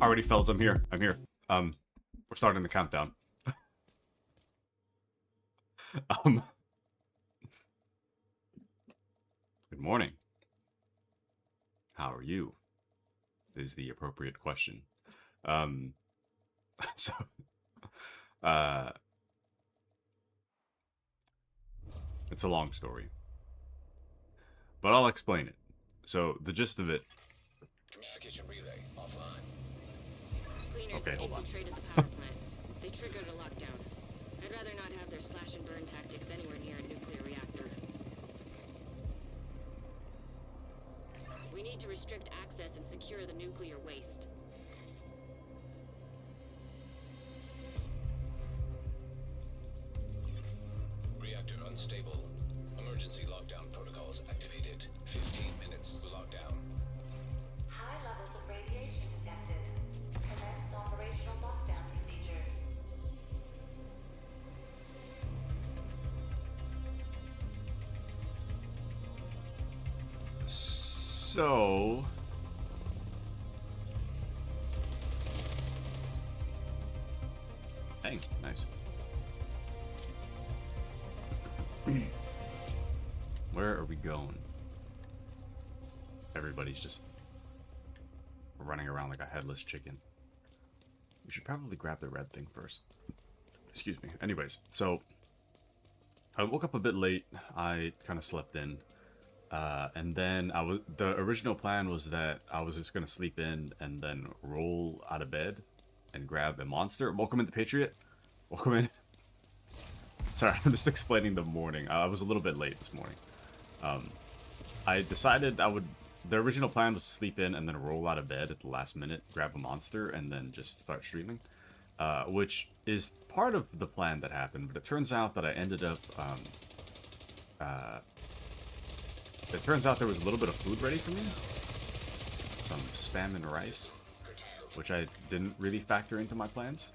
Alrighty, fellas, I'm here. I'm here. We're starting the countdown. um, Good morning. How are you? Is the appropriate question. So, it's a long story, but I'll explain it. So, the gist of it. Communication relay offline. Cleaners Okay, hold on. infiltrated the power plant. They triggered a lockdown. I'd rather not have their slash and burn tactics anywhere near a nuclear reactor. We need to restrict access and secure the nuclear waste. Reactor unstable. Emergency lockdown protocols activated. 15 minutes lockdown. High levels of radiation detected. Commence operational lockdown procedures. So, dang, nice. Where are we going? Everybody's just running around like a headless chicken. We should probably grab the red thing first. Excuse me. Anyways, so I woke up a bit late. I kind of slept in. And then the original plan was that I was just going to sleep in and then roll out of bed and grab a monster. Welcome in, the Patriot. Welcome in. Sorry, I'm just explaining the morning. I was a little bit late this morning. I decided the original plan was to sleep in and then roll out of bed at the last minute, grab a monster, and then just start streaming. Which is part of the plan that happened, but it turns out that I ended up, it turns out there was a little bit of food ready for me. Some spam and rice, which I didn't really factor into my plans.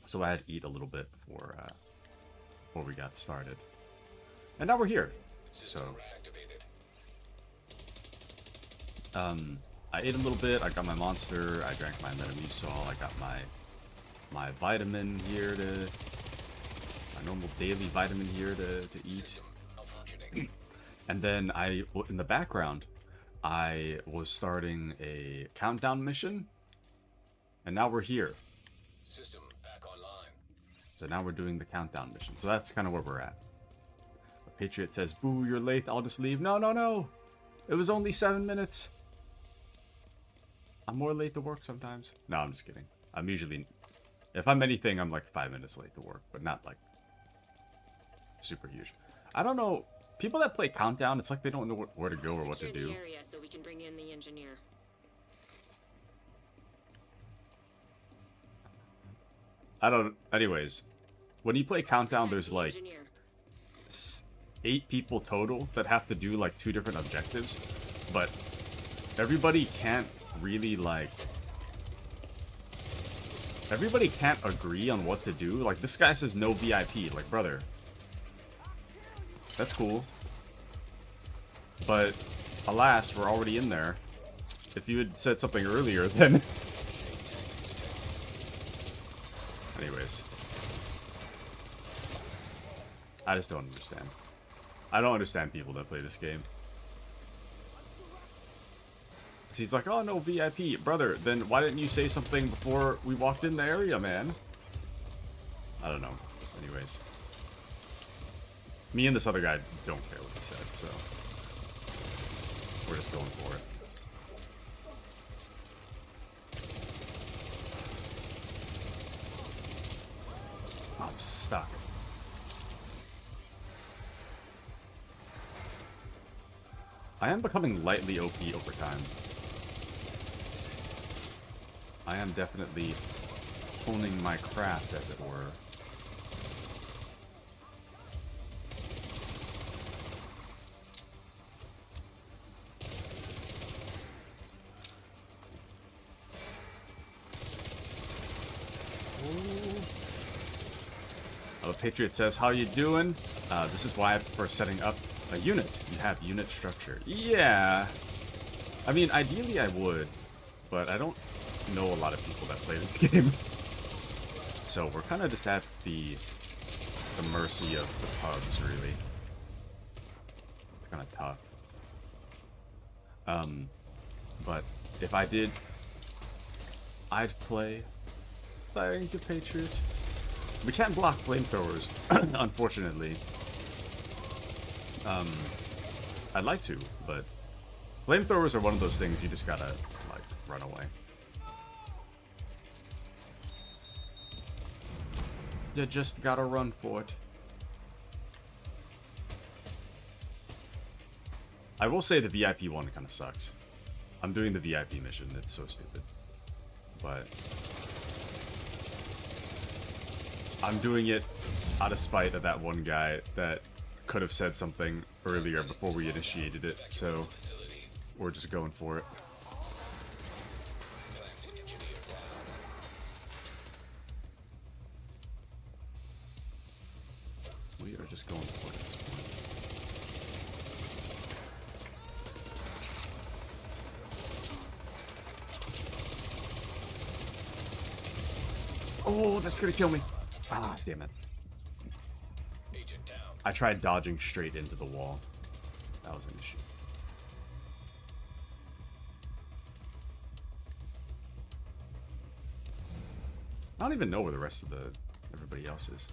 So I had to eat a little bit before we got started. And now we're here. So, I ate a little bit, I got my monster, I drank my Metamucil, I got my vitamin here my normal daily vitamin here to eat. And then in the background, I was starting a countdown mission, and now we're here. System back online. So now we're doing the countdown mission. So that's kind of where we're at. The Patriot says, "Boo, you're late, I'll just leave." No, no, no! It was only 7 minutes. I'm more late to work sometimes. No, I'm just kidding. I'm usually... If I'm anything, I'm like 5 minutes late to work, but not like super huge. I don't know. People that play Countdown, it's like they don't know where to go or what to do. Secure the area so we can bring in the engineer. I don't... Anyways, when you play Countdown, there's like 8 people total that have to do like 2 different objectives, but everybody can't really like... Everybody can't agree on what to do. Like, this guy says no VIP. Like, brother, that's cool. But, alas, we're already in there. If you had said something earlier, then... Anyways. I just don't understand. I don't understand people that play this game. He's like, oh, no VIP. Brother, then why didn't you say something before we walked in the area, man? I don't know. Anyways. Me and this other guy don't care what he said, so... We're just going for it. I'm stuck. I am becoming lightly OP over time. I am definitely honing my craft, as it were. The Patriot says, how you doing? This is why I prefer setting up a unit. You have unit structure. Yeah. I mean, ideally I would, but I don't know a lot of people that play this game. So we're kind of just at the mercy of the pubs, really. It's kind of tough. But if I did, I'd play. Thank you, Patriot. We can't block flamethrowers, unfortunately. I'd like to, but flamethrowers are one of those things you just gotta, like, run away. You just gotta run for it. I will say the VIP one kind of sucks. I'm doing the VIP mission. It's so stupid. But I'm doing it out of spite of that one guy that could have said something earlier before we initiated it. So we're just going for it. We are just going for it at this point. Oh, that's gonna kill me. Ah, damn it. I tried dodging straight into the wall. That was an issue. I don't even know where the rest of everybody else is.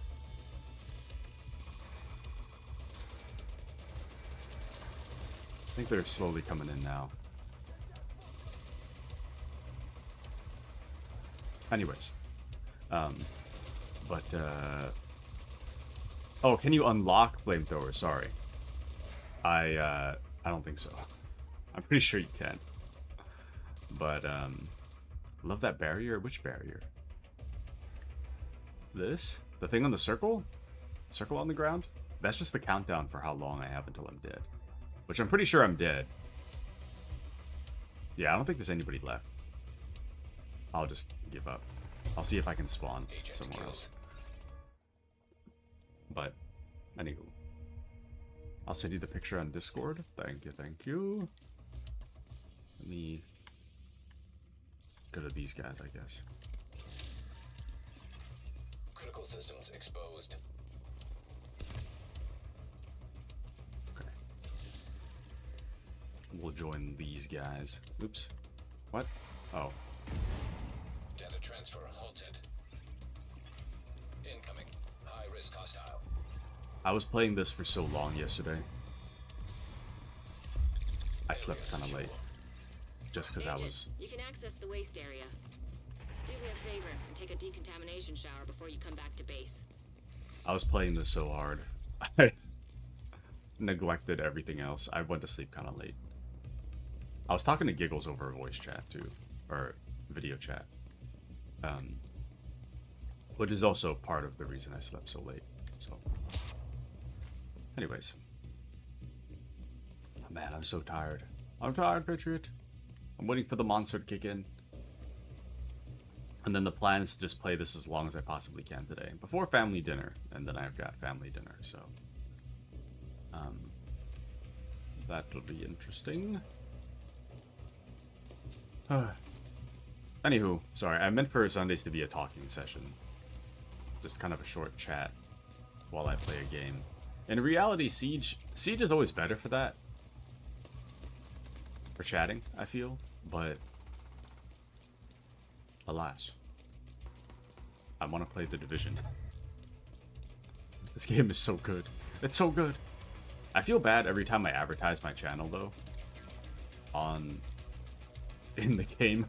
I think they're slowly coming in now. Anyways. Oh, can you unlock flamethrowers? Sorry. I don't think so. I'm pretty sure you can. But, love that barrier. Which barrier? This? The thing on the circle? Circle on the ground? That's just the countdown for how long I have until I'm dead. Which I'm pretty sure I'm dead. Yeah, I don't think there's anybody left. I'll just give up. I'll see if I can spawn somewhere else. But, anywho. I'll send you the picture on Discord. Thank you, thank you. Let me go to these guys, I guess. Critical systems exposed. Okay. We'll join these guys. Oops. What? Oh. Data transfer halted. Incoming. High risk hostile. I was playing this for so long yesterday. I slept kind of late. Just because I was... You can access the waste area. Do me a favor and take a decontamination shower before you come back to base. I was playing this so hard. I neglected everything else. I went to sleep kind of late. I was talking to Giggles over voice chat too. Or video chat. Which is also part of the reason I slept so late. So... Anyways. Oh, man, I'm so tired. I'm tired, Patriot. I'm waiting for the monster to kick in. And then the plan is to just play this as long as I possibly can today. Before family dinner. And then I've got family dinner, so... that'll be interesting. Anywho, sorry. I meant for Sundays to be a talking session. Just kind of a short chat while I play a game. In reality, Siege is always better for that. For chatting, I feel. But, alas. I want to play The Division. This game is so good. It's so good. I feel bad every time I advertise my channel, though. In the game.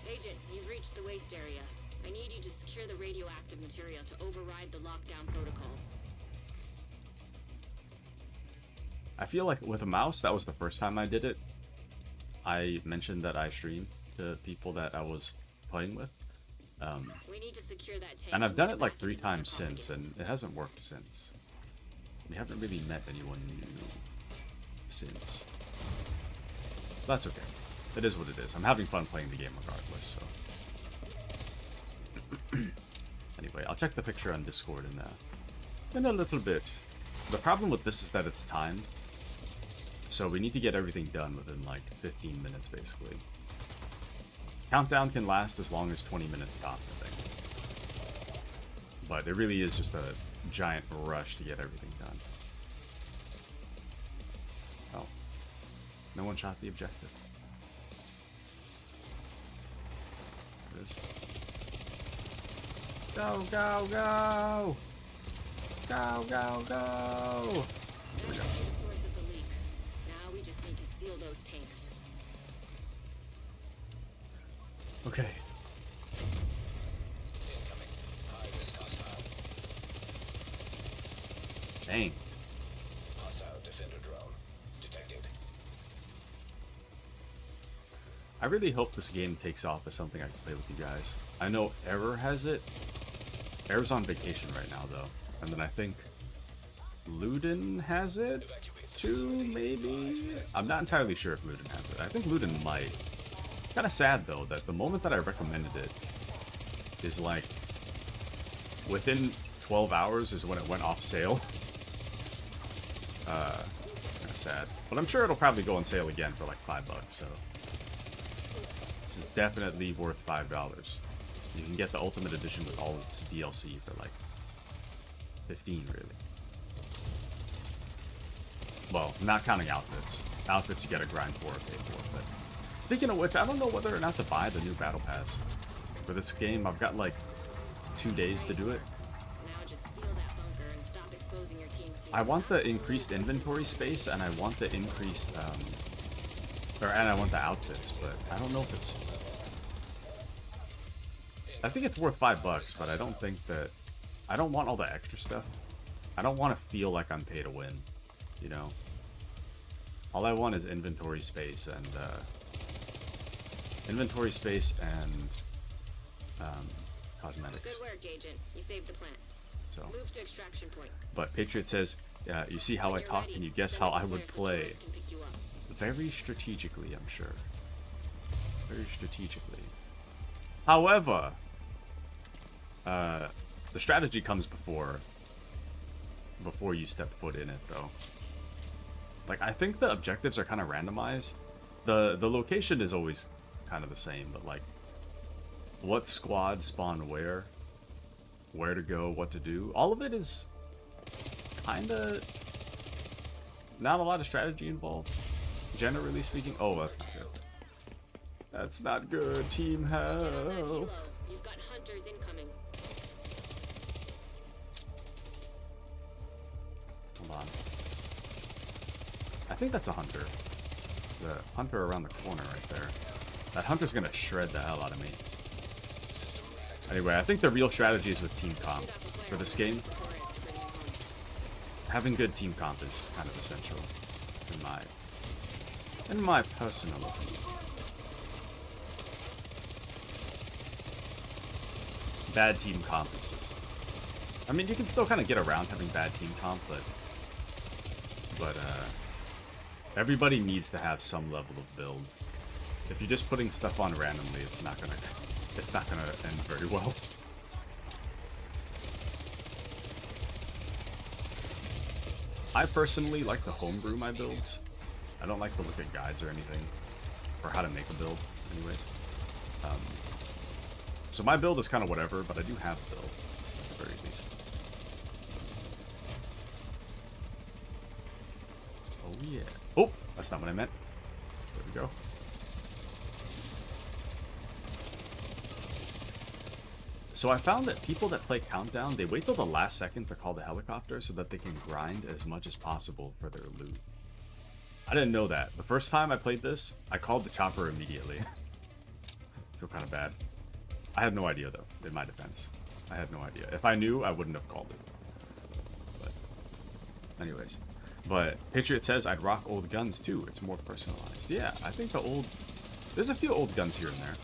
Agent, you've reached the waste area. I need you to secure the radioactive material to override the lockdown protocols. I feel like with a mouse, that was the first time I did it. I mentioned that I streamed to people that I was playing with. We need to secure that tank And I've done it like 3 times since, and it hasn't worked since. We haven't really met anyone new since. That's okay. It is what it is. I'm having fun playing the game regardless, so... Anyway, I'll check the picture on Discord in a little bit. The problem with this is that it's timed. So we need to get everything done within like 15 minutes, basically. Countdown can last as long as 20 minutes top, I think. But it really is just a giant rush to get everything done. Oh. No one shot the objective. There it is. Go, go, go! Go, go, go! Here we go. That's the source of the leak. Now we just need to seal those tanks. Okay. Incoming. High-risk hostile. Dang. Hostile defender drone. Detected. I really hope this game takes off as something I can play with you guys. I know Error has it. Error's on vacation right now, though. And then I think Luden has it too, maybe? I'm not entirely sure if Luden has it. I think Luden might. Kind of sad, though, that the moment that I recommended it is like within 12 hours is when it went off sale. Kind of sad. But I'm sure it'll probably go on sale again for like $5, so this is definitely worth $5. You can get the Ultimate Edition with all its DLC for like 15, really. Well, not counting outfits. Outfits you gotta grind for or pay for, but speaking of which, I don't know whether or not to buy the new Battle Pass for this game. I've got like 2 days to do it. Now just seal that bunker and stop exposing your team to I want the increased inventory space, and I want the increased, and I want the outfits, but I don't know if it's... I think it's worth $5, but I don't think that... I don't want all the extra stuff. I don't want to feel like I'm pay to win, you know? All I want is inventory space and, cosmetics. Good work, Agent. You saved the plant. So, Move to extraction point. but Patriot says, you see how I When you're talk, ready, and you guess send how a I would flare so play. someone can pick you up. Very strategically, I'm sure. Very strategically. However, the strategy comes before you step foot in it, though. Like, I think the objectives are kind of randomized. The location is always kind of the same, but like, what squad spawn where to go, what to do, all of it is kind of not a lot of strategy involved, generally speaking. Oh, that's not good. That's not good. Team Get on that help. helo. You've got hunters incoming. Hold on. I think that's a hunter. The hunter around the corner right there. That hunter's gonna shred the hell out of me. Anyway, I think the real strategy is with team comp. For this game, having good team comp is kind of essential, in my personal opinion. Bad team comp is just... I mean, you can still kind of get around having bad team comp, but everybody needs to have some level of build. If you're just putting stuff on randomly, it's not gonna end very well. I personally like to homebrew my builds. I don't like to look at guides or anything, or how to make a build, anyways. So my build is kind of whatever, but I do have a build, at the very least. Oh yeah. Oh, that's not what I meant. There we go. So I found that people that play Countdown, they wait till the last second to call the helicopter so that they can grind as much as possible for their loot. I didn't know that. The first time I played this, I called the chopper immediately. I feel kind of bad. I had no idea, though, in my defense. I had no idea. If I knew, I wouldn't have called it. But, anyways. But Patriot says, I'd rock old guns, too. It's more personalized. Yeah, I think the old... There's a few old guns here and there.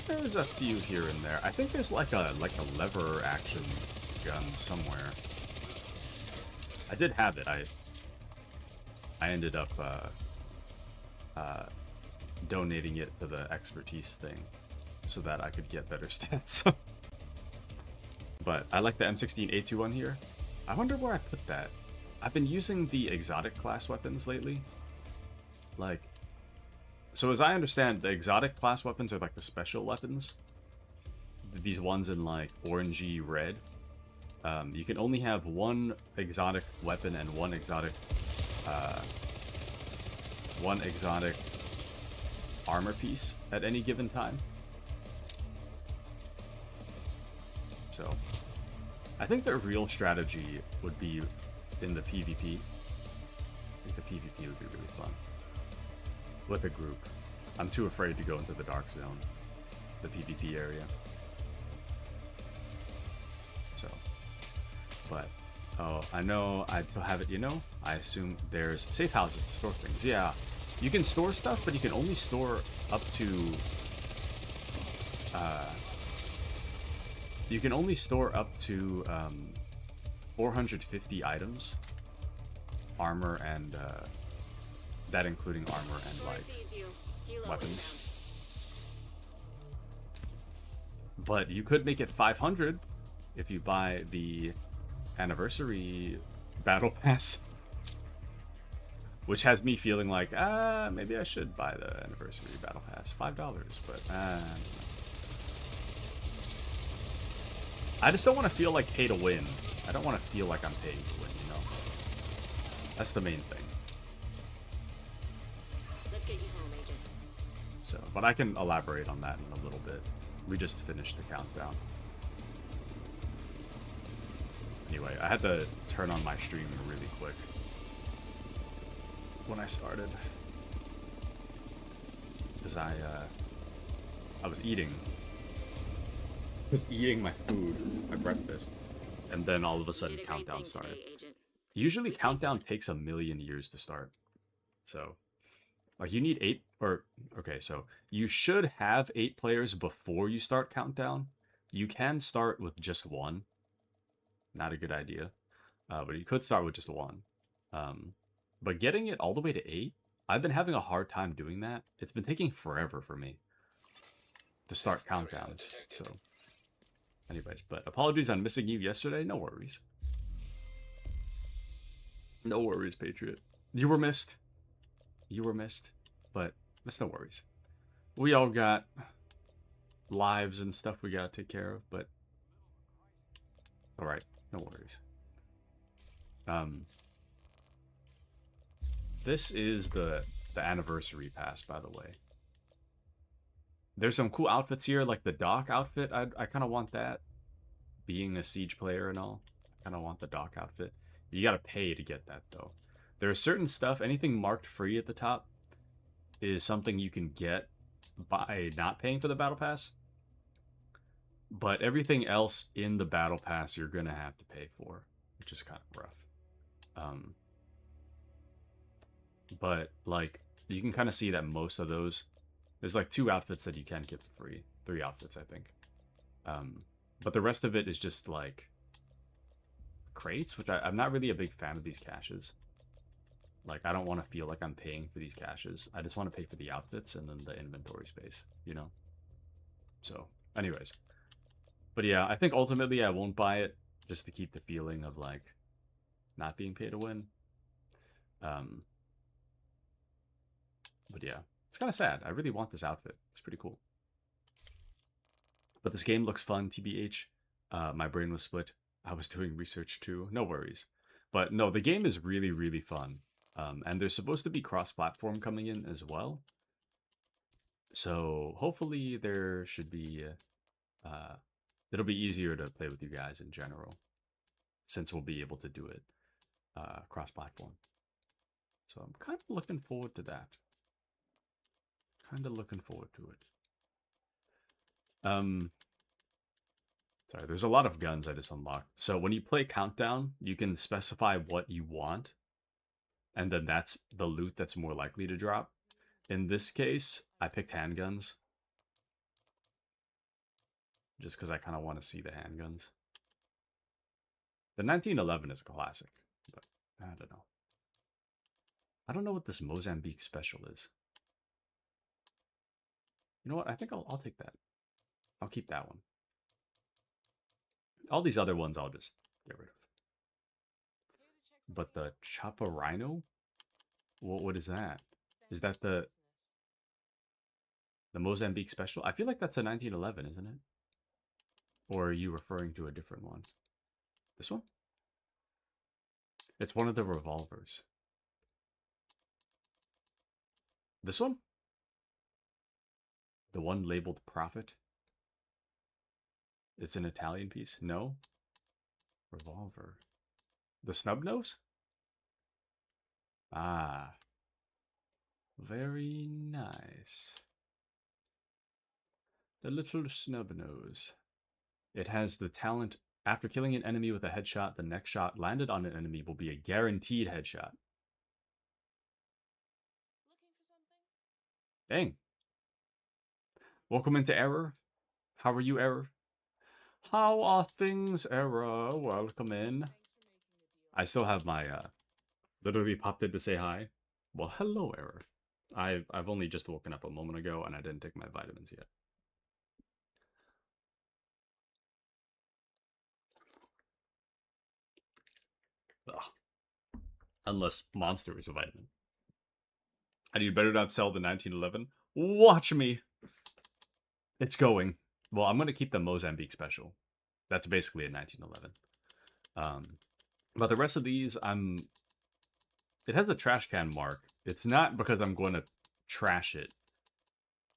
There's a few here and there. I think there's like a lever action gun somewhere. I did have it. I ended up donating it to the expertise thing so that I could get better stats. But I like the M16A21 here. I wonder where I put that. I've been using the exotic class weapons lately. Like, So as I understand, the exotic class weapons are like the special weapons. These ones in like orangey red. You can only have one exotic weapon and one exotic armor piece at any given time. So, I think the real strategy would be in the PvP. I think the PvP would be really fun. With a group. I'm too afraid to go into the dark zone. The PvP area. So. But, oh, I know I'd still have it, you know? I assume there's safe houses to store things. Yeah. You can store stuff, but you can only store up to... you can only store up to 450 items. Armor and, that including armor and, like, weapons. But you could make it 500 if you buy the anniversary battle pass. Which has me feeling like, maybe I should buy the anniversary battle pass. $5, but, I don't know. I just don't want to feel like pay to win. I don't want to feel like I'm paying to win, you know? That's the main thing. Let's get you home, Agent. So, but I can elaborate on that in a little bit. We just finished the countdown. Anyway, I had to turn on my stream really quick when I started. Because I was eating my food, my breakfast, and then all of a sudden countdown started. Usually countdown takes 1,000,000 years to start. So, like you need 8, or, okay, so you should have 8 players before you start countdown. You can start with just 1. Not a good idea. But you could start with just 1. But getting it all the way to 8, I've been having a hard time doing that. It's been taking forever for me to start countdowns. So, anyways, but apologies on missing you yesterday. No worries. No worries, Patriot. You were missed. You were missed. But that's no worries. We all got lives and stuff we gotta take care of, but alright, no worries. This is the anniversary pass, by the way. There's some cool outfits here, like the Doc outfit. I kind of want that. Being a Siege player and all, I kind of want the Doc outfit. You gotta pay to get that, though. There's certain stuff, anything marked free at the top is something you can get by not paying for the Battle Pass. But everything else in the Battle Pass you're gonna have to pay for, which is kind of rough. But, like, you can kind of see that most of those... There's, like, 2 outfits that you can get for free. 3 outfits, I think. But the rest of it is just, like, crates, which I'm not really a big fan of these caches. Like, I don't want to feel like I'm paying for these caches. I just want to pay for the outfits and then the inventory space, you know? So, anyways. But yeah, I think ultimately I won't buy it just to keep the feeling of, like, not being paid to win. But yeah, it's kind of sad. I really want this outfit. It's pretty cool. But this game looks fun, TBH. My brain was split. I was doing research too. No worries. But no, the game is really, really fun. And there's supposed to be cross-platform coming in as well. So hopefully there should be... it'll be easier to play with you guys in general. Since we'll be able to do it cross-platform. So I'm kind of looking forward to that. Kind of looking forward to it. Sorry, there's a lot of guns I just unlocked. So when you play Countdown, you can specify what you want. And then that's the loot that's more likely to drop. In this case, I picked handguns. Just because I kind of want to see the handguns. The 1911 is a classic. But I don't know. I don't know what this Mozambique special is. You know what? I think I'll take that. I'll keep that one. All these other ones I'll just get rid of. But the Chaparrino? What is that? Is that the... The Mozambique special? I feel like that's a 1911, isn't it? Or are you referring to a different one? This one? It's one of the revolvers. This one? The one labeled Prophet? It's an Italian piece? No? Revolver. The snub nose? Ah. Very nice. The little snub nose. It has the talent. After killing an enemy with a headshot, the next shot landed on an enemy will be a guaranteed headshot. Dang. Welcome into Error. How are you, Error? How are things, Error? Welcome in. I still have my, literally popped in to say hi. Well, hello, Error. I've only just woken up a moment ago, and I didn't take my vitamins yet. Ugh. Unless Monster is a vitamin. And you better not sell the 1911. Watch me. It's going. Well, I'm going to keep the Mozambique special. That's basically a 1911. But the rest of these, it has a trash can mark. It's not because I'm going to trash it.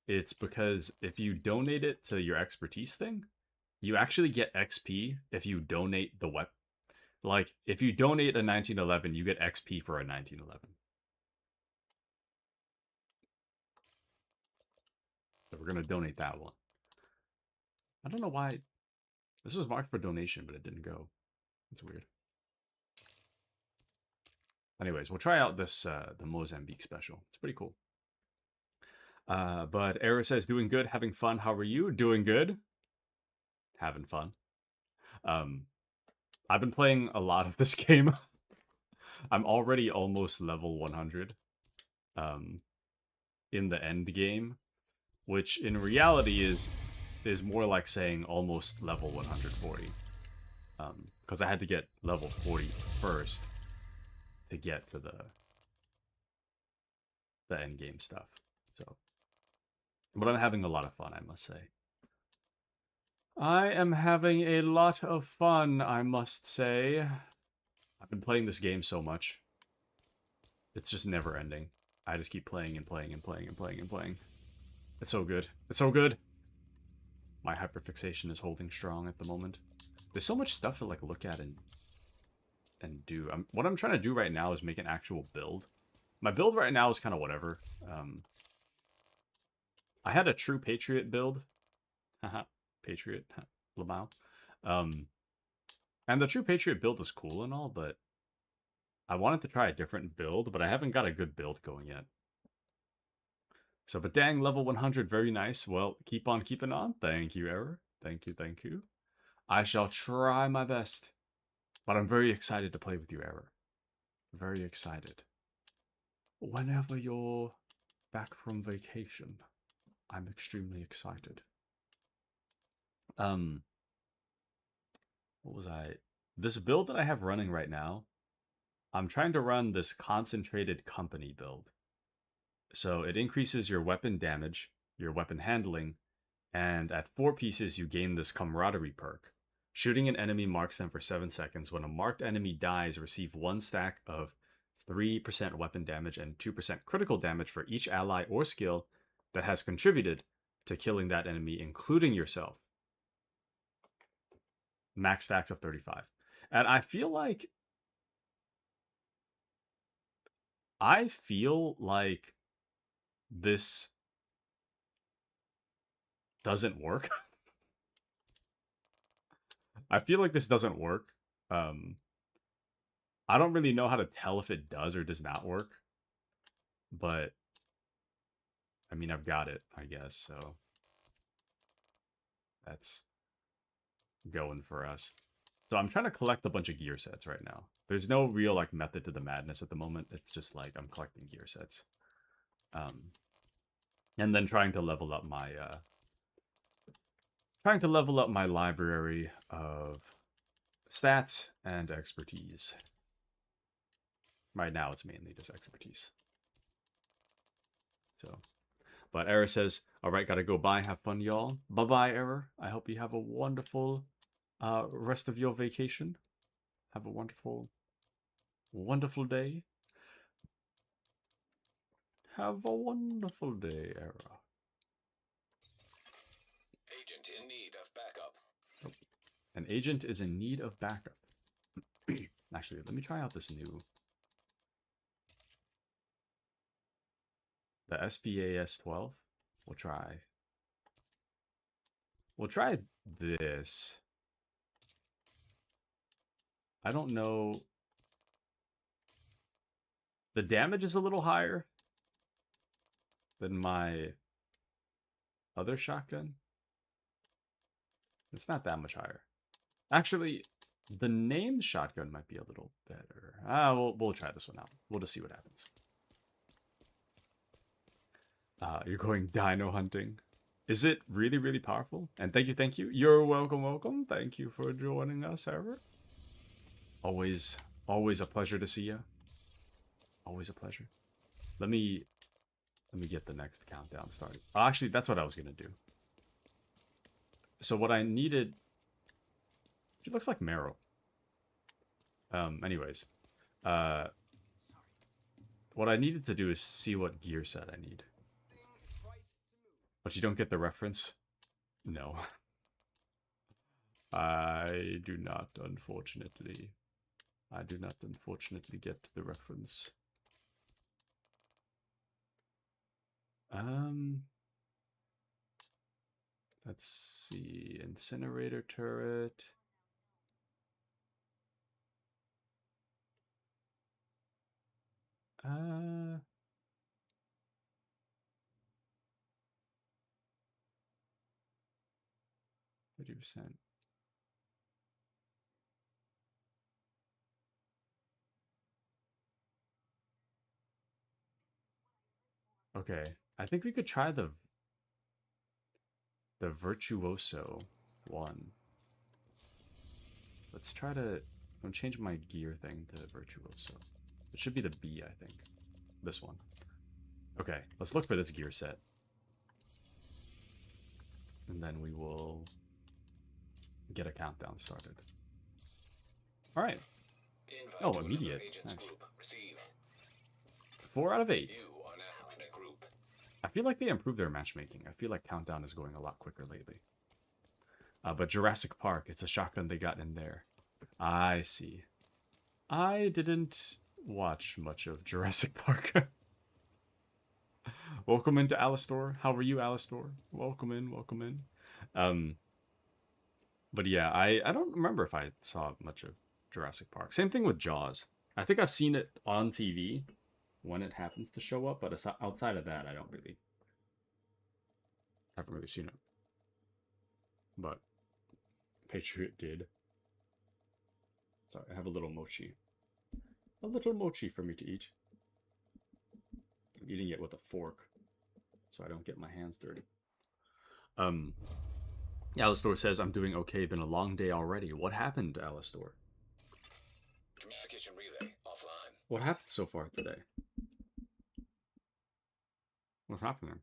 It's because if you donate it to your expertise thing, you actually get XP if you donate the weapon. Like, if you donate a 1911, you get XP for a 1911. So we're going to donate that one. I don't know why. This was marked for donation, but it didn't go. That's weird. Anyways, we'll try out this, the Mozambique special. It's pretty cool. But Era says, doing good, having fun. How are you? Doing good. Having fun. I've been playing a lot of this game. I'm already almost level 100 in the end game, which in reality is more like saying almost level 140. Because I had to get level 40 first to get to the end game stuff. So, but I'm having a lot of fun, I must say. I am having a lot of fun, I must say. I've been playing this game so much. It's just never ending. I just keep playing and playing and playing and playing and playing. It's so good. It's so good. My hyperfixation is holding strong at the moment. There's so much stuff to like look at and do. What I'm trying to do right now is make an actual build. My build right now is kind of whatever. I had a true Patriot build. Haha. Patriot. Lamau. And the true Patriot build is cool and all, but I wanted to try a different build, but I haven't got a good build going yet. So, but dang, level 100, very nice. Well, keep on keeping on. Thank you, Error. Thank you, thank you. I shall try my best. But I'm very excited to play with you, Error. Very excited. Whenever you're back from vacation, I'm extremely excited. What was I? This build that I have running right now, I'm trying to run this concentrated company build. So it increases your weapon damage, your weapon handling, and at 4 pieces you gain this camaraderie perk. Shooting an enemy marks them for 7 seconds. When a marked enemy dies, receive 1 stack of 3% weapon damage and 2% critical damage for each ally or skill that has contributed to killing that enemy, including yourself. Max stacks of 35. And I feel like this doesn't work. I feel like this doesn't work. I don't really know how to tell if it does or does not work. But, I mean, I've got it, I guess, so. That's going for us. So I'm trying to collect a bunch of gear sets right now. There's no real, like, method to the madness at the moment. It's just, like, I'm collecting gear sets. And then trying to level up my, library of stats and expertise. Right now, it's mainly just expertise. So, But Error says, all right, gotta go. Bye. Have fun, y'all. Bye-bye, Error. I hope you have a wonderful rest of your vacation. Have a wonderful, wonderful day. Have a wonderful day, Error. Agent in need of backup. An agent is in need of backup. Actually, let me try out this new... The SPAS-12. We'll try. We'll try this. I don't know. The damage is a little higher than my other shotgun. It's not that much higher. Actually, the named shotgun might be a little better. We'll try this one out. We'll just see what happens. You're going dino hunting. Is it really, really powerful? And thank you. You're welcome, welcome. Thank you for joining us, Ever. Always a pleasure to see you. Always a pleasure. Let me get the next countdown started. Actually, that's what I was gonna do. So what I needed... She looks like Meryl. Anyways. What I needed to do is see what gear set I need. But you don't get the reference? No. I do not, unfortunately. I do not, unfortunately, get the reference. Let's see. Incinerator turret. Uh... 30%. Okay, I think we could try the Virtuoso one. Let's try to... I'm gonna change my gear thing to Virtuoso. It should be the B, I think. This one. Okay, let's look for this gear set. And then we will get a countdown started. Alright. Oh, immediate. Nice. 4 out of 8. I feel like they improved their matchmaking. I feel like Countdown is going a lot quicker lately. But Jurassic Park, it's a shotgun they got in there. I see. I didn't watch much of Jurassic Park. Welcome into Alistor. How are you, Alistor? Welcome in, welcome in. But yeah, I don't remember if I saw much of Jurassic Park. Same thing with Jaws. I think I've seen it on TV when it happens to show up, but outside of that, I haven't really seen it. But Patriot did. Sorry, I have a little mochi. A little mochi for me to eat. I'm eating it with a fork, so I don't get my hands dirty. Alistor says, I'm doing okay. Been a long day already. What happened, Alistor? Communication relay offline. What happened so far today? What's happening?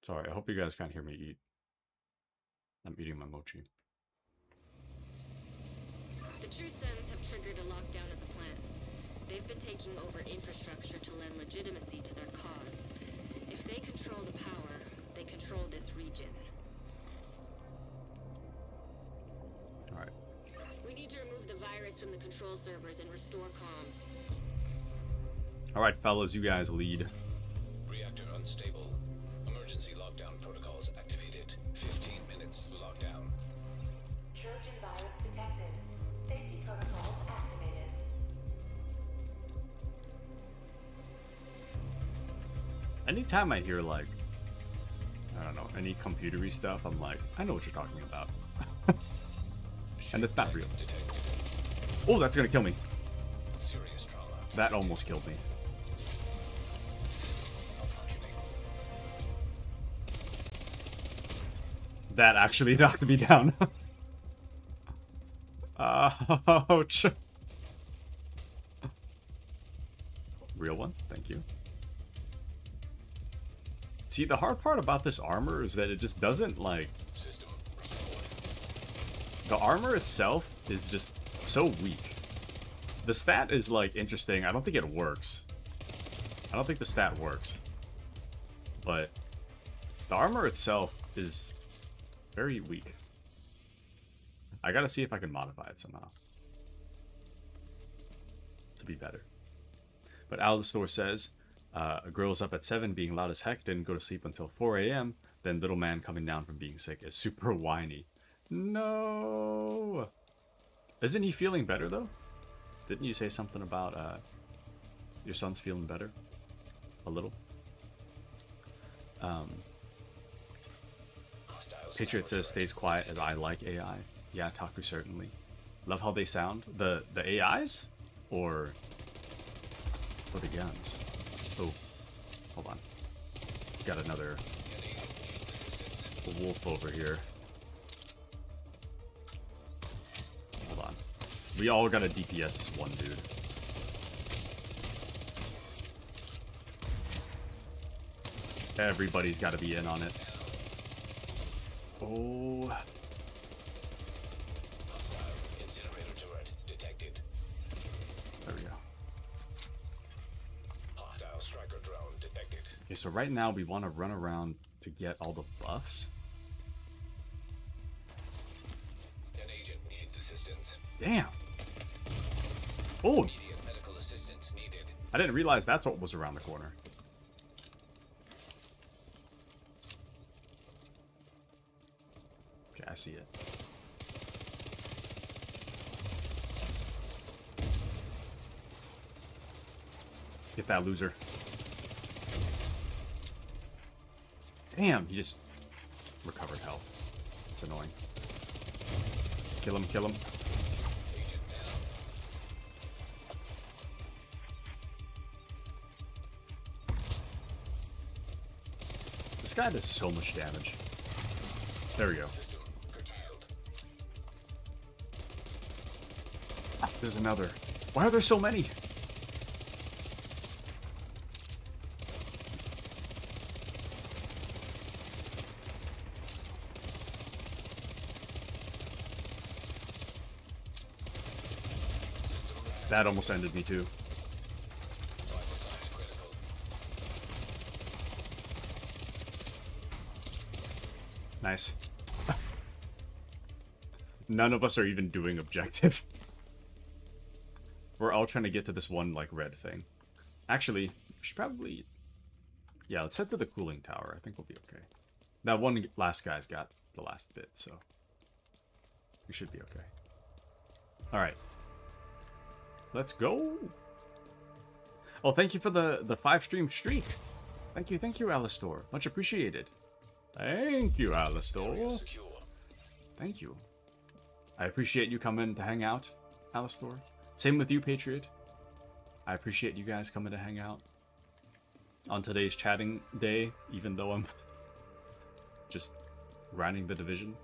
Sorry, I hope you guys can't hear me eat. I'm eating my mochi. The True Sons have triggered a lockdown at the plant. They've been taking over infrastructure to lend legitimacy to their cause. If they control the power, they control this region. Alright. We need to remove the virus from the control servers and restore comms. Alright, fellas, you guys lead. Reactor unstable. Emergency lockdown protocols activated. 15 minutes lockdown. Trojan virus detected. Safety protocols activated. Anytime I hear, like, I don't know, any computery stuff, I'm like, I know what you're talking about. And it's not real. Oh, that's gonna kill me. Serious trauma. That almost killed me. That actually knocked me down. Ouch. Real ones, thank you. See, the hard part about this armor is that it just doesn't, like... System restored. The armor itself is just so weak. The stat is, like, interesting. I don't think it works. I don't think the stat works. But the armor itself is very weak. I gotta see if I can modify it somehow to be better. But Alistor says, a girl's up at 7 being loud as heck, didn't go to sleep until 4 a.m. Then little man coming down from being sick is super whiny. No! Isn't he feeling better, though? Didn't you say something about your son's feeling better? A little? Patriot says, stays quiet as I like AI. Yeah, Taku certainly. Love how they sound. The AIs? Or the guns? Oh, hold on. Got another wolf over here. Hold on. We all gotta DPS this one dude. Everybody's gotta be in on it. Oh. Incinerator turret detected. There we go. Hostile striker drone detected. Okay, so right now we want to run around to get all the buffs. An agent needs assistance. Damn. Oh, Immediate medical assistance needed. I didn't realize that's what was around the corner. Okay, I see it. Get that loser. Damn, he just recovered health. It's annoying. Kill him, kill him. Agent down. This guy does so much damage. There we go. System curtailed. There's another. Why are there so many? That almost ended me too. Vital signs critical. Nice. None of us are even doing objective. We're all trying to get to this one, like, red thing. Actually, we should probably... Yeah, let's head to the cooling tower. I think we'll be okay. That one last guy's got the last bit, so... we should be okay. Alright. Let's go! Oh, thank you for the 5-stream streak. Thank you, Alistor. Much appreciated. Thank you, Area Alistor. secure. Thank you. I appreciate you coming to hang out, Alistor. Same with you, Patriot. I appreciate you guys coming to hang out on today's chatting day, even though I'm just grinding the division,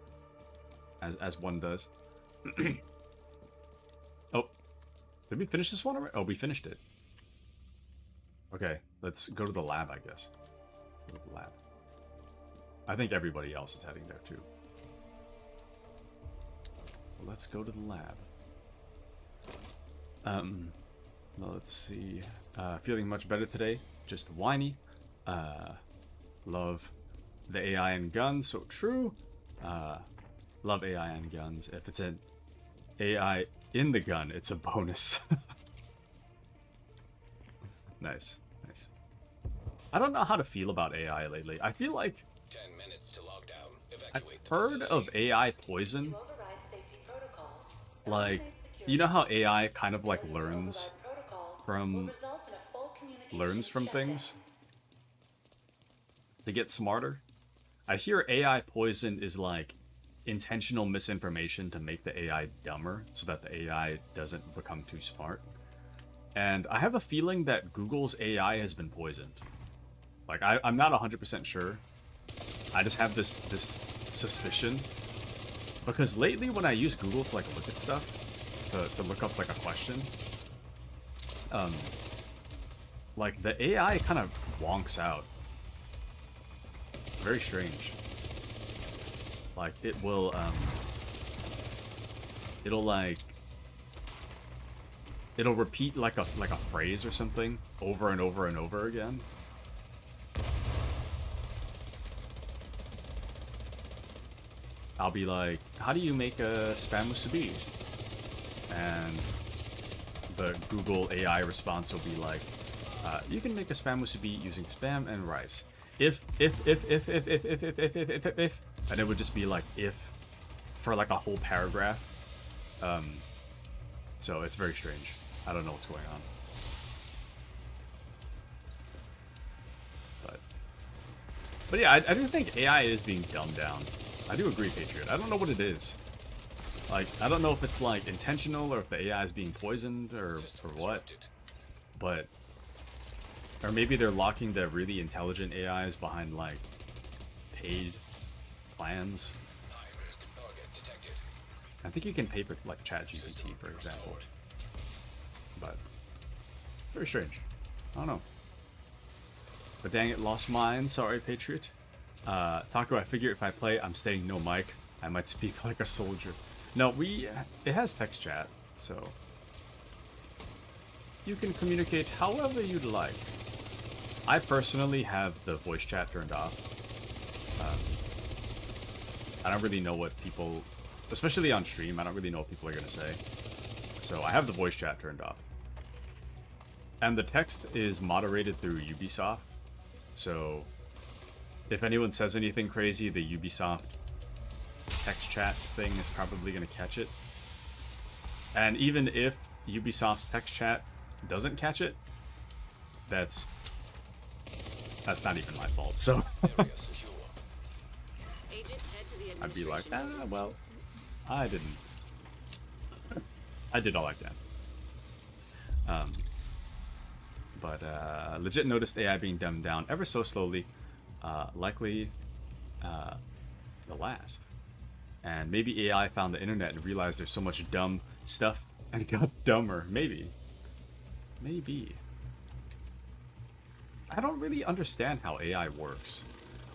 as one does. Oh, did we finish this one already? Oh, we finished it. Okay, let's go to the lab, I guess. Go to the lab. I think everybody else is heading there, too. Well, let's go to the lab. Well, let's see. Feeling much better today. Just whiny. Love the AI and guns. So true. Love AI and guns. If it's an AI in the gun, it's a bonus. Nice. Nice. I don't know how to feel about AI lately. I feel like 10 minutes to lockdown. I've Evacuate the heard of facility. AI poison. To override safety protocols. Like, Eliminate you know how security. AI kind of like Failure to learns override protocols from will result in a full communication from shutdown. things to get smarter? I hear AI poison is like intentional misinformation to make the AI dumber so that the AI doesn't become too smart. And I have a feeling that Google's AI has been poisoned. Like, I'm not 100% sure. I just have this suspicion. Because lately when I use Google to like look at stuff, to look up like a question, like the AI kind of wonks out. Very strange. Like it will it'll repeat like a phrase or something over and over and over again. I'll be like, how do you make a spam musubi? And the Google AI response will be like, you can make a spam musubi using spam and rice. If, and it would just be like, if, for like a whole paragraph. So it's very strange. I don't know what's going on. But yeah, I do think AI is being dumbed down. I do agree, Patriot. I don't know what it is. Like, I don't know if it's, like, intentional or if the AI is being poisoned or what. But... Or maybe they're locking the really intelligent AIs behind, like, paid plans. I think you can pay for, like, ChatGPT, for example. But... very strange. I don't know. But dang it, lost mine. Sorry, Patriot. Taku, I figure if I play, I'm staying no mic. I might speak like a soldier. No, it has text chat, so you can communicate however you'd like. I personally have the voice chat turned off. I don't really know what people, especially on stream, I don't really know what people are gonna say. So I have the voice chat turned off. And the text is moderated through Ubisoft. So if anyone says anything crazy, the Ubisoft text chat thing is probably going to catch it. And even if Ubisoft's text chat doesn't catch it, that's not even my fault. So I'd be like, well, I didn't. I did all I can. But legit noticed AI being dumbed down ever so slowly. Likely the last. And maybe AI found the internet and realized there's so much dumb stuff and got dumber. Maybe. Maybe. I don't really understand how AI works.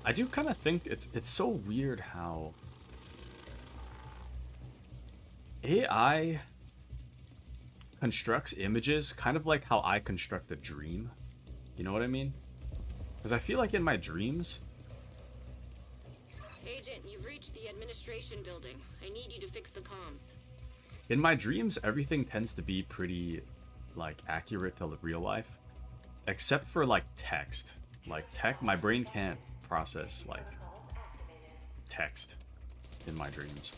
I do kind of think it's so weird how AI constructs images kind of like how I construct a dream. You know what I mean? Because I feel like in my dreams... Agent, you've reached the administration building. I need you to fix the comms. In my dreams, everything tends to be pretty, like, accurate to real life. Except for, like, text. Like, my brain can't process, like, text in my dreams.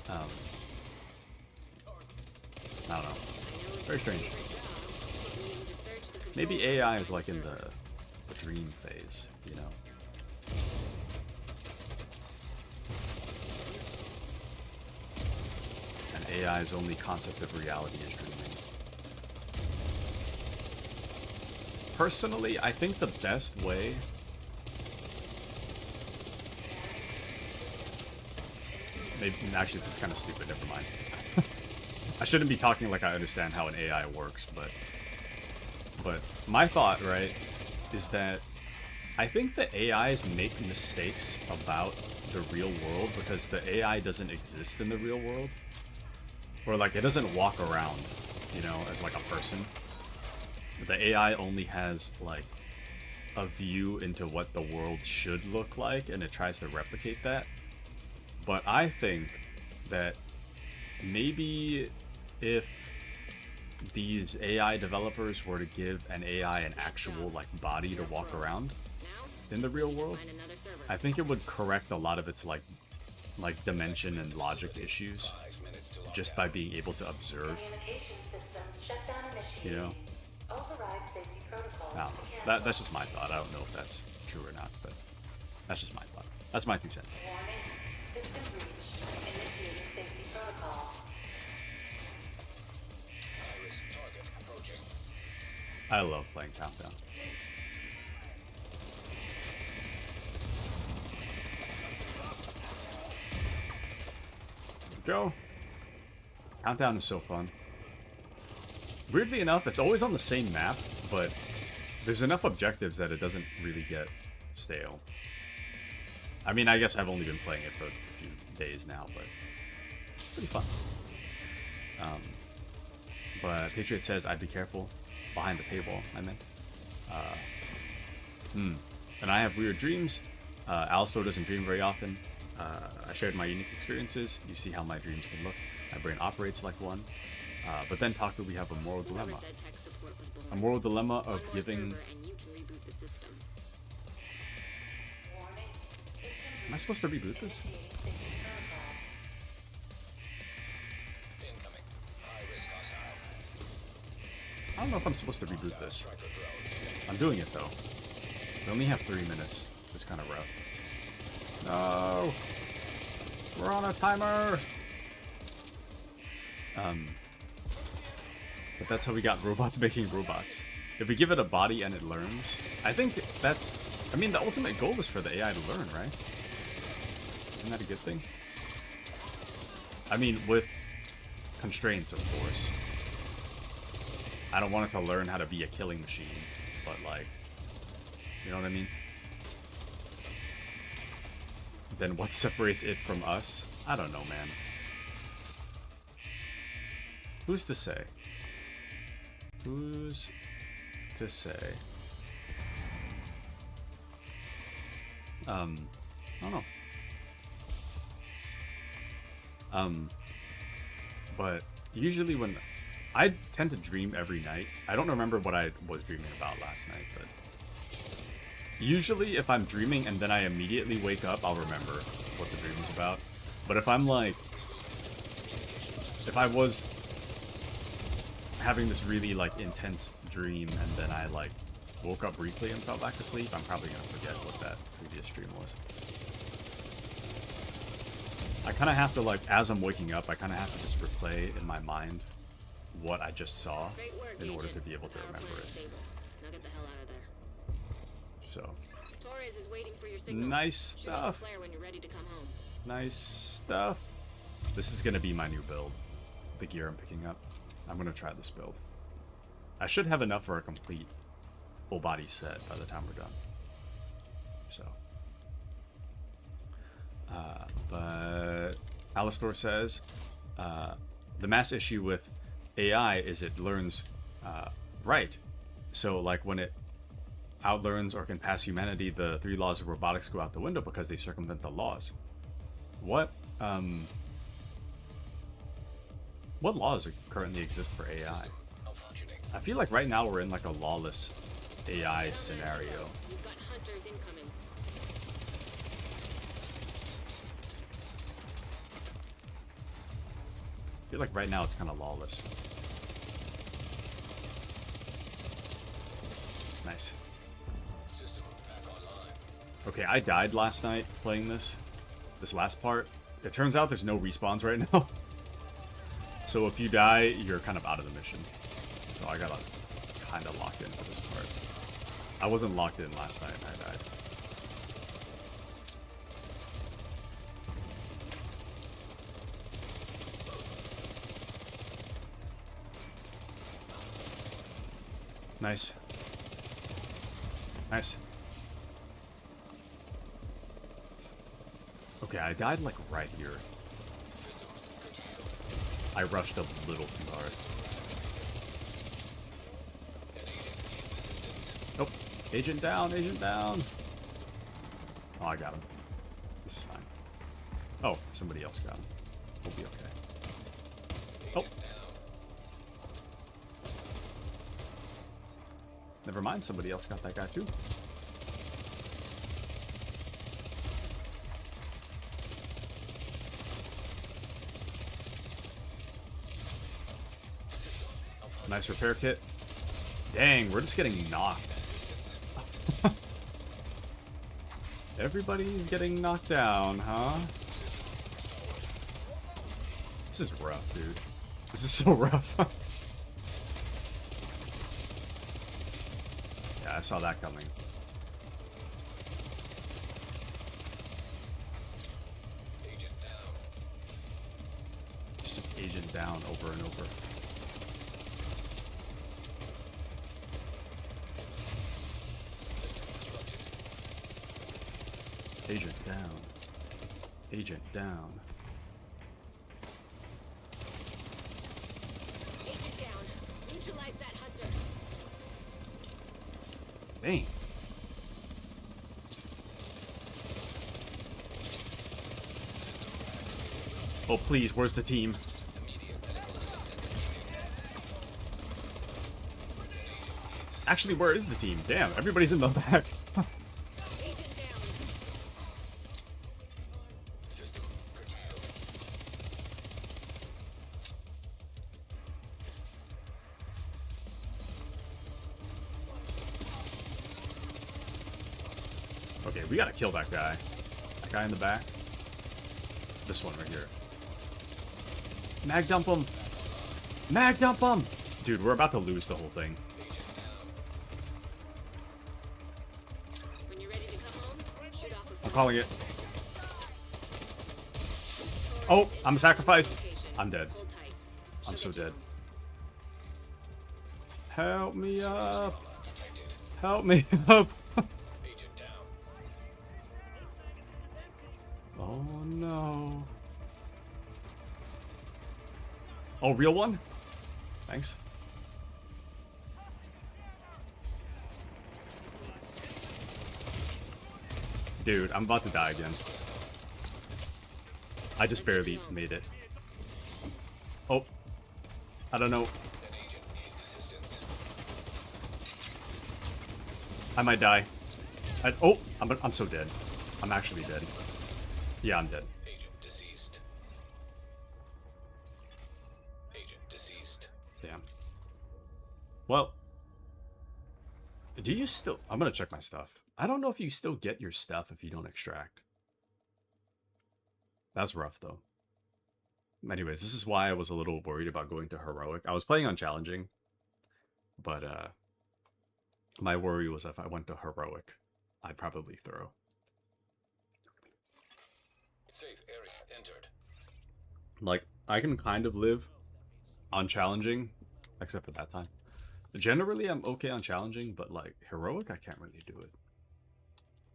I don't know. Very strange. Maybe AI is, like, in the dream phase, you know? And AI's only concept of reality is dreaming. Personally, I think the best way... Maybe, actually, this is kind of stupid, never mind. I shouldn't be talking like I understand how an AI works, but my thought, right, is that I think the AIs make mistakes about the real world because the AI doesn't exist in the real world. Or, like, it doesn't walk around, you know, as, like, a person. The AI only has, like, a view into what the world should look like, and it tries to replicate that. But I think that maybe if these AI developers were to give an AI an actual, like, body to walk around in the real world, I think it would correct a lot of its, like dimension and logic issues just by being able to observe, you know? I don't know. That's just my thought. I don't know if that's true or not, but that's just my thought. That's my 2 cents. I love playing Countdown. Go. Countdown is so fun. Weirdly enough, it's always on the same map, but there's enough objectives that it doesn't really get stale. I mean, I guess I've only been playing it for a few days now, but it's pretty fun. But Patriot says, I'd be careful behind the paywall, I meant. And I have weird dreams. Alistar doesn't dream very often. I shared my unique experiences. You see how my dreams can look. My brain operates like one. But then, Taku, we have a moral dilemma. A moral dilemma of giving... Am I supposed to reboot this? Incoming. High risk hostile. I don't know if I'm supposed to reboot this. I'm doing it, though. We only have 3 minutes. It's kind of rough. No! We're on a timer! But that's how we got robots making robots. If we give it a body and it learns, I think that's... I mean, the ultimate goal is for the AI to learn, right? Isn't that a good thing? I mean, with constraints, of course. I don't want it to learn how to be a killing machine, but like... You know what I mean? Then what separates it from us? I don't know, man. Who's to say? Who's to say? I don't know. But usually when I tend to dream every night, I don't remember what I was dreaming about last night, but usually if I'm dreaming and then I immediately wake up, I'll remember what the dream was about. But if I'm like, if I was having this really like intense dream and then I like woke up briefly and fell back asleep, I'm probably gonna forget what that previous dream was. I kind of have to, like, as I'm waking up, I kind of have to just replay in my mind what I just saw in order to be able to remember it. Now get the hell out of there. So, Torres is waiting for your signal. nice Shoot off a stuff. flare when you're ready to come home. Nice stuff. This is gonna be my new build. The gear I'm picking up. I'm gonna try this build. I should have enough for a complete full body set by the time we're done. So. But Alistar says, the mass issue with AI is it learns right. So, like, when it outlearns or can pass humanity, the 3 laws of robotics go out the window because they circumvent the laws. What laws currently exist for AI? I feel like right now we're in, like, a lawless AI scenario. You've got hunters incoming. I feel like right now it's kind of lawless. Nice. System back online. Okay, I died last night playing this last part. It turns out there's no respawns right now. So if you die, you're kind of out of the mission. So I gotta kind of lock in for this part. I wasn't locked in last night and I died. Nice. Nice. Okay, I died like right here. I rushed a little too hard. Nope. Agent down, agent down. Oh, I got him. This is fine. Oh, somebody else got him. We'll be okay. Oh. Never mind, somebody else got that guy too. Nice repair kit. Dang, we're just getting knocked. Everybody's getting knocked down, huh? This is rough, dude. This is so rough. Yeah, I saw that coming. Agent down. It's just agent down over and over. Agent down. Agent down. Agent down. Neutralize that hunter. Dang. Oh, please, where's the team? Actually, where is the team? Damn, everybody's in the back. Agent down. System curtailed. Okay, we gotta kill that guy. That guy in the back. This one right here. Mag dump him! Mag dump him! Dude, we're about to lose the whole thing. When you're ready to come home, shoot off a I'm calling it. Oh, I'm sacrificed. I'm dead. Hold tight. I'm so dead. Help me up. Detected. Help me up. Agent down. Oh no. Oh, real one? Thanks. Dude, I'm about to die again. I just barely made it. Oh. I don't know. An agent needs assistance. I might die. I'm so dead. I'm actually dead. Yeah, I'm dead. Agent deceased. Agent deceased. Damn. Well. Do you still... I'm gonna check my stuff. I don't know if you still get your stuff if you don't extract. That's rough, though. Anyways, this is why I was a little worried about going to Heroic. I was playing on Challenging. But, my worry was if I went to Heroic, I'd probably throw. Safe area entered. Like, I can kind of live on Challenging, except for that time. Generally, I'm okay on Challenging, but, like, Heroic, I can't really do it.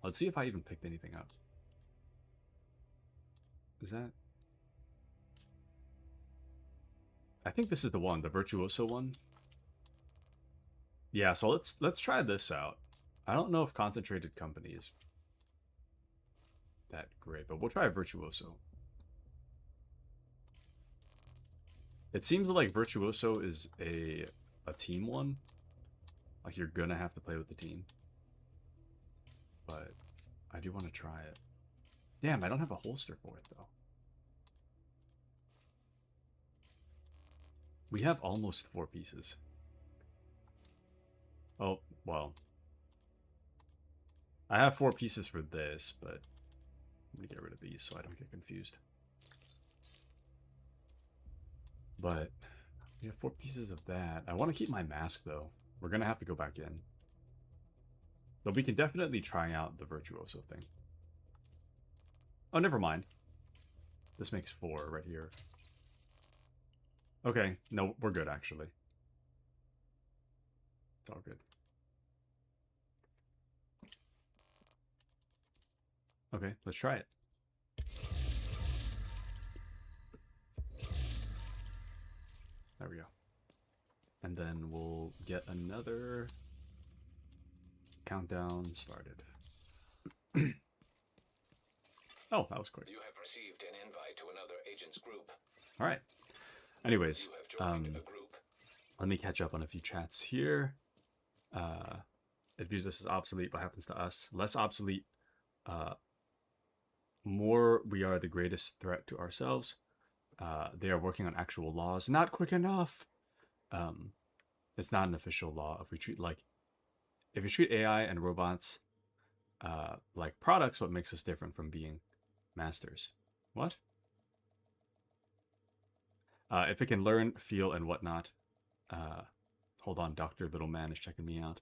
Let's see if I even picked anything up. Is that... I think this is the one, the Virtuoso one. Yeah, so let's try this out. I don't know if Concentrated Company is that great, but we'll try Virtuoso. It seems like Virtuoso is a team one. Like, you're gonna have to play with the team. But I do want to try it. Damn, I don't have a holster for it, though. We have almost 4 pieces. Oh, well. I have 4 pieces for this, but I'm going to get rid of these so I don't get confused. But we have 4 pieces of that. I want to keep my mask, though. We're going to have to go back in. But we can definitely try out the Virtuoso thing. Oh, never mind. This makes 4 right here. Okay, no, we're good, actually. It's all good. Okay, let's try it. There we go. And then we'll get another countdown started. Oh, that was quick. You have received an invite to another agent's group. All right. Anyways, You have joined a group. let me catch up on a few chats here. It views this as obsolete. What happens to us? Less obsolete. More we are the greatest threat to ourselves. They are working on actual laws. Not quick enough. It's not an official law. If you treat AI and robots like products, what makes us different from being masters? What? If it can learn, feel, and whatnot. Hold on, Dr. Little Man is checking me out.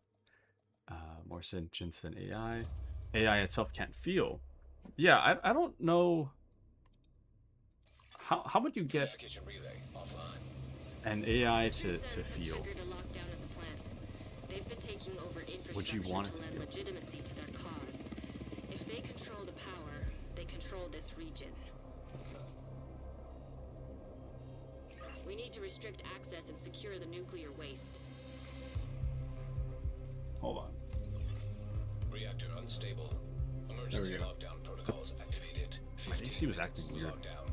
More sentience than AI. AI itself can't feel. Yeah, I don't know How would you get Communication relay offline. an AI Two to Sons have feel? triggered a lockdown at the plant. They've been taking over infrastructure Would you want it to to lend feel? legitimacy to their cause. If they control the power, they control this region. We need to restrict access and secure the nuclear waste. Hold on. Reactor unstable. There Emergency we go. lockdown protocols activated. My 15 AC was minutes acting weird. lockdown.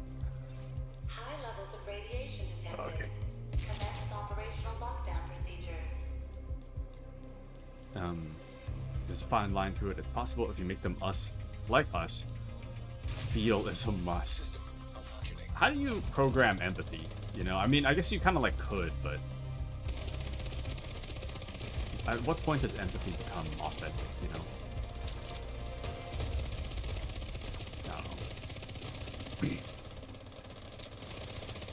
High levels of radiation detected. Oh, okay. Commence operational lockdown procedures. There's a fine line to it. It's possible if you make them like us, feel is a must. System malfunctioning. How do you program empathy? You know, I mean, I guess you kind of like could, but at what point does empathy become authentic? You know, I don't know.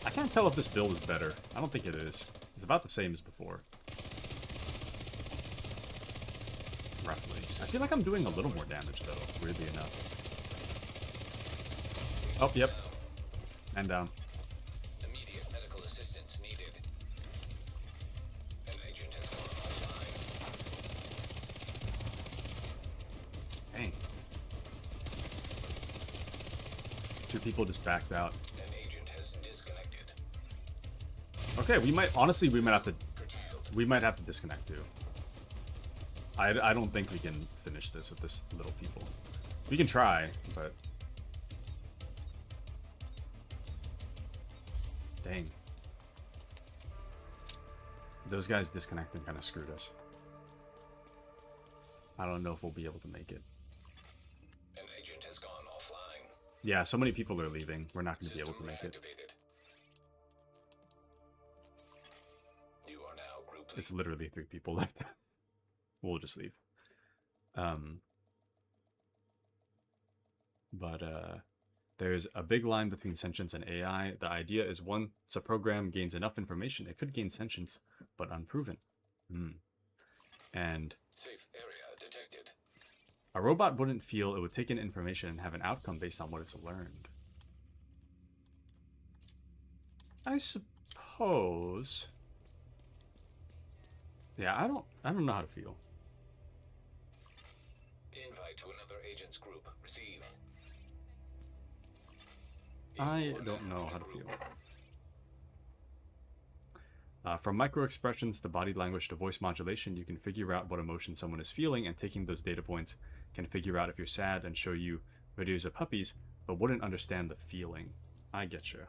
I can't tell if this build is better. I don't think it is. It's about the same as before. Roughly. I feel like I'm doing a little more damage though, weirdly enough. Oh, yep. And down. Immediate medical assistance needed. An agent has gone offline. Dang. Two people just backed out. An agent has disconnected. Okay, we might honestly we might have to Curtailed. disconnect too. I don't think we can finish this with this little people. We can try, but dang. Those guys disconnecting kind of screwed us. I don't know if we'll be able to make it. An agent has gone offline. Yeah, so many people are leaving. We're not going to be able to System make it. reactivated. You are now group lead. It's literally 3 people left. We'll just leave. But there's a big line between sentience and AI. The idea is once a program gains enough information, it could gain sentience, but unproven. And Safe area detected. a robot wouldn't feel, it would take in information and have an outcome based on what it's learned. I suppose. Yeah, I don't know how to feel. Invite to another agent's group. Receive. I don't know how to feel. From micro-expressions to body language to voice modulation, you can figure out what emotion someone is feeling, and taking those data points can figure out if you're sad and show you videos of puppies, but wouldn't understand the feeling. I get you.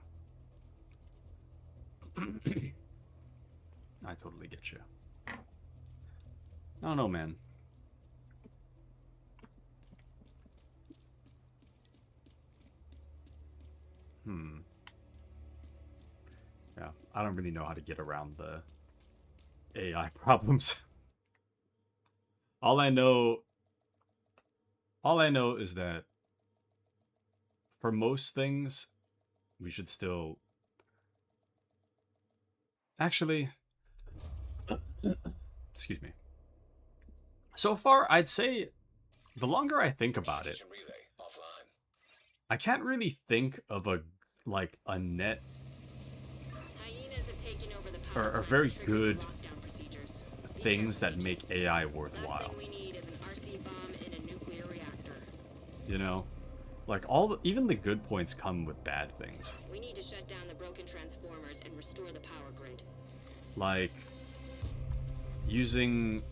I totally get you. I don't know, man. Yeah, I don't really know how to get around the AI problems. All I know is that for most things, we should still... Actually, excuse me. So far, I'd say the longer I think about it, Communication relay offline. I can't really think of a net Hyenas have taken over the power or plant very and good triggered lockdown procedures. Be things careful. that make AI Last worthwhile. thing we need is an RC bomb in a nuclear reactor. You know, like even the good points come with bad things. We need to shut down the broken transformers and restore the power grid. Like using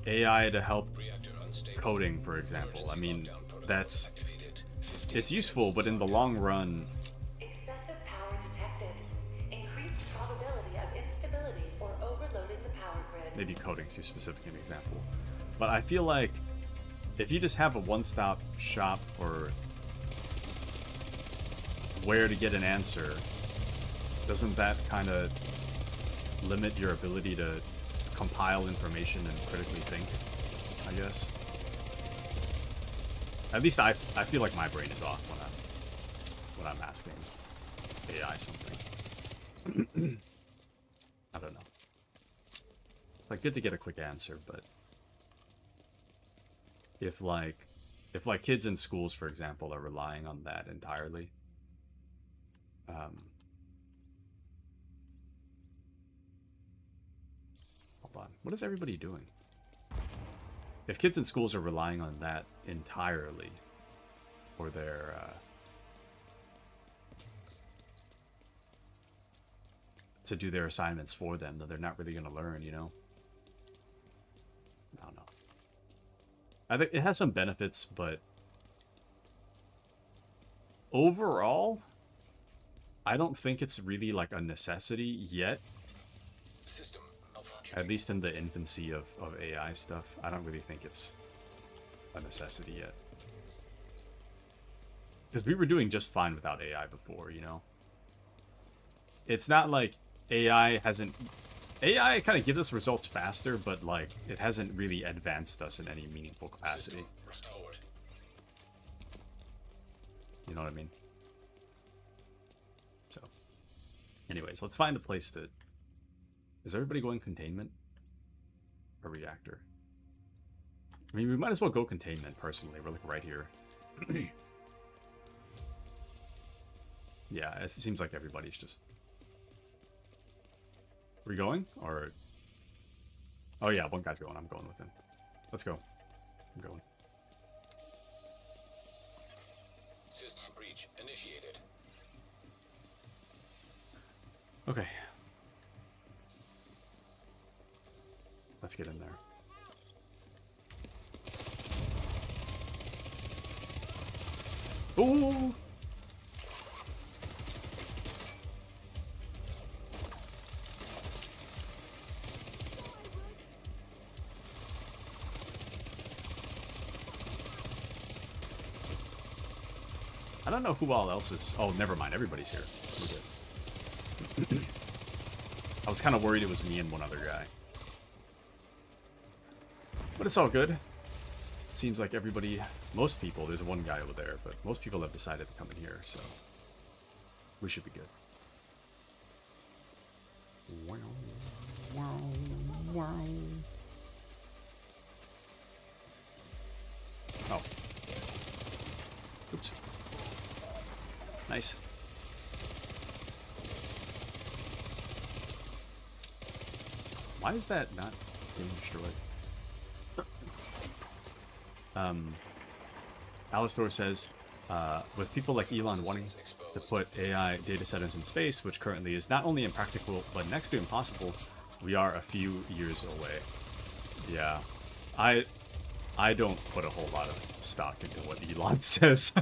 AI to help Reactor unstable. coding, for example. I Emergency mean, lockdown protocols that's activated. 15 it's useful, minutes but in the lockdown. long run, Excessive power detected. Increased probability of instability or overloading the power grid. maybe coding's too specific an example. But I feel like if you just have a one-stop shop for where to get an answer, doesn't that kind of limit your ability to compile information and critically think, I guess? At least I feel like my brain is off when I'm asking AI something. I don't know. It's like good to get a quick answer, but if kids in schools, for example, are relying on that entirely, Hold on. What is everybody doing? If kids in schools are relying on that entirely for their to do their assignments for them, then they're not really going to learn, you know? I don't know. I think it has some benefits, but overall, I don't think it's really like a necessity yet. System malfunctioning. At least in the infancy of AI stuff, I don't really think it's a necessity yet. Because we were doing just fine without AI before, you know? It's not like AI hasn't... AI kind of gives us results faster, but like it hasn't really advanced us in any meaningful capacity. System restored. You know what I mean? So, anyways, let's find a place to... Is everybody going containment? Or reactor? I mean, we might as well go containment, personally. We're like right here. Yeah, it seems like everybody's just... Are we going? Or... Oh yeah, one guy's going. I'm going with him. Let's go. I'm going. System breach initiated. Okay. Let's get in there. Ooh! I don't know who all else is. Oh, never mind. Everybody's here. We're good. I was kind of worried it was me and one other guy. But it's all good. Seems like everybody, most people, there's one guy over there, but most people have decided to come in here, so we should be good. Wow, wow, wow. Oh. Oops. Nice. Why is that not getting destroyed? Alistor says, with people like Elon wanting to put AI data centers in space, which currently is not only impractical, but next to impossible, we are a few years away. Yeah. I don't put a whole lot of stock into what Elon says.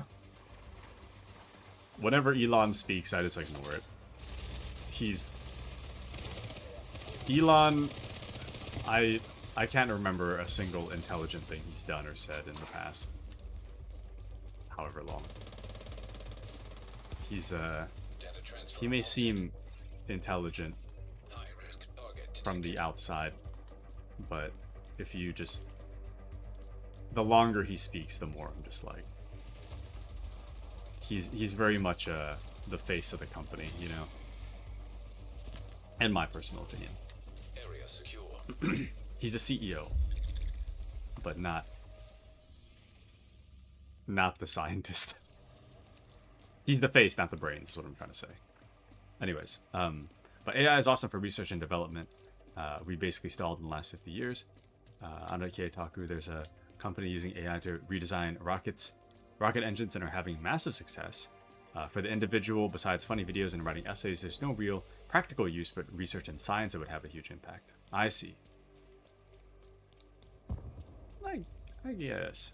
Whenever Elon speaks, I just ignore it. Elon, I can't remember a single intelligent thing he's done or said in the past however long. He may seem intelligent from the outside, but if you just... The longer he speaks, the more I'm just like... He's very much the face of the company, you know? In my personal opinion. Area secure. He's a CEO, but not the scientist. He's the face, not the brains, is what I'm trying to say. Anyways, but AI is awesome for research and development. We basically stalled in the last 50 years. On Taku, there's a company using AI to redesign rocket engines, and are having massive success. For the individual, besides funny videos and writing essays, there's no real practical use, but research and science, it would have a huge impact. I see. I guess.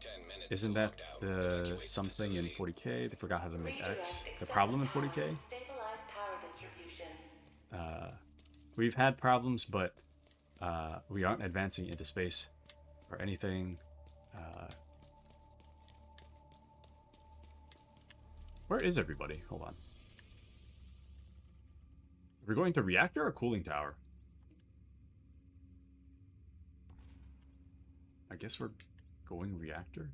10 minutes. Isn't that locked out. the Evacuate something in facility. 40K? They forgot how to make X. Redirect The problem in excessive 40K? power to stabilize power distribution. We've had problems, but we aren't advancing into space or anything. Where is everybody? Hold on. We're going to reactor or cooling tower? I guess we're going reactor.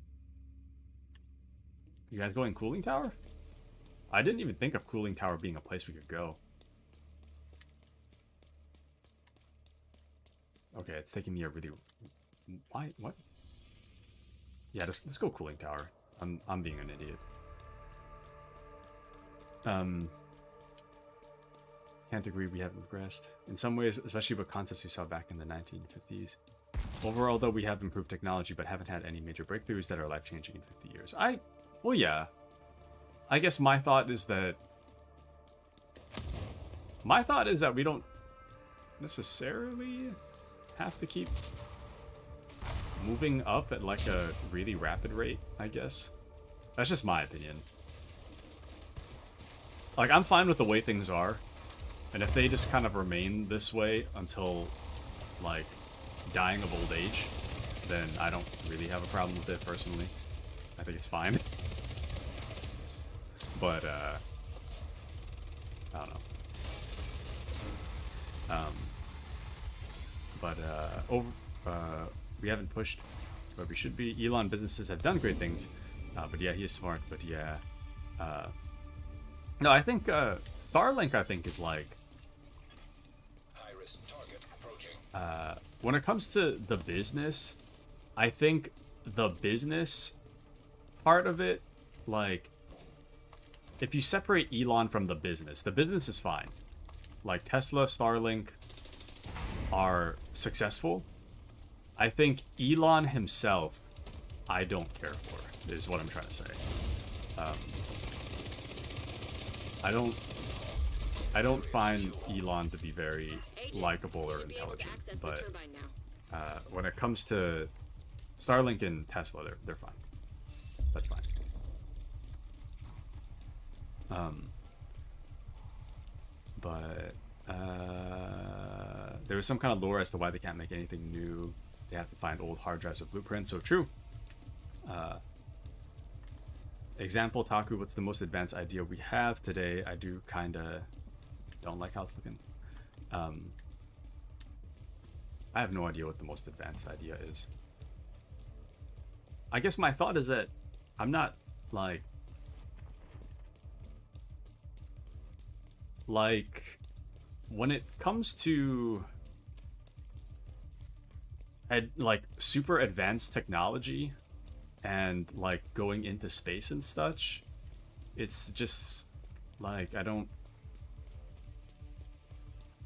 You guys going cooling tower? I didn't even think of cooling tower being a place we could go. Okay, it's taking me a really... Why? What? Yeah, let's go cooling tower. I'm being an idiot. Can't agree we haven't progressed. In some ways, especially with concepts we saw back in the 1950s. Overall, though, we have improved technology, but haven't had any major breakthroughs that are life-changing in 50 years. Well, yeah. I guess my thought is that we don't necessarily have to keep moving up at like a really rapid rate, I guess. That's just my opinion. Like, I'm fine with the way things are. And if they just kind of remain this way until, like, dying of old age, then I don't really have a problem with it, personally. I think it's fine. But, I don't know. We haven't pushed where we should be. Elon businesses have done great things. But yeah, he is smart. But yeah. No, I think, Starlink, I think, is like... High-risk target approaching. When it comes to the business, I think the business part of it, like, if you separate Elon from the business is fine. Like, Tesla, Starlink are successful. I think Elon himself, I don't care for, is what I'm trying to say. I don't find Elon to be very likable or intelligent, but when it comes to Starlink and Tesla, they're fine. That's fine. There was some kind of lore as to why they can't make anything new. They have to find old hard drives or blueprints. So true. Example, Taku, what's the most advanced idea we have today? I do kind of don't like how it's looking. I have no idea what the most advanced idea is. I guess my thought is that I'm not like when it comes to like super advanced technology and like going into space and such, it's just like I don't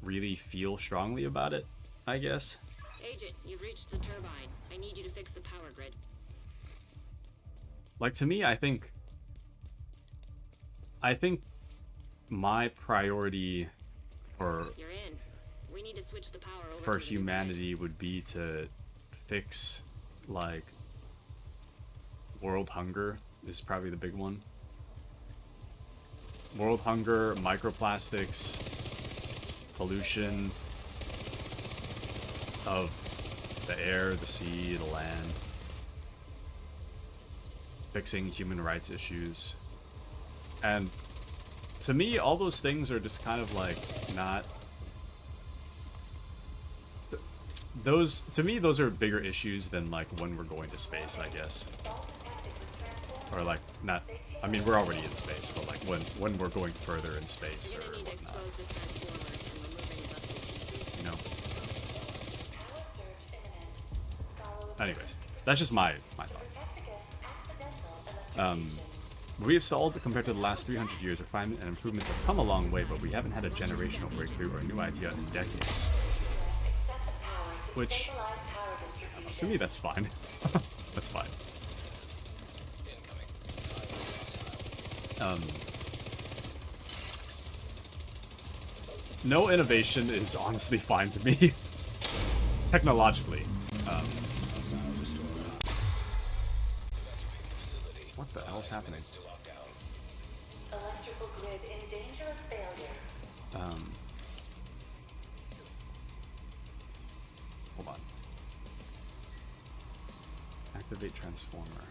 really feel strongly about it, I guess. Agent, you've reached the turbine. I need you to fix the power grid. Like, to me, I think my priority for You're in. We need to switch the power over for to the new humanity would be to fix, like, world hunger is probably the big one. World hunger, microplastics, pollution of the air, the sea, the land, fixing human rights issues. And to me, all those things are just kind of like not... Those, to me, those are bigger issues than like when we're going to space, I guess. Or like, not, I mean, we're already in space, but like when we're going further in space or whatnot. You know? Anyways, that's just my thought. We have stalled compared to the last 300 years. Refinement and improvements have come a long way, but we haven't had a generational breakthrough or a new idea in decades. Which, to me, that's fine. That's fine. No innovation is honestly fine to me. Technologically. What the hell's happening? Electrical grid in danger of failure. Hold on. Activate transformer.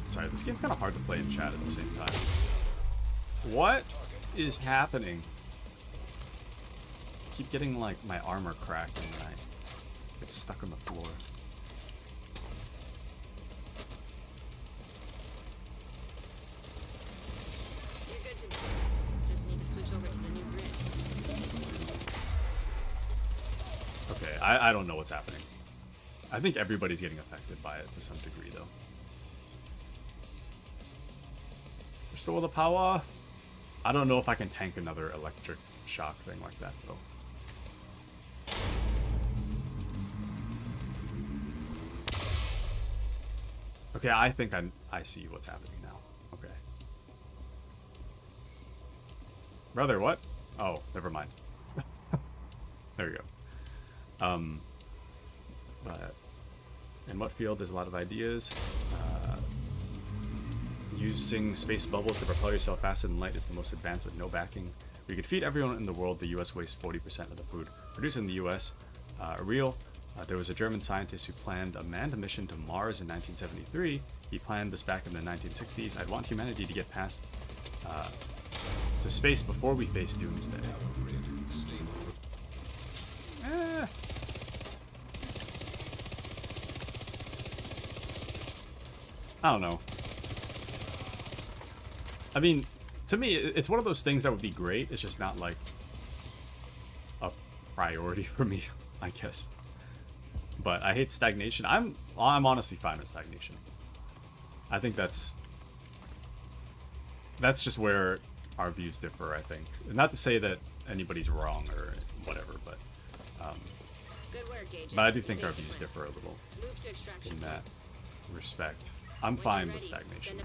Sorry, this game's kind of hard to play in chat at the same time. What is happening? I keep getting like my armor cracked and then I get stuck on the floor. You're good to go. Just need to switch over to the new grid. Okay, I don't know what's happening. I think everybody's getting affected by it to some degree, though. For Restore the power. I don't know if I can tank another electric shock thing like that, though. Okay, I think I see what's happening now. Okay. Brother, what? Oh, never mind. There we go. But in what field? There's a lot of ideas. Using space bubbles to propel yourself faster than light is the most advanced with no backing. We could feed everyone in the world. The U.S. wastes 40% of the food produced in the U.S. Real. There was a German scientist who planned a manned mission to Mars in 1973. He planned this back in the 1960s. I'd want humanity to get past to space before we face doomsday. I don't know. I mean, to me, it's one of those things that would be great. It's just not like a priority for me, I guess. But I hate stagnation. I'm honestly fine with stagnation. I think that's just where our views differ, I think. Not to say that anybody's wrong or whatever, but I do think our views differ a little in that respect. I'm fine with stagnation.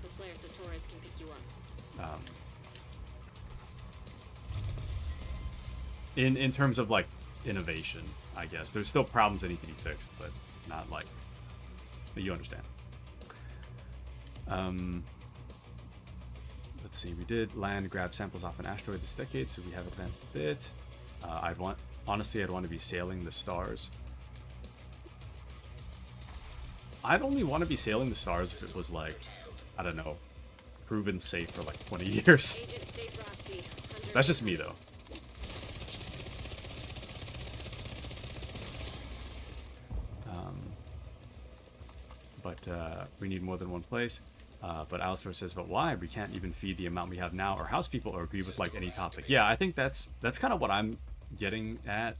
In terms of like innovation, I guess there's still problems that need to be fixed, but not like you understand. Let's see, we did land grab samples off an asteroid this decade, so we have advanced a bit. I'd want to be sailing the stars. I'd only want to be sailing the stars if it was like, I don't know, proven safe for like 20 years. That's just me though. But we need more than one place. But Alistair says, but why? We can't even feed the amount we have now or house people or agree with like any topic. Yeah, I think that's kind of what I'm getting at.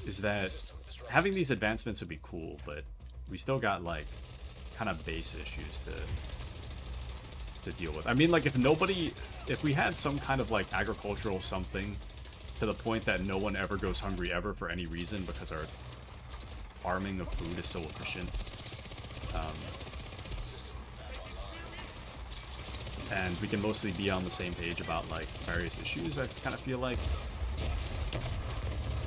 Is that having these advancements would be cool, but we still got like kind of base issues to deal with. I mean, like if we had some kind of like agricultural something to the point that no one ever goes hungry ever for any reason because our farming of food is so efficient. And we can mostly be on the same page about like various issues. I kind of feel like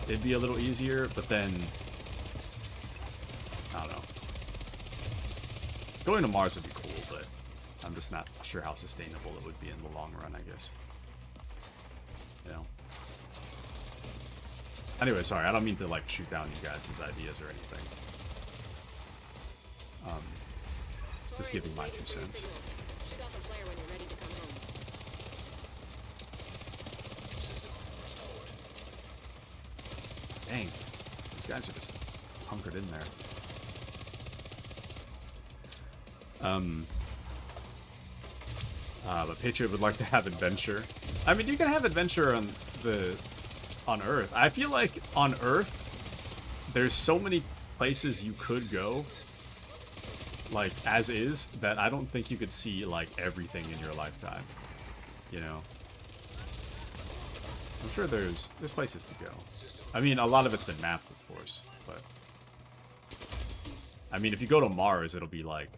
it'd be a little easier, but then I don't know. Going to Mars would be cool, but I'm just not sure how sustainable it would be in the long run, I guess. You know. Anyway, sorry, I don't mean to like shoot down you guys' ideas or anything. Just giving my 2 cents. Dang, these guys are just hunkered in there. But Patriot would like to have adventure. I mean, you can have adventure on Earth. I feel like on Earth, there's so many places you could go, like as is, that I don't think you could see like everything in your lifetime. You know, I'm sure there's places to go. I mean, a lot of it's been mapped, of course, but I mean, if you go to Mars, it'll be like,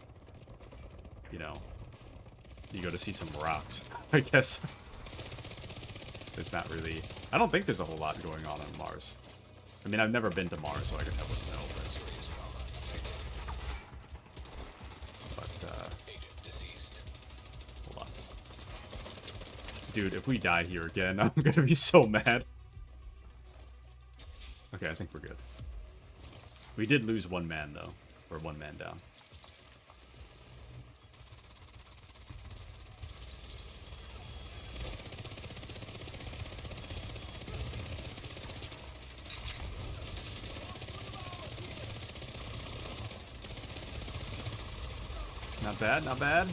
you know, you go to see some rocks, I guess. There's not really... I don't think there's a whole lot going on Mars. I mean, I've never been to Mars, so I guess I wouldn't know, but hold on. Dude, if we die here again, I'm gonna be so mad. Okay, I think we're good. We did lose one man, though. Or one man down. Not bad, not bad.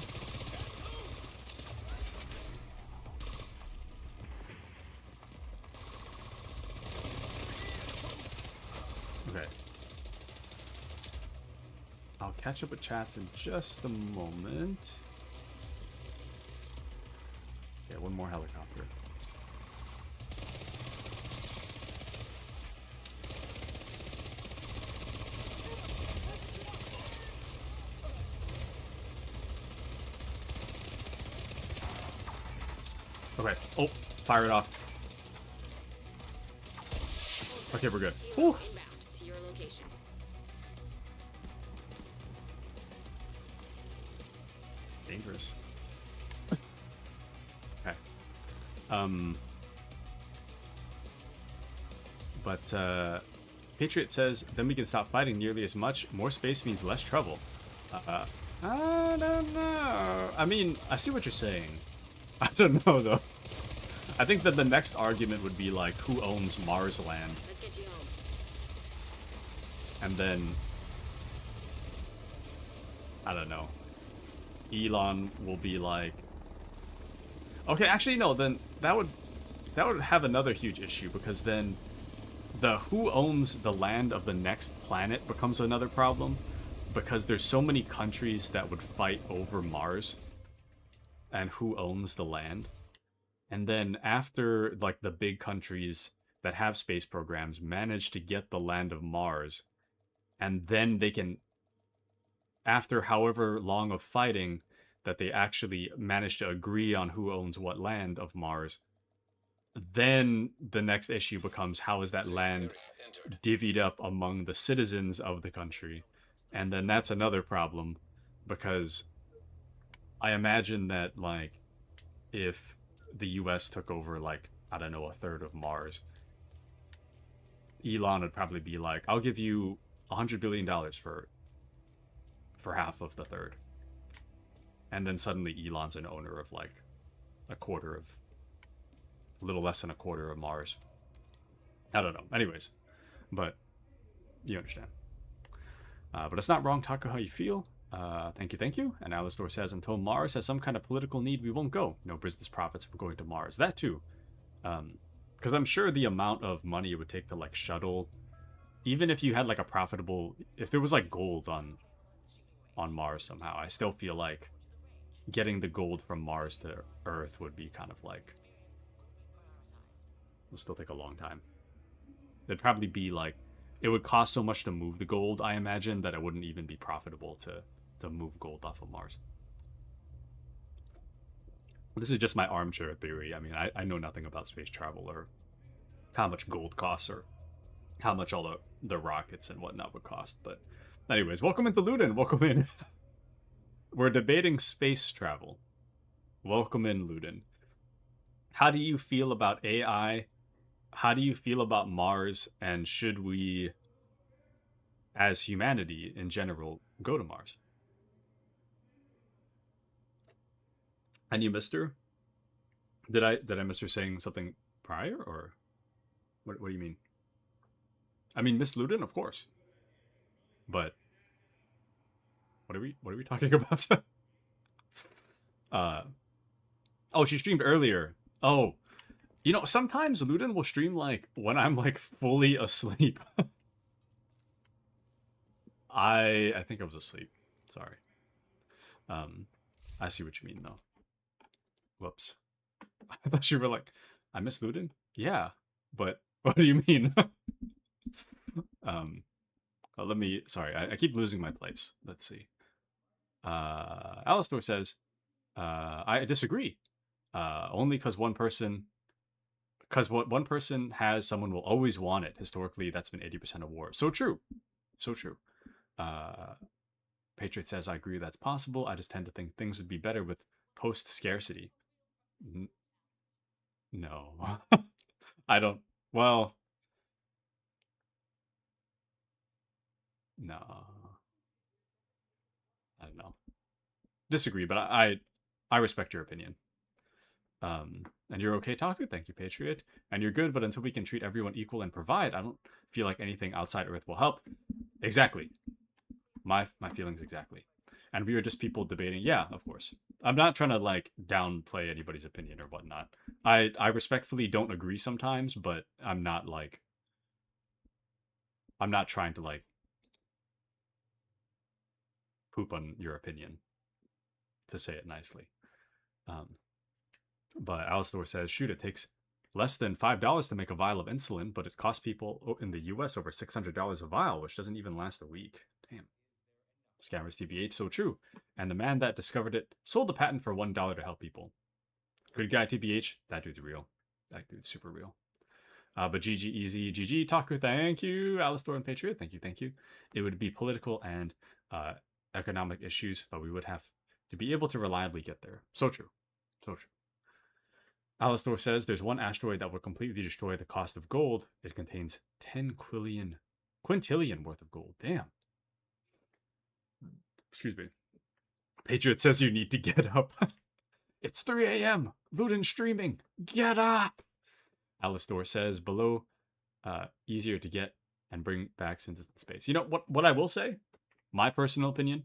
Okay. I'll catch up with chats in just a moment. Yeah, one more helicopter. Okay. Oh, fire it off. Okay, we're good. Whew. Inbound to your location. Dangerous. Okay. But Patriot says, then we can stop fighting nearly as much. More space means less trouble. I don't know. I mean, I see what you're saying. I don't know, though. I think that the next argument would be, like, who owns Mars land? Let's get you home. And then... I don't know. Elon will be like... Okay, actually, no, then that would have another huge issue, because then the who owns the land of the next planet becomes another problem, because there's so many countries that would fight over Mars and who owns the land. And then after, like, the big countries that have space programs manage to get the land of Mars, and then they can, after however long of fighting, that they actually manage to agree on who owns what land of Mars, then the next issue becomes, how is that land divvied up among the citizens of the country? And then that's another problem, because I imagine that, like, if the US took over, like, I don't know, a third of Mars, Elon would probably be like, I'll give you $100 billion for half of the third. And then suddenly Elon's an owner of, like, a little less than a quarter of Mars. I don't know. Anyways, but you understand. But it's not wrong, Taku, how you feel. Thank you. And Alistor says, until Mars has some kind of political need, we won't go. No business profits from going to Mars. That too. Because I'm sure the amount of money it would take to, like, shuttle, even if you had, like, a profitable, if there was, like, gold on Mars somehow, I still feel like getting the gold from Mars to Earth would be kind of like, it'll still take a long time. It'd probably be like, it would cost so much to move the gold, I imagine, that it wouldn't even be profitable to move gold off of Mars. This is just my armchair theory. I mean, I know nothing about space travel or how much gold costs or how much all the rockets and whatnot would cost. But anyways, welcome into Luden. Welcome in. We're debating space travel. Welcome in, Luden. How do you feel about AI? How do you feel about Mars? And should we, as humanity in general, go to Mars? And you missed her? Did I miss her saying something prior, or what do you mean? I mean, Miss Luden, of course. But what are we talking about? Oh, she streamed earlier. Oh, you know, sometimes Luden will stream, like, when I'm, like, fully asleep. I think I was asleep. Sorry. I see what you mean, though. Whoops. I thought you were like, I miss Luden? Yeah, but what do you mean? Let me, sorry, I keep losing my place. Let's see. Alistor says, I disagree. Only because one person has, someone will always want it. Historically, that's been 80% of war. So true. So true. Patriot says, I agree that's possible. I just tend to think things would be better with post-scarcity. No. I don't, well, no. I don't know. Disagree, but I respect your opinion. And you're okay, Taku? Thank you, Patriot. And you're good, but until we can treat everyone equal and provide, I don't feel like anything outside Earth will help. Exactly. My feelings exactly. And we were just people debating. Yeah, of course. I'm not trying to, like, downplay anybody's opinion or whatnot. I respectfully don't agree sometimes, but I'm not trying to, like, poop on your opinion, to say it nicely. But Alistor says, shoot, it takes less than $5 to make a vial of insulin, but it costs people in the US over $600 a vial, which doesn't even last a week. Damn. Scammers TBH, so true. And the man that discovered it sold the patent for $1 to help people. Good guy TBH, that dude's real. That dude's super real. But GG Easy, GG Taku, thank you. Alistor and Patriot, thank you, thank you. It would be political and economic issues, but we would have to be able to reliably get there. So true. So true. Alistor says there's one asteroid that will completely destroy the cost of gold. It contains 10 quintillion worth of gold. Damn. Excuse me. Patriot says you need to get up. It's 3 a.m. Luden streaming. Get up. Alistor says below, easier to get and bring back into space. You know what I will say? My personal opinion,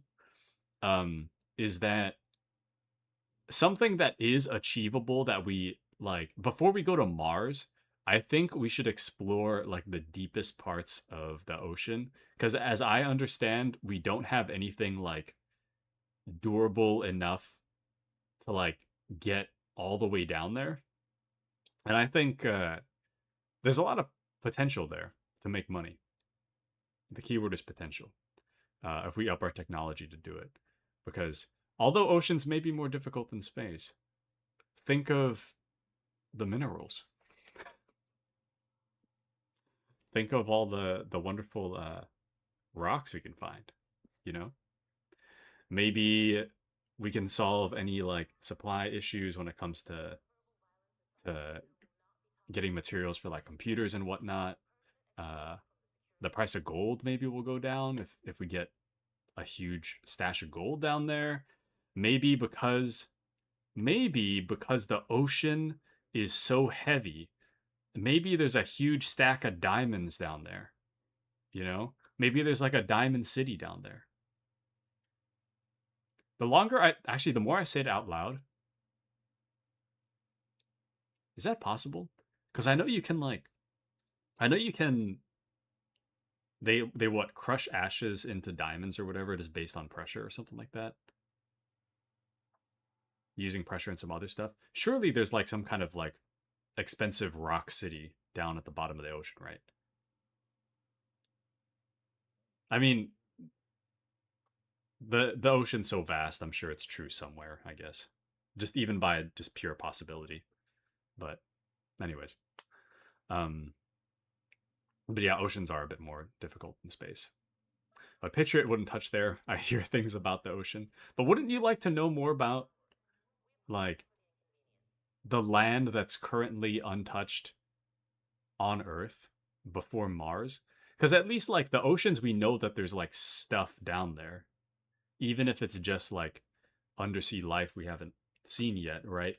is that something that is achievable that we like before we go to Mars. I think we should explore like the deepest parts of the ocean, because as I understand, we don't have anything like durable enough to like get all the way down there. And I think there's a lot of potential there to make money. The keyword is potential. If we up our technology to do it. Because although oceans may be more difficult than space, think of the minerals. Think of all the wonderful rocks we can find, you know? Maybe we can solve any like supply issues when it comes to getting materials for like computers and whatnot. The price of gold maybe will go down if we get a huge stash of gold down there. Maybe because the ocean is so heavy, maybe there's a huge stack of diamonds down there. You know? Maybe there's like a diamond city down there. The more I say it out loud, is that possible? Because I know you can they what, crush ashes into diamonds or whatever it is based on pressure or something like that. Using pressure and some other stuff. Surely there's like some kind of like expensive rock city down at the bottom of the ocean, right? I mean, the ocean's so vast, I'm sure it's true somewhere, I guess. Just even by just pure possibility. But anyways. But yeah, oceans are a bit more difficult than space. But Patriot wouldn't touch there. I hear things about the ocean. But wouldn't you like to know more about like the land that's currently untouched on Earth before Mars? Because at least like the oceans, we know that there's like stuff down there. Even if it's just like undersea life we haven't seen yet, right?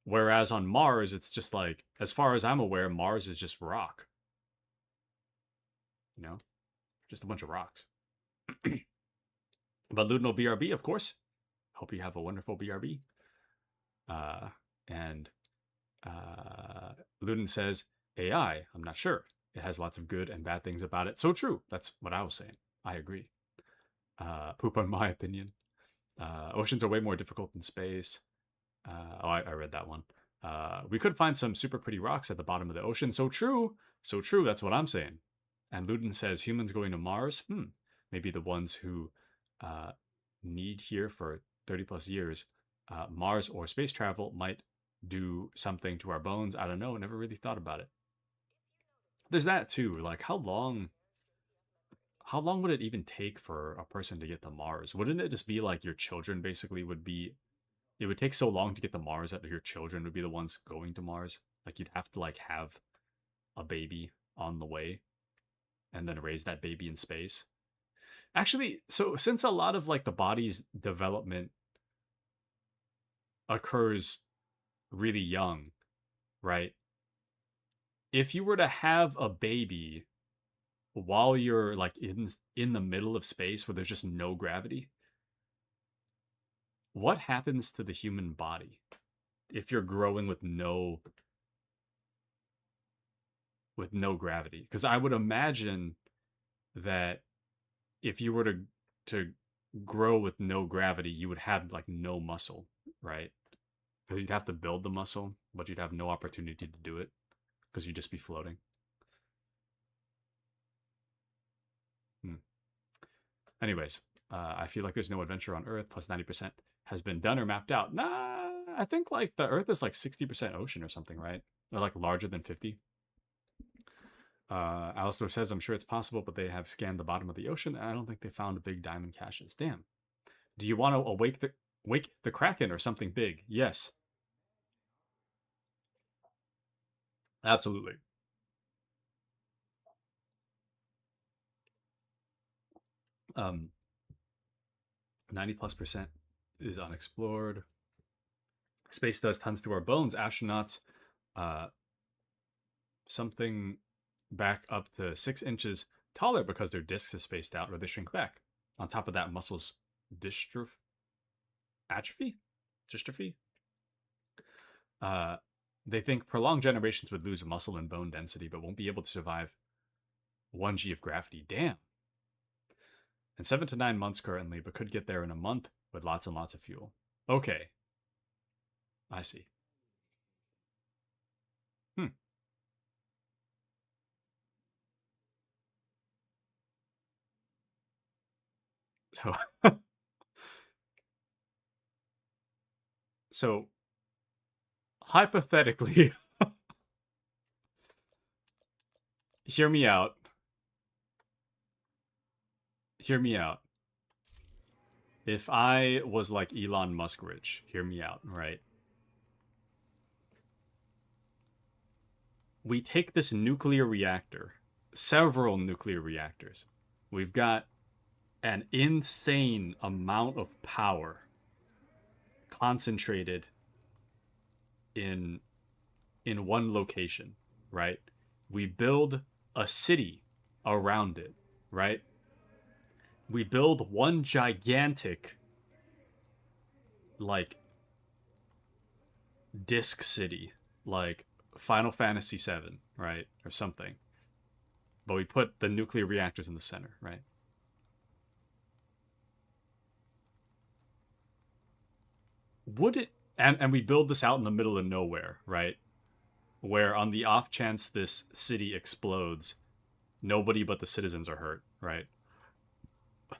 Whereas on Mars, it's just like, as far as I'm aware, Mars is just rock. You know? Just a bunch of rocks. But Ludno BRB, of course. Hope you have a wonderful BRB. And Luden says, AI, I'm not sure. It has lots of good and bad things about it. So true. That's what I was saying. I agree. Poop on my opinion. Oceans are way more difficult than space. I read that one. We could find some super pretty rocks at the bottom of the ocean. So true. So true. That's what I'm saying. And Luden says, humans going to Mars? Maybe the ones who need here for 30 plus years. Mars or space travel might do something to our bones. I don't know. Never really thought about it. There's that too. Like how long would it even take for a person to get to Mars? Wouldn't it just be like your children basically would be, it would take so long to get to Mars that your children would be the ones going to Mars? Like you'd have to like have a baby on the way and then raise that baby in space. Actually, so since a lot of like the body's development occurs really young, right? If you were to have a baby while you're like in the middle of space where there's just no gravity, what happens to the human body if you're growing with no gravity? Because I would imagine that if you were to grow with no gravity, you would have like no muscle, right? Because you'd have to build the muscle, but you'd have no opportunity to do it because you'd just be floating. Anyways, I feel like there's no adventure on Earth. Plus 90% has been done or mapped out. Nah, I think like the Earth is like 60% ocean or something, right? Or like larger than 50. Alistor says, I'm sure it's possible, but they have scanned the bottom of the ocean, and I don't think they found big diamond caches. Damn. Do you want to wake the Kraken or something big? Yes. Absolutely. Um, 90+% is unexplored. Space does tons to our bones. Astronauts, something back up to 6 inches taller because their discs is spaced out or they shrink back. On top of that, muscles dystrophy. They think prolonged generations would lose muscle and bone density, but won't be able to survive 1G of gravity. Damn. And 7 to 9 months currently, but could get there in a month with lots and lots of fuel. Okay. I see. So, so hypothetically, hear me out. Hear me out. If I was like Elon Musk rich, hear me out, right? We take this nuclear reactor, several nuclear reactors. We've got an insane amount of power concentrated in one location, right? We build a city around it, right? We build one gigantic like disc city, like Final Fantasy VII, right? Or something. But we put the nuclear reactors in the center, right? Would it, and we build this out in the middle of nowhere, right? Where on the off chance this city explodes, nobody but the citizens are hurt, right?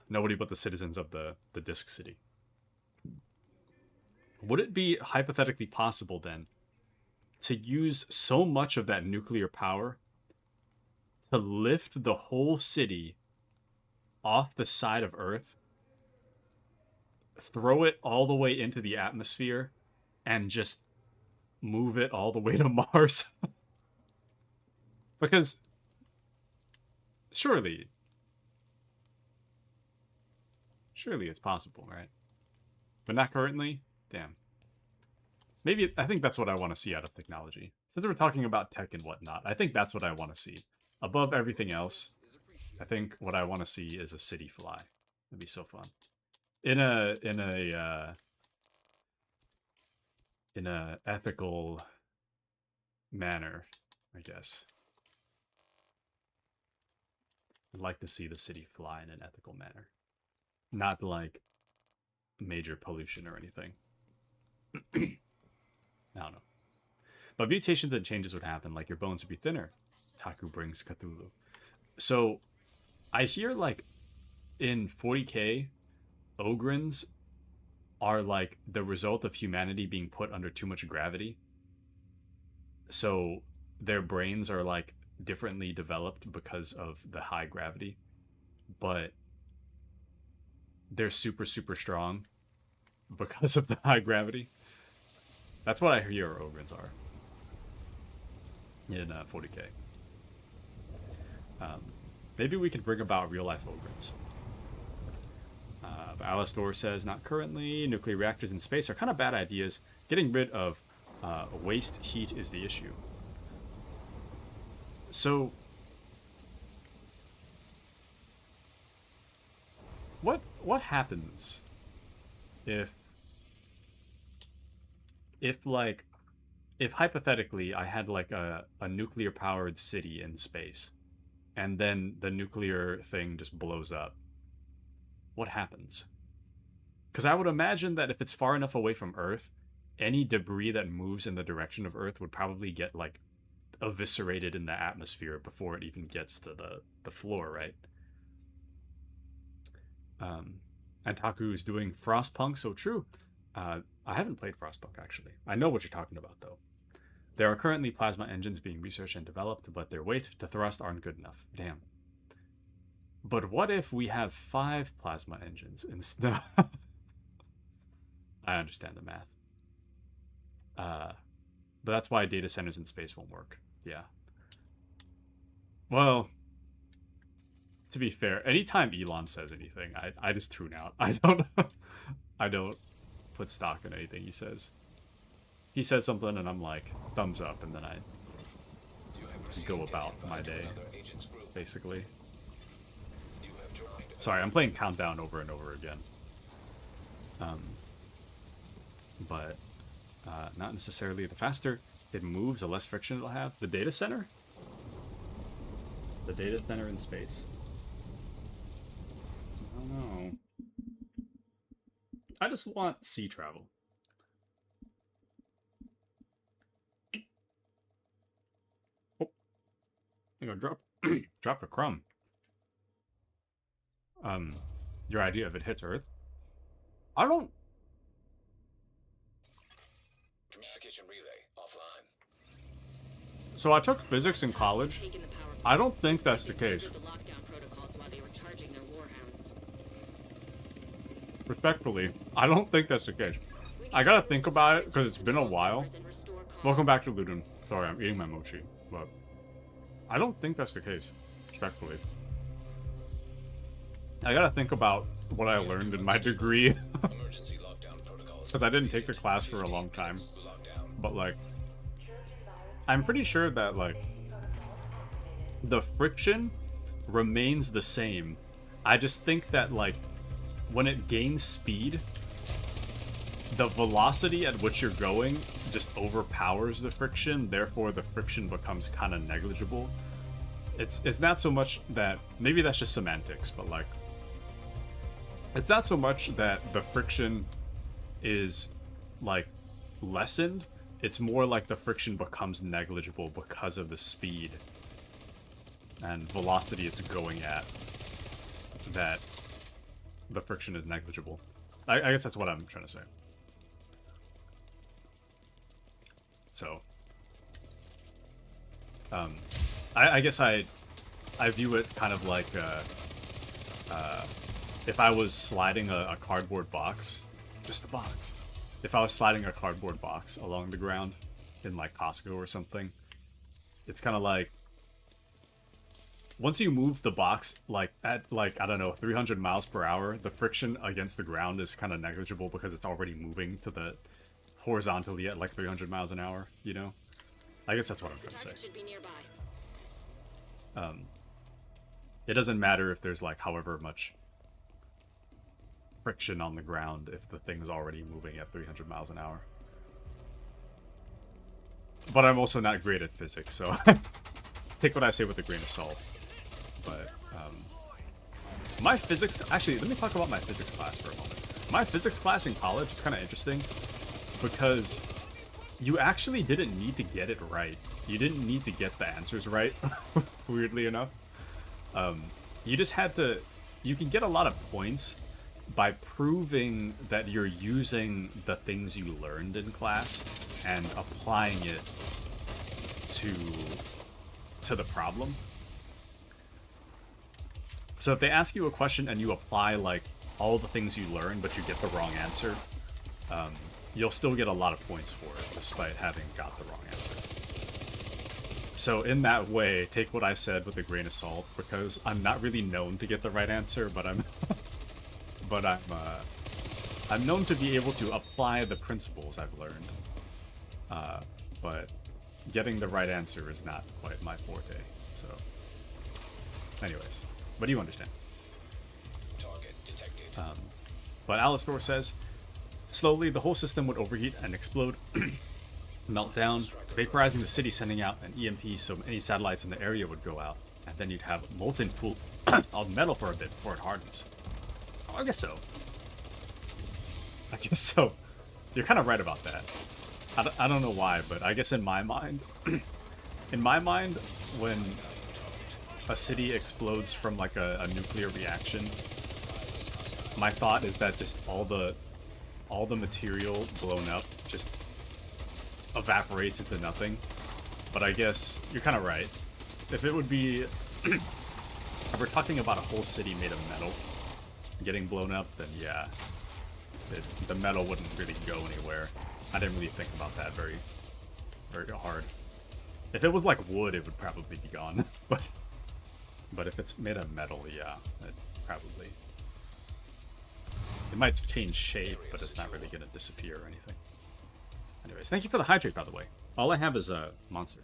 Nobody but the citizens of the disc city. Would it be hypothetically possible then to use so much of that nuclear power to lift the whole city off the side of Earth, throw it all the way into the atmosphere, and just move it all the way to Mars? Because surely it's possible, right? But not currently? Damn. Maybe, I think that's what I want to see out of technology. Since we're talking about tech and whatnot, I think that's what I want to see. Above everything else, I think what I want to see is a city fly. It'd be so fun. In a ethical manner, I guess. I'd like to see the city fly in an ethical manner. Not like major pollution or anything. I don't know. But mutations and changes would happen, like your bones would be thinner. Taku brings Cthulhu. So, I hear like in 40k, Ogrins are like the result of humanity being put under too much gravity. So, their brains are like differently developed because of the high gravity. But they're super, super strong because of the high gravity. That's what I hear Ogrins are in 40k. Maybe we could bring about real-life Ogrins. But Alistor says, not currently. Nuclear reactors in space are kind of bad ideas. Getting rid of waste heat is the issue. So, what happens if hypothetically I had like a nuclear powered city in space and then the nuclear thing just blows up? What happens? Because I would imagine that if it's far enough away from Earth, any debris that moves in the direction of Earth would probably get like eviscerated in the atmosphere before it even gets to the floor, right? And Taku's doing Frostpunk, so true. I haven't played Frostpunk, actually. I know what you're talking about, though. There are currently plasma engines being researched and developed, but their weight to thrust aren't good enough. Damn. But what if we have 5 plasma engines instead? I understand the math. But that's why data centers in space won't work. Yeah. Well, to be fair, anytime Elon says anything, I just tune out. I don't put stock in anything he says. He says something and I'm like, thumbs up, and then I just go about my day, basically. Sorry, I'm playing Countdown over and over again. But not necessarily. The faster it moves, the less friction it'll have. The data center? The data center in space? I don't know. I just want sea travel. Oh. I'm gonna drop a crumb. Your idea if it hits Earth? I don't... Communication relay offline. So I took physics in college. I don't think that's the case. Respectfully, I don't think that's the case. I gotta think about it because it's been a while. Welcome back to Ludin. Sorry, I'm eating my mochi, but I don't think that's the case. Respectfully. I gotta think about what I learned in my degree. Because I didn't take the class for a long time. But, like, I'm pretty sure that, like, the friction remains the same. I just think that, like, when it gains speed, the velocity at which you're going just overpowers the friction, therefore the friction becomes kind of negligible. It's not so much that, maybe that's just semantics, but, like, it's not so much that the friction is, like, lessened. It's more like the friction becomes negligible because of the speed and velocity it's going at, that the friction is negligible. I guess that's what I'm trying to say. So, I guess I view it kind of like, if I was sliding a cardboard box, just a box. If I was sliding a cardboard box along the ground in, like, Costco or something, it's kind of like, once you move the box, like, at, like, I don't know, 300 miles per hour, the friction against the ground is kind of negligible because it's already moving to the horizontally at, like, 300 miles an hour, you know? I guess that's what I'm trying to say. It doesn't matter if there's, like, however much friction on the ground if the thing's already moving at 300 miles an hour. But I'm also not great at physics, so take what I say with a grain of salt. But, my physics... Actually, let me talk about my physics class for a moment. My physics class in college is kind of interesting because you actually didn't need to get it right. You didn't need to get the answers right, weirdly enough. You just had to... You can get a lot of points by proving that you're using the things you learned in class and applying it to the problem. So if they ask you a question and you apply, like, all the things you learned but you get the wrong answer, you'll still get a lot of points for it despite having got the wrong answer. So in that way, take what I said with a grain of salt, because I'm not really known to get the right answer, but I'm I'm known to be able to apply the principles I've learned. But getting the right answer is not quite my forte. So, anyways, but you understand. Target detected. But Alistor says, slowly the whole system would overheat and explode, meltdown, vaporizing the city, sending out an EMP so any satellites in the area would go out, and then you'd have molten pool of metal for a bit before it hardens. I guess so. I guess so. You're kind of right about that. I don't know why, but I guess in my mind, when a city explodes from like a nuclear reaction, my thought is that just all the material blown up just evaporates into nothing. But I guess you're kind of right. If it would be, if we're talking about a whole city made of metal getting blown up, then yeah, the metal wouldn't really go anywhere. I didn't really think about that very hard. If it was like wood, it would probably be gone. but if it's made of metal, yeah, it probably. It might change shape, but it's not really gonna disappear or anything. Anyways, thank you for the hydrate, by the way. All I have is a monster.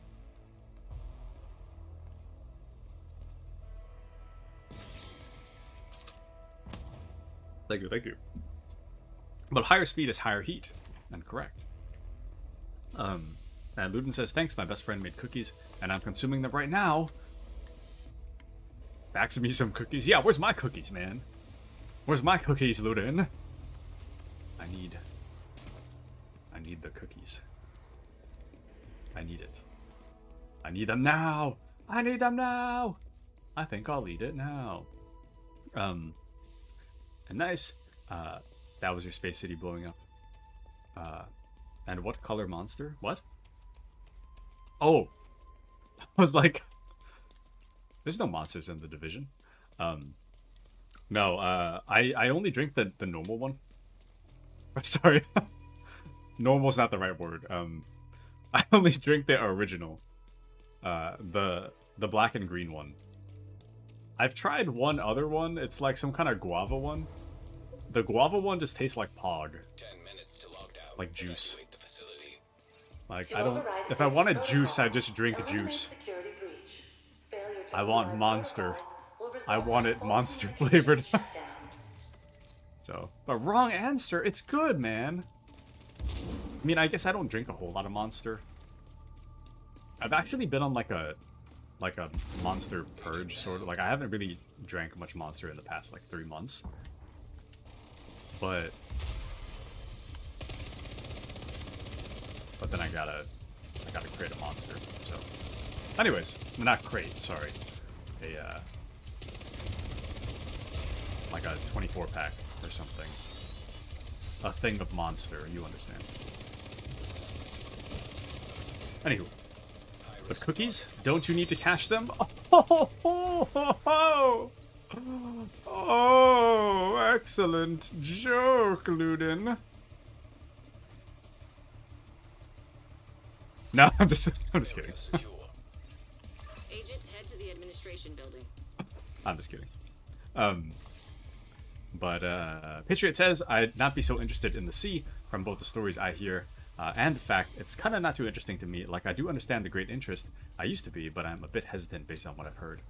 Thank you, thank you. But higher speed is higher heat. And correct. And Luden says, thanks, my best friend made cookies, and I'm consuming them right now. Fax me some cookies. Yeah, where's my cookies, man? Where's my cookies, Luden? I need the cookies. I need it. I need them now. I need them now. I think I'll eat it now. And nice. That was your space city blowing up. And what color monster? What? Oh. I was like, there's no monsters in the Division. No, I only drink the normal one. Sorry. Normal's not the right word. I only drink the original. The black and green one. I've tried one other one. It's like some kind of guava one. The guava one just tastes like Pog. 10 minutes to log out. Like juice. Evacuate the facility. Like, I don't... If I wanted juice, I just drink juice. I want Monster. I want it Monster flavored. So, but wrong answer. It's good, man. I mean, I guess I don't drink a whole lot of Monster. I've actually been on like a Monster purge, sort of. Like, I haven't really drank much Monster in the past, like, 3 months. But then I gotta create a monster. So, anyways, not crate. Sorry, like a 24-pack or something. A thing of monster. You understand? Anywho, but cookies? Don't you need to cache them? Oh, excellent joke, Luden. No, I'm just kidding. Agent, head to the administration building. I'm just kidding. But Patriot says, I'd not be so interested in the sea from both the stories I hear and the fact it's kind of not too interesting to me. Like, I do understand the great interest I used to be, but I'm a bit hesitant based on what I've heard.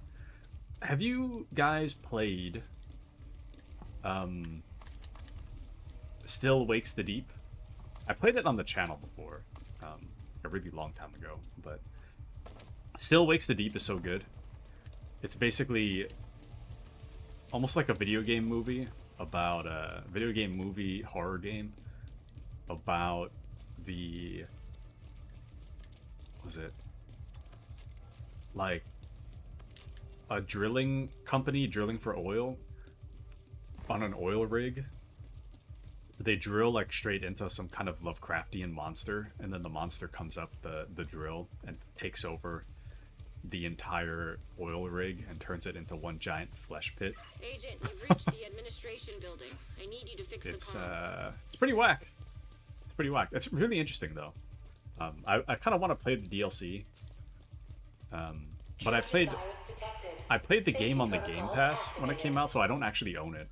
Have you guys played Still Wakes the Deep? I played it on the channel before, a really long time ago, but Still Wakes the Deep is so good. It's basically almost like a video game movie about a video game movie horror game about the, what was it, like a drilling company drilling for oil on an oil rig. They drill like straight into some kind of Lovecraftian monster, and then the monster comes up the drill and takes over the entire oil rig and turns it into one giant flesh pit. Agent, you've reached the administration building. I need you to fix the comms. It's pretty whack. It's pretty whack. It's really interesting though. I kind of want to play the DLC. But I played the game on the Game Pass when it came out, so I don't actually own it.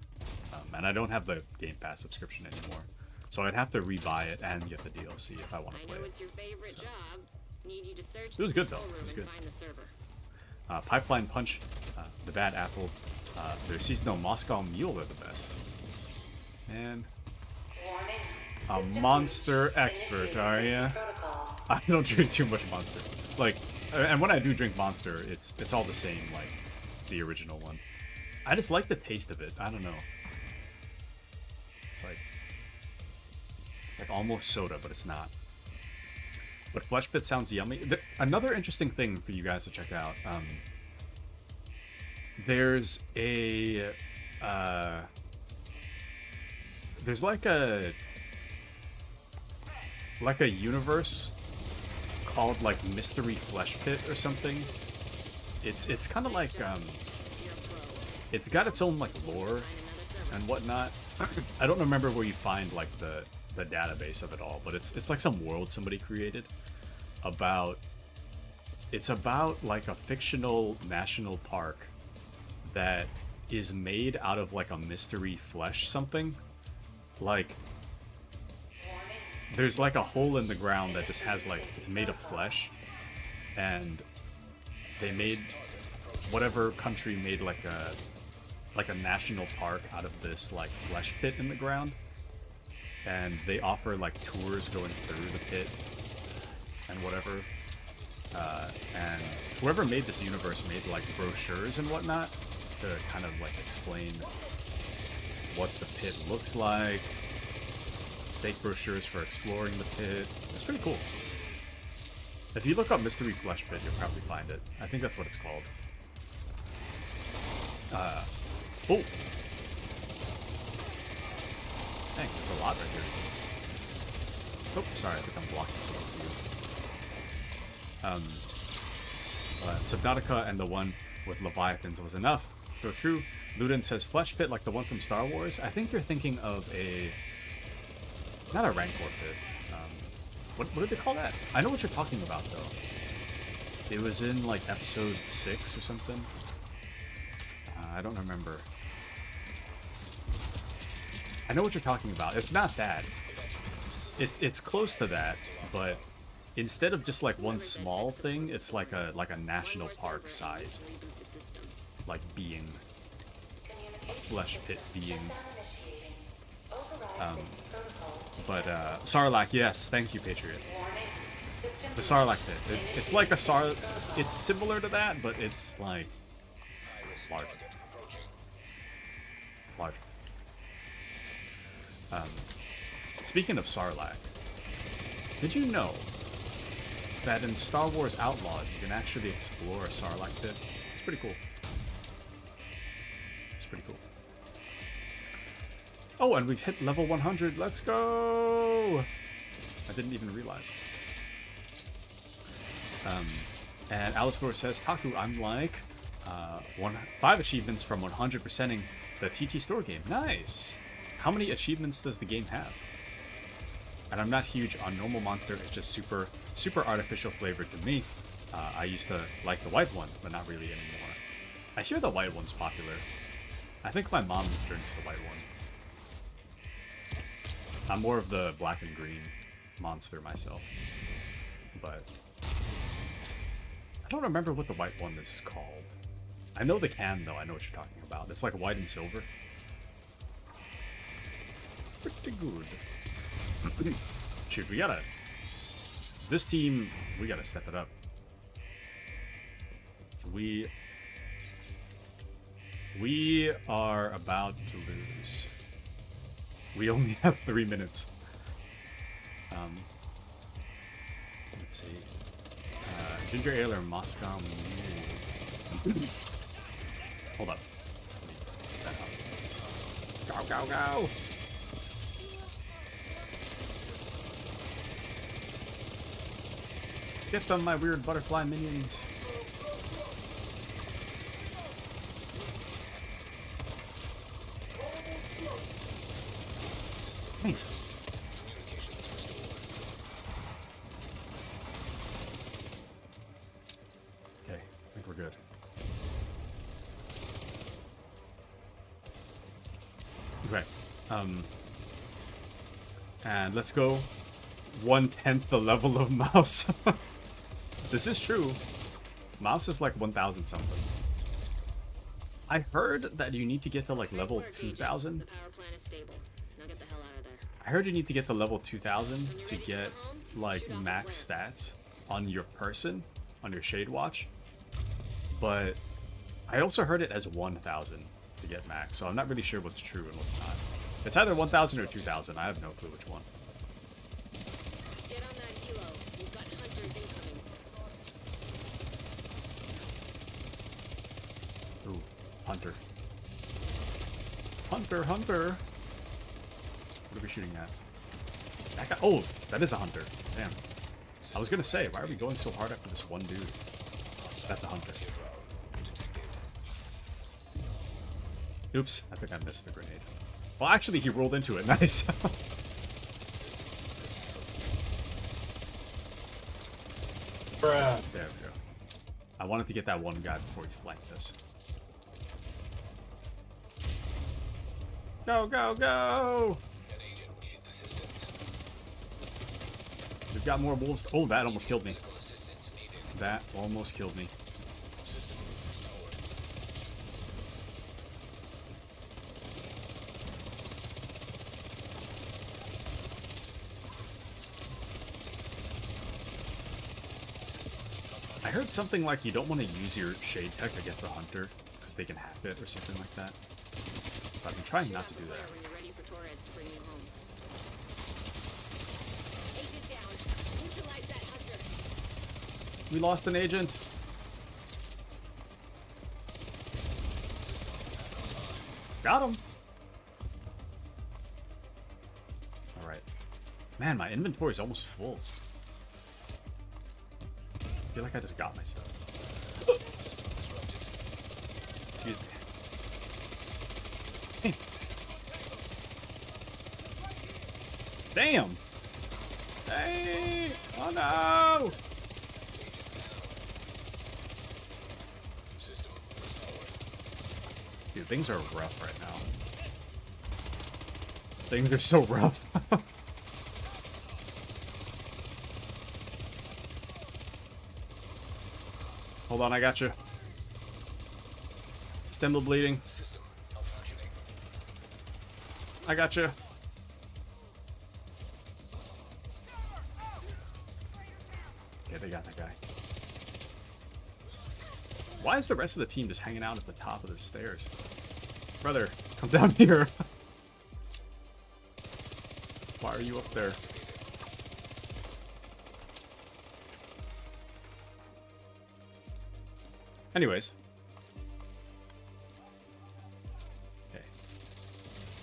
And I don't have the Game Pass subscription anymore. So I'd have to rebuy it and get the DLC if I want to play I know it. it's your favorite job. Need you to search It was the good though. control It was room good. and find the server. Pipeline Punch, The Bad Apple, their seasonal Moscow Mule are the best. And a monster expert, are ya? I don't drink too much Monster. Like, and when I do drink Monster, it's all the same, like the original one. I just like the taste of it. I don't know. It's like, Like almost soda, but it's not. But flesh pit sounds yummy. Another interesting thing for you guys to check out. There's a there's like a universe called like Mystery Flesh Pit or something. It's kind of like it's got its own like lore and whatnot. I don't remember where you find like the database of it all, but it's like some world somebody created about. It's about like a fictional national park that is made out of like a mystery flesh something. Like there's like a hole in the ground that just has like, it's made of flesh, and they made, whatever country made like a national park out of this like flesh pit in the ground, and they offer like tours going through the pit and whatever. And whoever made this universe made like brochures and whatnot to kind of like explain what the pit looks like. Fake brochures for exploring the pit. It's pretty cool. If you look up Mystery Flesh Pit, you'll probably find it. I think that's what it's called. Oh! Dang, there's a lot right here. Oh, sorry, I think I'm blocking something for you. Subnautica and the one with Leviathans was enough. So true. Ludin says Flesh Pit like the one from Star Wars. I think you're thinking of a... Not a Rancor pit. What did they call that? I know what you're talking about, though. It was in, like, episode 6 or something. I don't remember. I know what you're talking about. It's not that. It's close to that, but instead of just, like, one small thing, it's like a national park sized, like, being. A flesh pit being. But Sarlacc, yes, thank you, Patriot. The Sarlacc pit. It's like a it's similar to that, but it's like larger. Larger. Speaking of Sarlacc, did you know that in Star Wars Outlaws you can actually explore a Sarlacc pit? It's pretty cool. It's pretty cool. Oh, and we've hit level 100. Let's go! I didn't even realize. And Alistor says, Taku, I'm like 5 achievements from 100%ing the TT store game. Nice! How many achievements does the game have? And I'm not huge on normal monster. It's just super artificial flavor to me. I used to like the white one, but not really anymore. I hear the white one's popular. I think my mom drinks the white one. I'm more of the black and green monster myself. But I don't remember what the white one is called. I know the can, though. I know what you're talking about. It's like white and silver. Pretty good. Shoot, we gotta... This team, we gotta step it up. We are about to lose. We only have 3 minutes. Let's see. Ginger ale or Moscow Mule? Hold up. Let me get that out. Go, go, go! Get them, my weird butterfly minions. Hey. Okay, I think we're good. Okay. And let's go 1/10 the level of Mouse. This is true. Mouse is like 1,000 something. I heard that you need to get to like level 2,000. The power plant is stable. Now get the hell out of there. I heard you need to get to level 2,000 to get like max stats on your person, on your Shade Watch. But I also heard it as 1,000 to get max, so I'm not really sure what's true and what's not. It's either 1,000 or 2,000. I have no clue which one. hunter. Hunter, hunter. What are we shooting at? That guy. Oh, that is a hunter. Damn. I was gonna say, why are we going so hard after this one dude? That's a hunter. Oops, I think I missed the grenade. Well, actually, he rolled into it. Nice. Bruh. There we go. I wanted to get that one guy before he flanked us. Go, go, go! An agent needs assistance. We've got more wolves. Oh, that almost killed me. Medical assistance needed. That almost killed me. System restored. I heard something like you don't want to use your shade tech against a hunter because they can hack it or something like that. But I've been trying not to do that. When you're ready for Torres to bring you home. Agent down. Neutralize that hunter. We lost an agent. Got him. All right. Man, my inventory is almost full. I feel like I just got my stuff. Excuse me. Hey. Damn. Hey. Oh no. System restored. Dude, things are rough right now. Things are so rough. Hold on, I got you. Stem the bleeding. System malfunctioning. I got you. Okay, they got that guy. Why is the rest of the team just hanging out at the top of the stairs? Brother, come down here. Why are you up there? Anyways. Okay.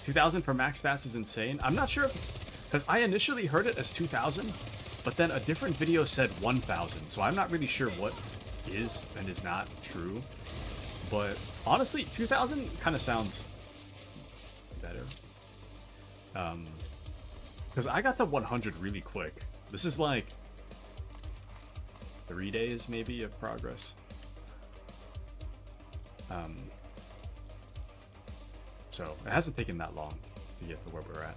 2,000 for max stats is insane. I'm not sure if it's... Because I initially heard it as 2,000, but then a different video said 1,000. So I'm not really sure what is and is not true. But honestly, 2,000 kind of sounds better. Because I got to 100 really quick. This is like 3 days maybe of progress. So it hasn't taken that long to get to where we're at.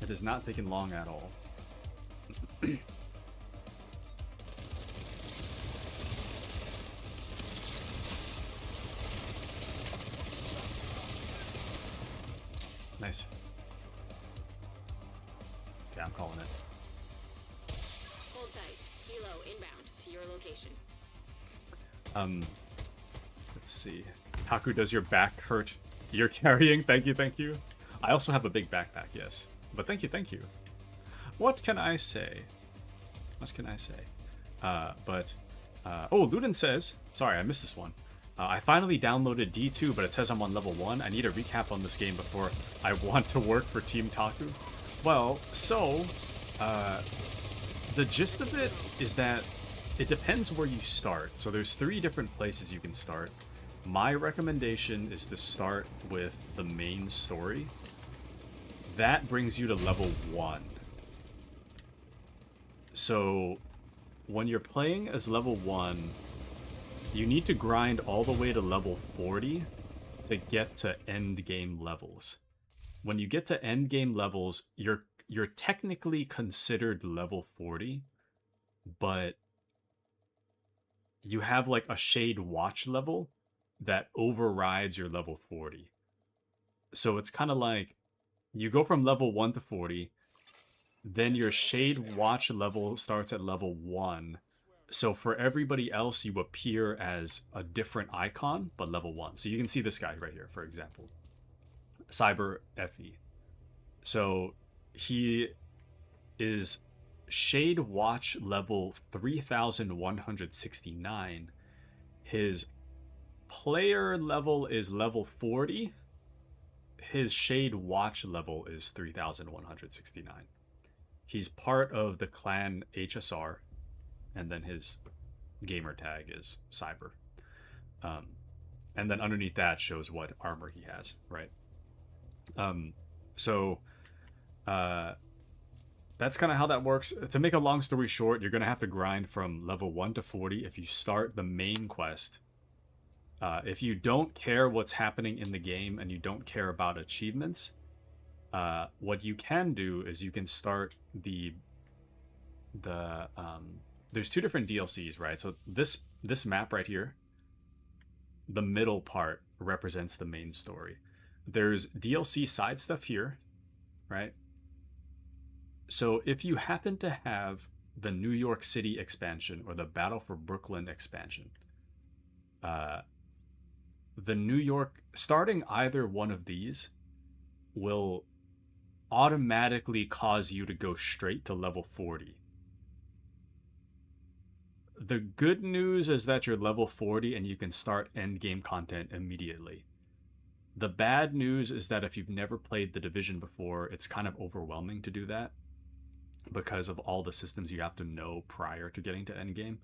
It has not taken long at all. Nice. Okay, I'm calling it. Hold tight. Helo inbound to your location. Let's see. Taku, does your back hurt? You're carrying? Thank you, thank you. I also have a big backpack, yes. But thank you, thank you. What can I say? What can I say? Oh, Ludin says... Sorry, I missed this one. I finally downloaded D2, but it says I'm on level 1. I need a recap on this game before I want to work for Team Taku. Well, so... the gist of it is that it depends where you start. So there's 3 different places you can start. My recommendation is to start with the main story. That brings you to level 1. So when you're playing as level 1, you need to grind all the way to level 40 to get to end game levels. When you get to end game levels, you're technically considered level 40, but you have like a Shade Watch level that overrides your level 40. So it's kind of like you go from level 1 to 40, then your Shade Watch level starts at level 1. So for everybody else, you appear as a different icon, but level 1. So you can see this guy right here, for example. Cyber Effie. So he is Shade Watch level 3,169. His player level is level 40. His Shade Watch level is 3,169. He's part of the clan HSR, and then his gamer tag is Cyber. And then underneath that shows what armor he has, right? So that's kind of how that works. To make a long story short, you're going to have to grind from level 1 to 40 if you start the main quest. If you don't care what's happening in the game and you don't care about achievements, what you can do is you can start there's 2 different DLCs, right? So this map right here, the middle part represents the main story. There's DLC side stuff here, right? So if you happen to have the New York City expansion or the Battle for Brooklyn expansion, starting either one of these will automatically cause you to go straight to level 40. The good news is that you're level 40 and you can start endgame content immediately. The bad news is that if you've never played The Division before, it's kind of overwhelming to do that because of all the systems you have to know prior to getting to endgame.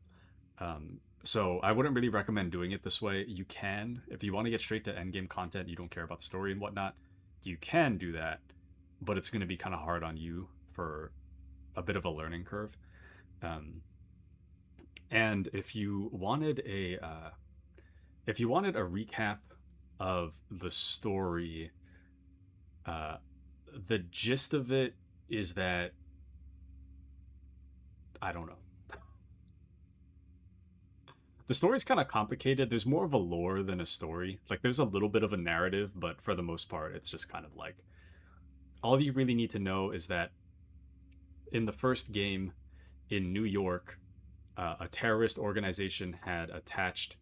So I wouldn't really recommend doing it this way. You can, if you want to get straight to endgame content, you don't care about the story and whatnot, you can do that, but it's going to be kind of hard on you for a bit of a learning curve. And if you wanted a recap of the story, the gist of it is that I don't know. The story's kind of complicated. There's more of a lore than a story. Like, there's a little bit of a narrative, but for the most part, it's just kind of like, all you really need to know is that in the first game in New York, a terrorist organization had attached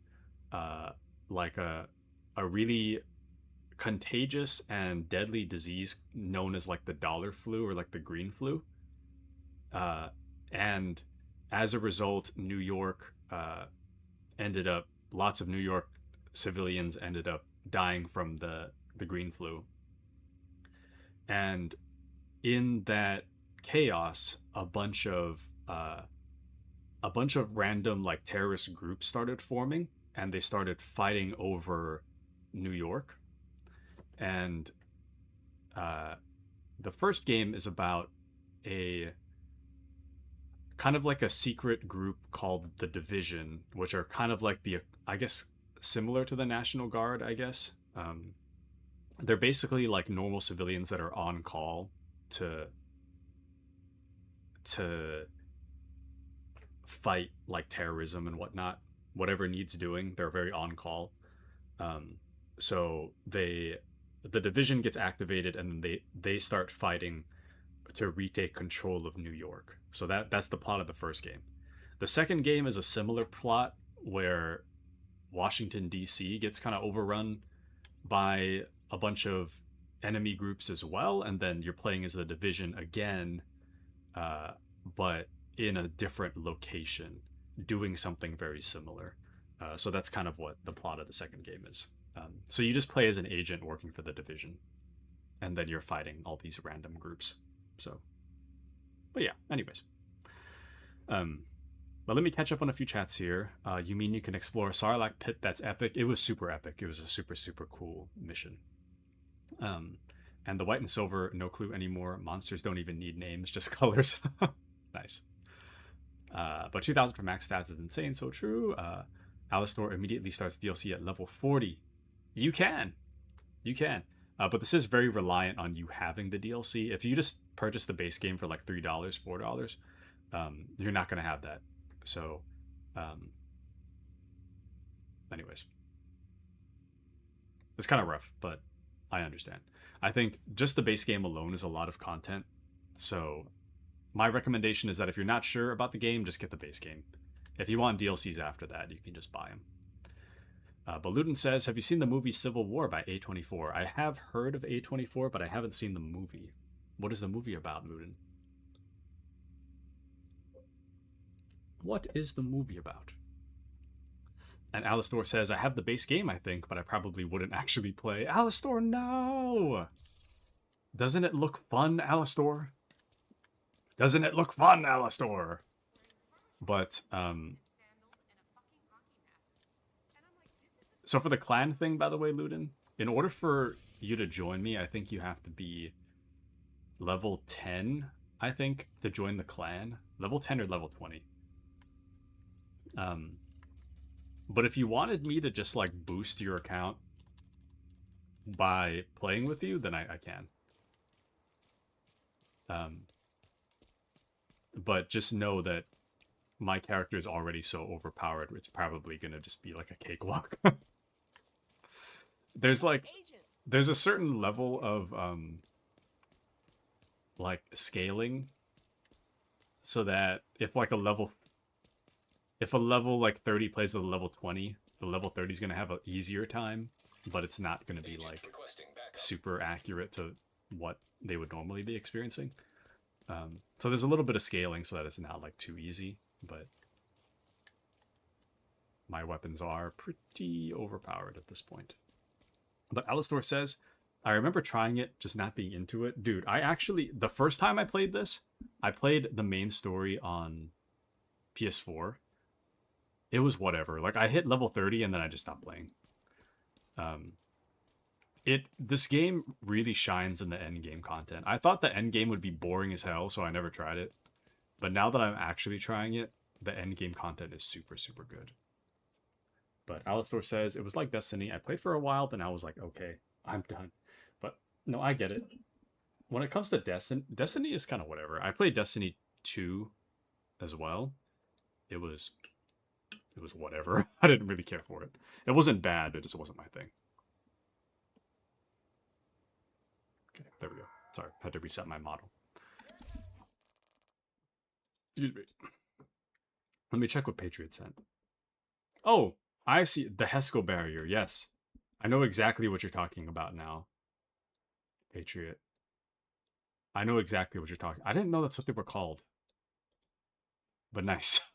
like a really contagious and deadly disease known as like the dollar flu or like the green flu. And as a result, New York lots of New York civilians ended up dying from the green flu. And in that chaos, a bunch of random like terrorist groups started forming, and they started fighting over New York. And the first game is about a kind of like a secret group called the Division, which are kind of like I guess similar to the National Guard, I guess. They're basically like normal civilians that are on call to fight like terrorism and whatnot. Whatever needs doing, they're very on call. So the Division gets activated, and they start fighting to retake control of New York. So that's the plot of the first game. The second game is a similar plot where Washington, D.C. gets kind of overrun by a bunch of enemy groups as well, and then you're playing as the Division again, but in a different location, doing something very similar. So that's kind of what the plot of the second game is. So you just play as an agent working for the Division, and then you're fighting all these random groups. So, but yeah, anyways. But let me catch up on a few chats here. You mean you can explore Sarlacc Pit? That's epic. It was super epic. It was a super, super cool mission. And the white and silver, no clue anymore. Monsters don't even need names, just colors. Nice. But 2,000 for max stats is insane, so true. Alistor immediately starts DLC at level 40. You can. But this is very reliant on you having the DLC. If you just purchase the base game for like $3, $4, you're not going to have that. So, anyways. It's kind of rough, but I understand. I think just the base game alone is a lot of content. So, my recommendation is that if you're not sure about the game, just get the base game. If you want DLCs after that, you can just buy them. Baludin says, have you seen the movie Civil War by A24? I have heard of A24, but I haven't seen the movie. What is the movie about, Ludin? What is the movie about? And Alistor says, I have the base game, I think, but I probably wouldn't actually play. Alistor, no! Doesn't it look fun, Alistor? Doesn't it look fun, Alistor? But, so for the clan thing, by the way, Ludin, in order for you to join me, I think you have to be level 10, I think, to join the clan. Level 10 or level 20. But if you wanted me to just, like, boost your account by playing with you, then I can. But just know that my character is already so overpowered, it's probably gonna just be like a cakewalk. There's a certain level of like scaling, so that if a level like 30 plays with a level 20, the level 30 is gonna have an easier time, but it's not gonna be like super accurate to what they would normally be experiencing. So there's a little bit of scaling so that it's not like too easy, but my weapons are pretty overpowered at this point. But Alistor says, I remember trying it, just not being into it. Dude, the first time I played this, I played the main story on PS4. It was whatever. Like, I hit level 30 and then I just stopped playing. This game really shines in the end game content. I thought the end game would be boring as hell, so I never tried it. But now that I'm actually trying it, the end game content is super, super good. But Alistor says, it was like Destiny. I played for a while, then I was like, okay, I'm done. But no, I get it. When it comes to Destiny is kind of whatever. I played Destiny 2 as well. It was whatever. I didn't really care for it. It wasn't bad, it just wasn't my thing. Okay, there we go. Sorry, had to reset my model. Excuse me. Let me check what Patriot sent. Oh, I see. The Hesco barrier, yes. I know exactly what you're talking about now. Patriot. I know exactly what you're talking. I didn't know that's what they were called. But nice.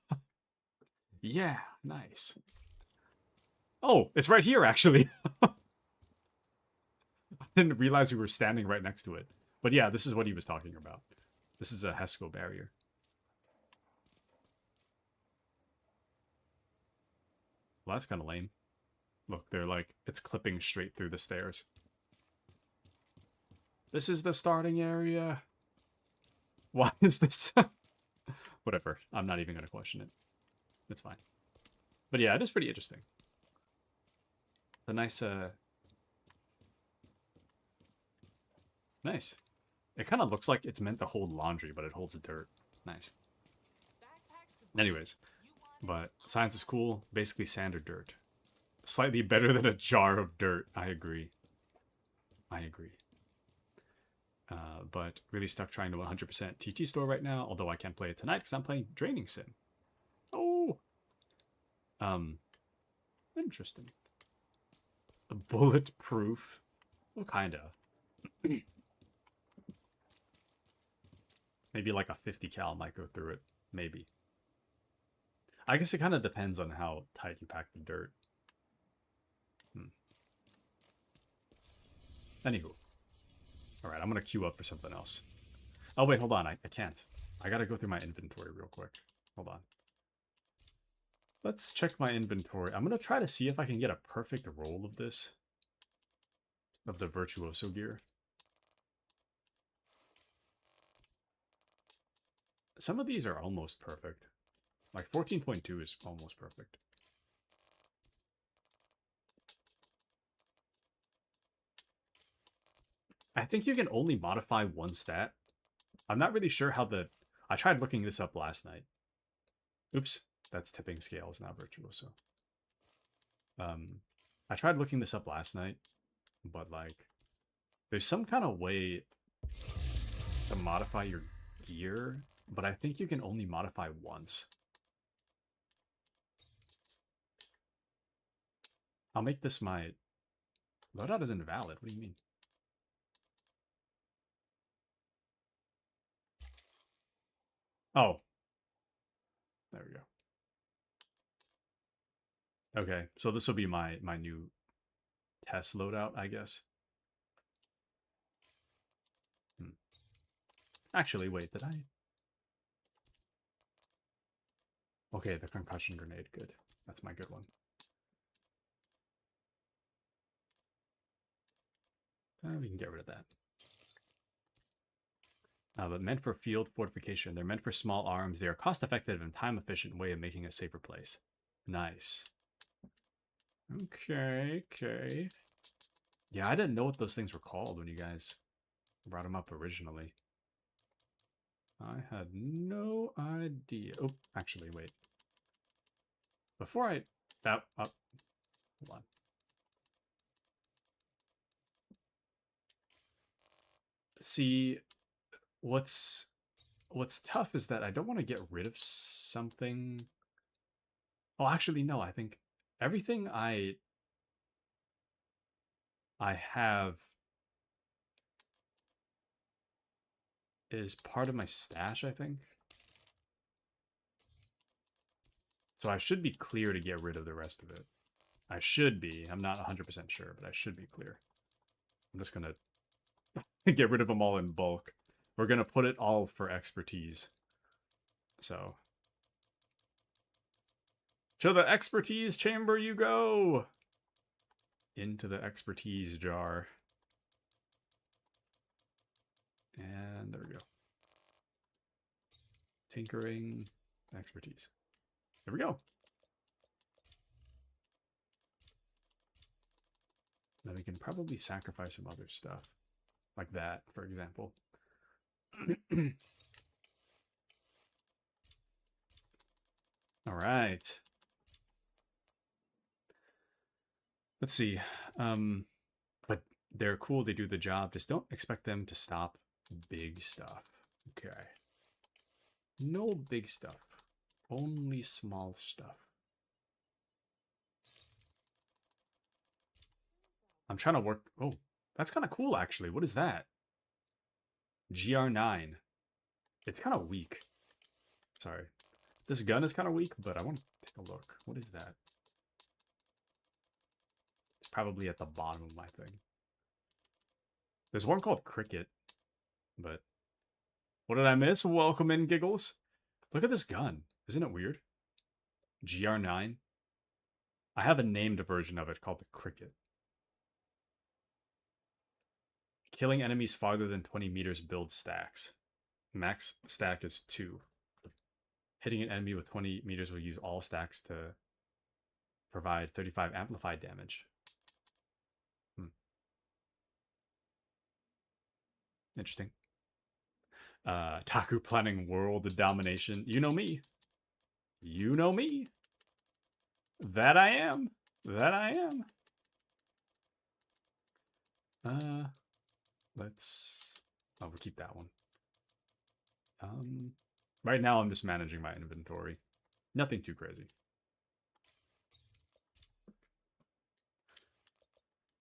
Yeah, nice. Oh, it's right here, actually. I didn't realize we were standing right next to it. But yeah, this is what he was talking about. This is a Hesco barrier. Well, that's kind of lame. Look, they're like, it's clipping straight through the stairs. This is the starting area. Why is this? Whatever. I'm not even going to question it. It's fine. But yeah, it is pretty interesting. It's a nice, nice. It kind of looks like it's meant to hold laundry, but it holds dirt. Nice. Anyways, but science is cool. Basically sand or dirt. Slightly better than a jar of dirt. I agree. I agree. But really stuck trying to 100% TT store right now, although I can't play it tonight because I'm playing Draining Sim. Oh! Interesting. A bulletproof? Well, kinda. Maybe like a 50 cal might go through it. Maybe. I guess it kind of depends on how tight you pack the dirt. Anywho. Alright, I'm going to queue up for something else. Oh, wait, hold on. I can't. I got to go through my inventory real quick. Hold on. Let's check my inventory. I'm going to try to see if I can get a perfect roll of this. Of the Virtuoso gear. Some of these are almost perfect. Like 14.2 is almost perfect. I think you can only modify one stat. I'm not really sure how I tried looking this up last night. Oops, that's tipping scales, not Virtuoso. I tried looking this up last night, but like, there's some kind of way to modify your gear, but I think you can only modify once. I'll make this my... Loadout is invalid. What do you mean? Oh. There we go. Okay, so this will be my new test loadout, I guess. Actually, wait, did I? Okay, the concussion grenade, good. That's my good one. We can get rid of that. But meant for field fortification. They're meant for small arms. They are cost-effective and time-efficient way of making a safer place. Nice. Okay, okay. Yeah, I didn't know what those things were called when you guys brought them up originally. I had no idea. Oh, actually, wait. Before I... That... hold on. See, what's tough is that I don't want to get rid of something. Oh, actually, no. I think everything I have is part of my stash, I think. So I should be clear to get rid of the rest of it. I should be. I'm not 100% sure, but I should be clear. I'm just going to get rid of them all in bulk. We're going to put it all for expertise. So. To the expertise chamber you go! Into the expertise jar. And there we go. Tinkering, expertise. There we go. Then we can probably sacrifice some other stuff. Like that, for example. All right. Let's see. But they're cool. They do the job. Just don't expect them to stop big stuff. Okay. No big stuff. Only small stuff. I'm trying to work... Oh, that's kind of cool, actually. What is that? GR9. It's kind of weak. Sorry. This gun is kind of weak, but I want to take a look. What is that? It's probably at the bottom of my thing. There's one called Cricket, but... What did I miss? Welcome in, Giggles. Look at this gun. Isn't it weird? GR9. I have a named version of it called the Cricket. Killing enemies farther than 20 meters builds stacks. Max stack is 2. Hitting an enemy with 20 meters will use all stacks to provide 35 amplified damage. Interesting. Taku planning world domination. You know me. You know me. That I am. That I am. Let's... Oh, we'll keep that one. Right now I'm just managing my inventory. Nothing too crazy.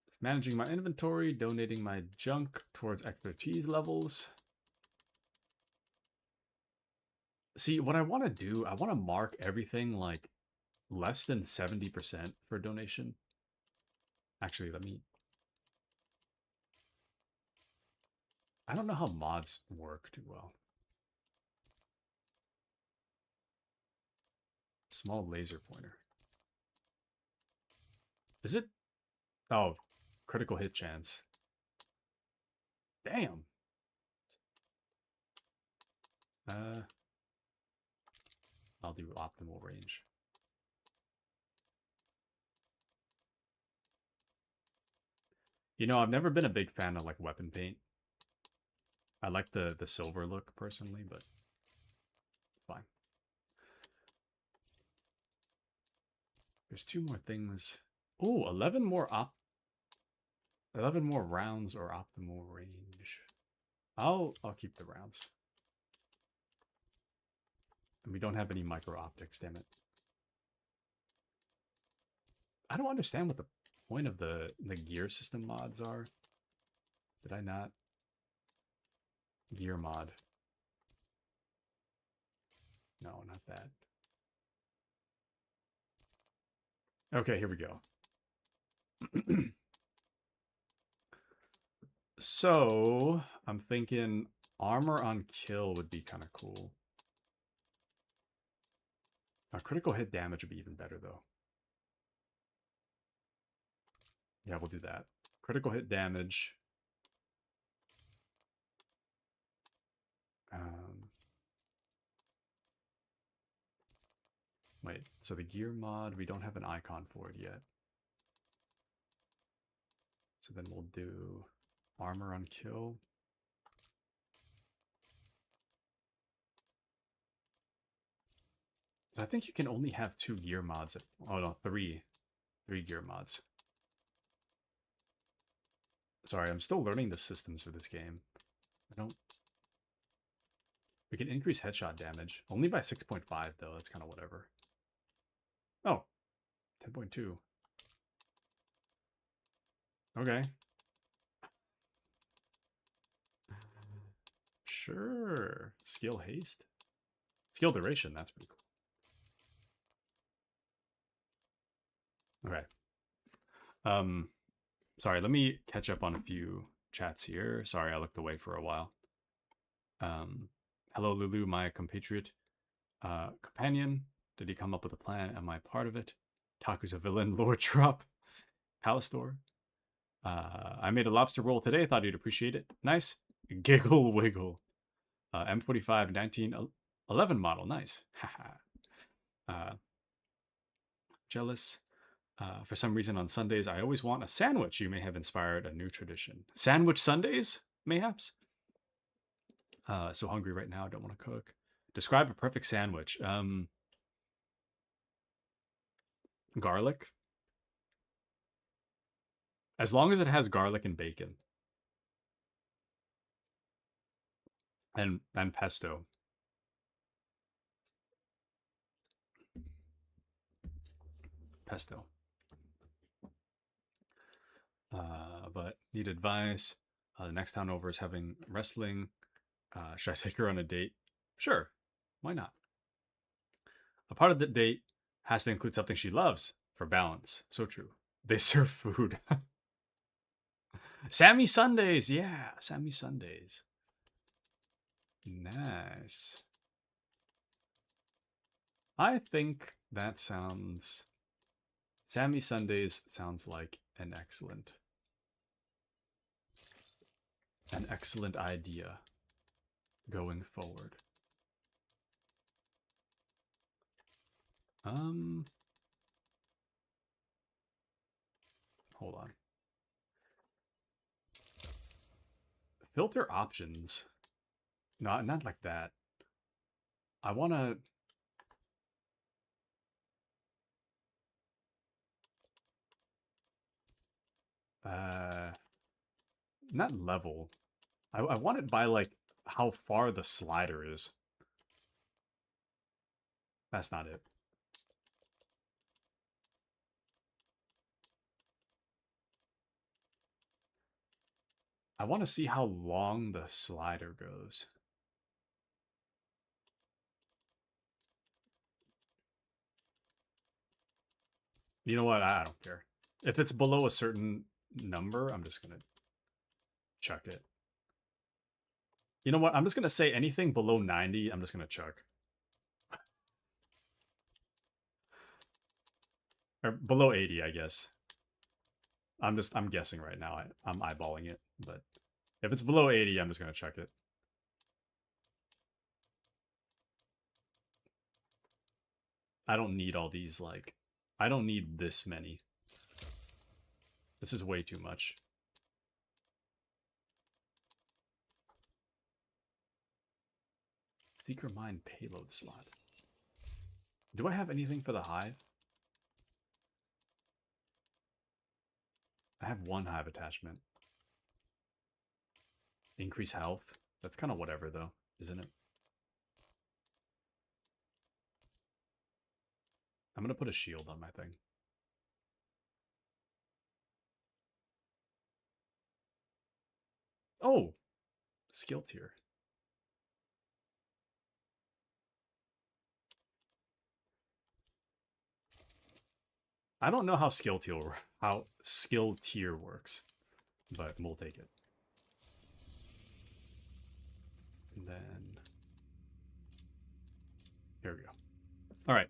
Just managing my inventory, donating my junk towards expertise levels. See, what I want to do, I want to mark everything like less than 70% for donation. Actually, let me... I don't know how mods work too well. Small laser pointer. Is it? Oh, critical hit chance. Damn. I'll do optimal range. You know, I've never been a big fan of like weapon paint. I like the silver look personally, but fine. There's 2 more things. Oh, 11 more 11 more rounds or optimal range. I'll keep the rounds. And we don't have any micro optics, damn it. I don't understand what the point of the gear system mods are. Did I not? Gear mod. No, not that. Okay, here we go. So, I'm thinking armor on kill would be kind of cool. Critical hit damage would be even better, though. Yeah, we'll do that. Critical hit damage. Wait, so the gear mod, we don't have an icon for it yet. So then we'll do armor on kill. I think you can only have 2 gear mods. Oh no, 3 gear mods. Sorry, I'm still learning the systems for this game. We can increase headshot damage. Only by 6.5 though, that's kind of whatever. Oh, 10.2. Okay. Sure. Skill haste. Skill duration, that's pretty cool. Okay. Sorry, let me catch up on a few chats here. Sorry, I looked away for a while. Hello, Lulu, my compatriot. Companion, did he come up with a plan? Am I part of it? Taku's a villain. Lord Trop. Palastore. I made a lobster roll today. Thought you'd appreciate it. Nice. Giggle wiggle. M45 1911 model. Nice. Haha. Jealous. For some reason on Sundays, I always want a sandwich. You may have inspired a new tradition. Sandwich Sundays, mayhaps? So hungry right now. Don't want to cook. Describe a perfect sandwich. Garlic. As long as it has garlic and bacon. And pesto. Pesto. But need advice. The next town over is having wrestling. Should I take her on a date? Sure. Why not? A part of the date has to include something she loves for balance. So true. They serve food. Sammy Sundays. Yeah, Sammy Sundays. Nice. I think that sounds... Sammy Sundays sounds like an excellent idea going forward. Hold on. Filter options. Not like that. I want to... not level. I want it by, like, how far the slider is. That's not it. I want to see how long the slider goes. You know what? I don't care. If it's below a certain number, I'm just going to chuck it. You know what? I'm just going to say anything below 90, I'm just going to chuck. Or below 80, I guess. I'm guessing right now. I'm eyeballing it, but if it's below 80, I'm just going to chuck it. I don't need all these, like, I don't need this many. This is way too much. Seeker Mine payload slot. Do I have anything for the hive? I have 1 hive attachment. Increase health. That's kind of whatever, though, isn't it? I'm going to put a shield on my thing. Oh! Skill tier. I don't know how skill tier works, but we'll take it. And then here we go. All right,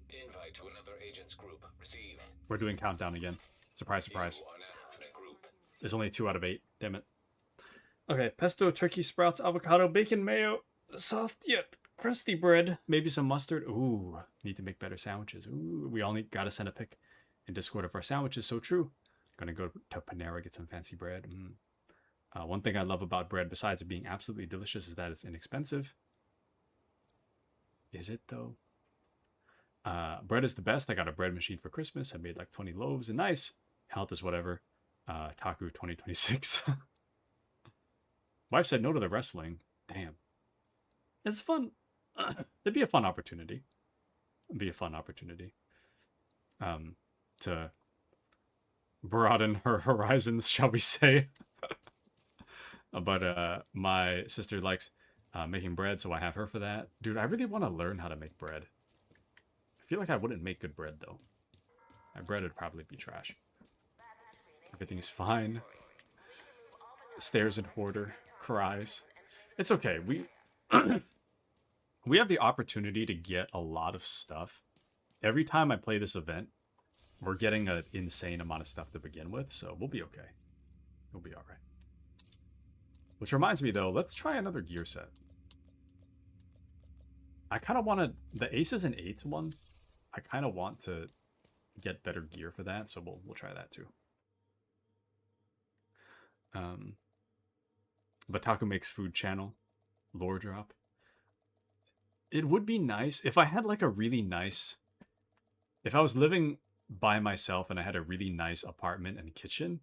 Invite to another agent's group. Receive. we're doing countdown again. Surprise, surprise. You are now in a group. There's only 2 out of 8. Damn it. Okay, pesto, turkey, sprouts, avocado, bacon, mayo, soft yet crusty bread, maybe some mustard. Ooh, need to make better sandwiches. Ooh, we all gotta send a pic in Discord of our sandwiches. So true. Gonna go to Panera, get some fancy bread. One thing I love about bread, besides it being absolutely delicious, is that it's inexpensive. Is it though? Bread is the best. I got a bread machine for Christmas. I made like 20 loaves and nice. Health is whatever. Taku 2026. Wife said no to the wrestling. Damn. It's fun. It'd be a fun opportunity. It'd be a fun opportunity. To broaden her horizons, shall we say. But my sister likes making bread, so I have her for that. Dude, I really want to learn how to make bread. I feel like I wouldn't make good bread, though. My bread would probably be trash. Everything's fine. Stares at Hoarder. Cries. It's okay. We we have the opportunity to get a lot of stuff. Every time I play this event, we're getting an insane amount of stuff to begin with, so we'll be okay. We'll be alright. Which reminds me, though, let's try another gear set. I kind of want to... The Aces and Eights one, I kind of want to get better gear for that, so we'll try that too. But Taku Makes Food channel, lore drop. It would be nice if I had like a really nice... If I was living by myself and I had a really nice apartment and kitchen,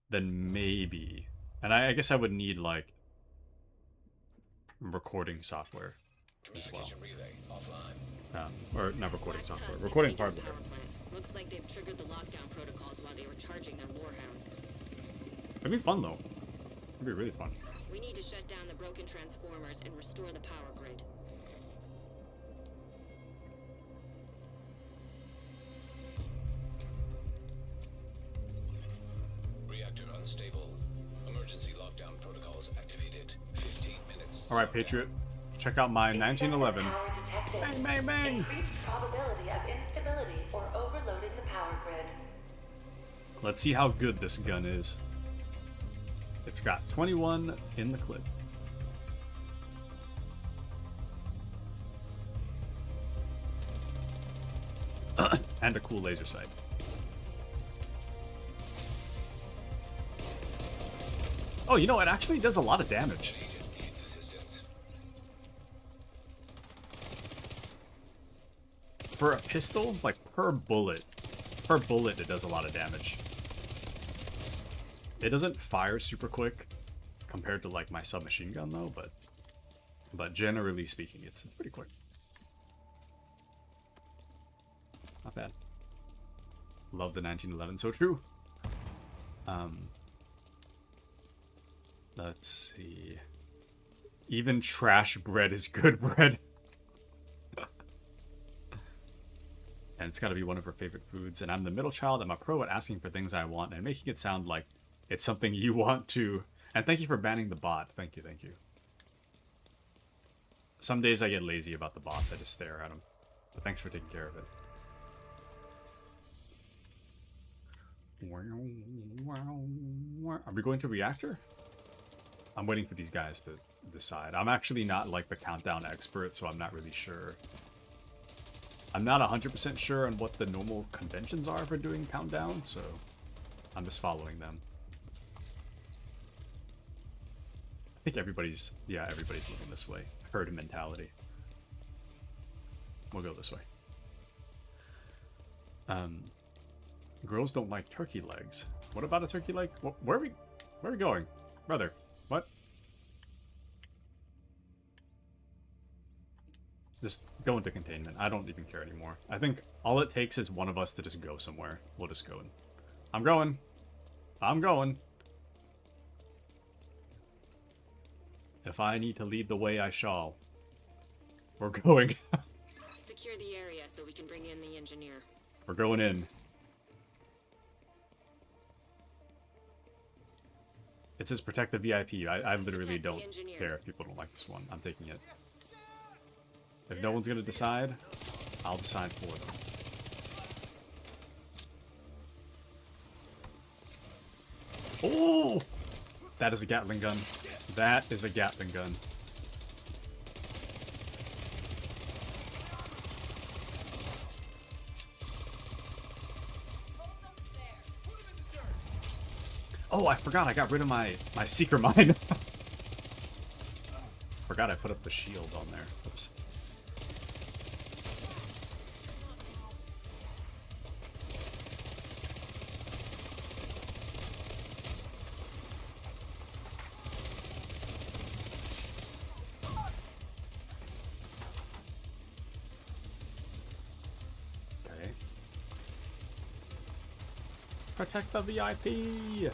then maybe... And I guess I would need like recording software as well. Communication relay offline. Or not recording Black software, Tusk recording invaded the hardware. power plant. Looks like they've triggered the lockdown protocols while they were charging their warhounds. It'd be fun though. It'd be really fun. We need to shut down the broken transformers and restore the power grid. Reactor unstable. Emergency lockdown protocols activated. 15 minutes. All right, Patriot. Check out my Excessive 1911. power detected. Bang, bang, bang. Increased probability of instability or overloading the power grid. Let's see how good this gun is. It's got 21 in the clip. And a cool laser sight. Oh, you know, it actually does a lot of damage. Agent needs assistance. For a pistol, like per bullet it does a lot of damage. It doesn't fire super quick compared to like my submachine gun though, but generally speaking, it's pretty quick. Not bad. Love the 1911, so true. Let's see. Even trash bread is good bread. And it's got to be one of her favorite foods. And I'm the middle child. I'm a pro at asking for things I want and making it sound like it's something you want to. And thank you for banning the bot. Thank you, thank you. Some days I get lazy about the bots. I just stare at them. But thanks for taking care of it. Are we going to reactor? I'm waiting for these guys to decide. I'm actually not like the countdown expert, so I'm not really sure. I'm not 100% sure on what the normal conventions are for doing countdown, so I'm just following them. I think everybody's moving this way. Herd mentality. We'll go this way. Girls don't like turkey legs. What about a turkey leg? Where are we going? Brother, what? Just go into containment. I don't even care anymore. I think all it takes is one of us to just go somewhere. We'll just go in. I'm going. I'm going. If I need to lead the way, I shall. We're going. Secure the area so we can bring in the engineer. We're going in. It says protect the VIP. I literally Protect the don't engineer. care if people don't like this one. I'm taking it. If no one's gonna decide, I'll decide for them. Oh! That is a Gatling gun. That is a Gatling gun. Oh, I forgot I got rid of my seeker mine. Forgot I put up the shield on there. Oops. Okay. Protect the VIP.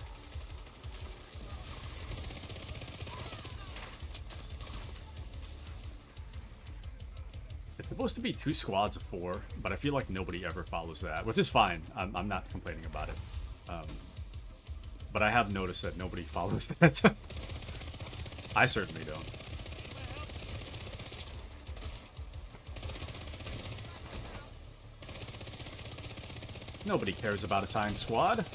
It's supposed to be 2 squads of 4, but I feel like nobody ever follows that, which is fine. I'm not complaining about it. But I have noticed that nobody follows that. I certainly don't. Nobody cares about assigned squad.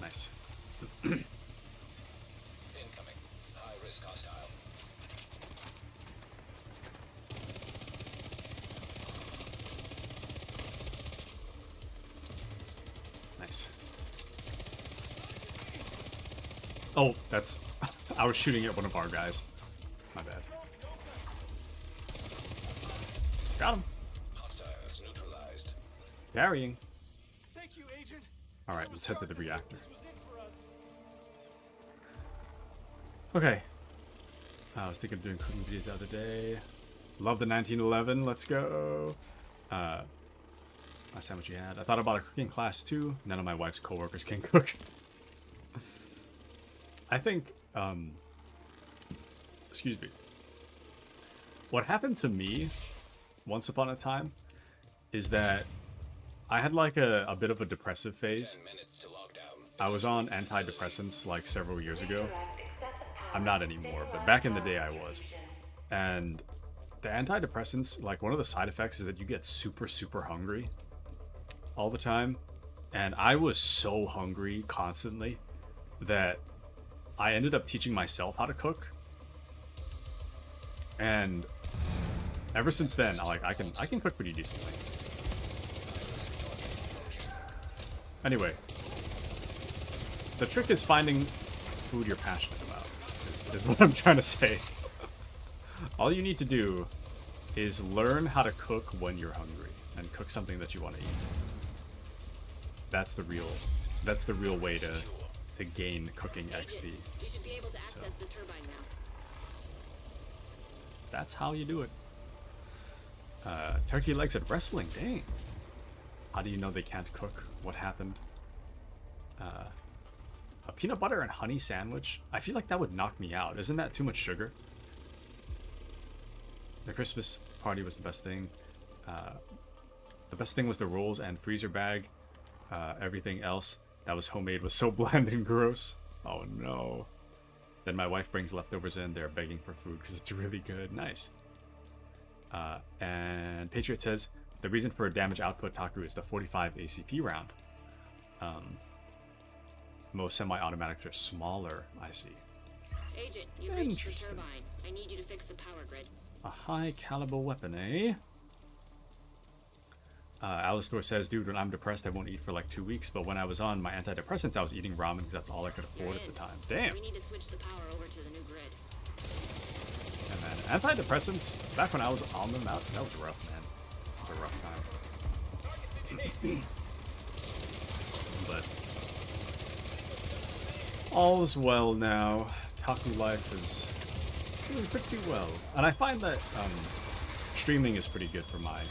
Nice. Incoming. High risk hostile. Nice. Oh, that's... I was shooting at one of our guys. My bad. Got him. Hostiles neutralized. Carrying. Thank you, Agent. Alright, let's head to the reactor. Okay. I was thinking of doing cooking videos the other day. Love the 1911. Let's go. Last time what you had. I thought about a cooking class too. None of my wife's coworkers can cook. I think, excuse me. What happened to me once upon a time is that I had like a bit of a depressive phase. 10 minutes to lock down. I was on antidepressants like several years ago. I'm not anymore, but back in the day I was. And the antidepressants, like one of the side effects is that you get super, super hungry all the time. And I was so hungry constantly that I ended up teaching myself how to cook. And ever since then, I can cook pretty decently. Anyway, the trick is finding food you're passionate about, is what I'm trying to say. All you need to do is learn how to cook when you're hungry and cook something that you want to eat. That's the real way to gain cooking XP. You should be able to access the turbine now. That's how you do it. Turkey legs at wrestling, dang. How do you know they can't cook? What happened? A peanut butter and honey sandwich? I feel like that would knock me out. Isn't that too much sugar? The Christmas party was the best thing. The best thing was the rolls and freezer bag. Everything else that was homemade was so bland and gross. Oh no. Then my wife brings leftovers in. They're begging for food because it's really good. Nice. And Patriot says, the reason for damage output, Taku, is the 45 ACP round. Most semi-automatics are smaller, I see. Agent, you've reached the Interesting. turbine. I need you to fix the power grid. A high-caliber weapon, eh? Alistor says, dude, when I'm depressed, I won't eat for like 2 weeks, but when I was on my antidepressants, I was eating ramen because that's all I could afford at the time. Damn. We need to switch the power over to the new grid. Yeah, man. Antidepressants, back when I was on them, that was rough, man. It was a rough time. But all is well now. Taku life is doing pretty well. And I find that streaming is pretty good for my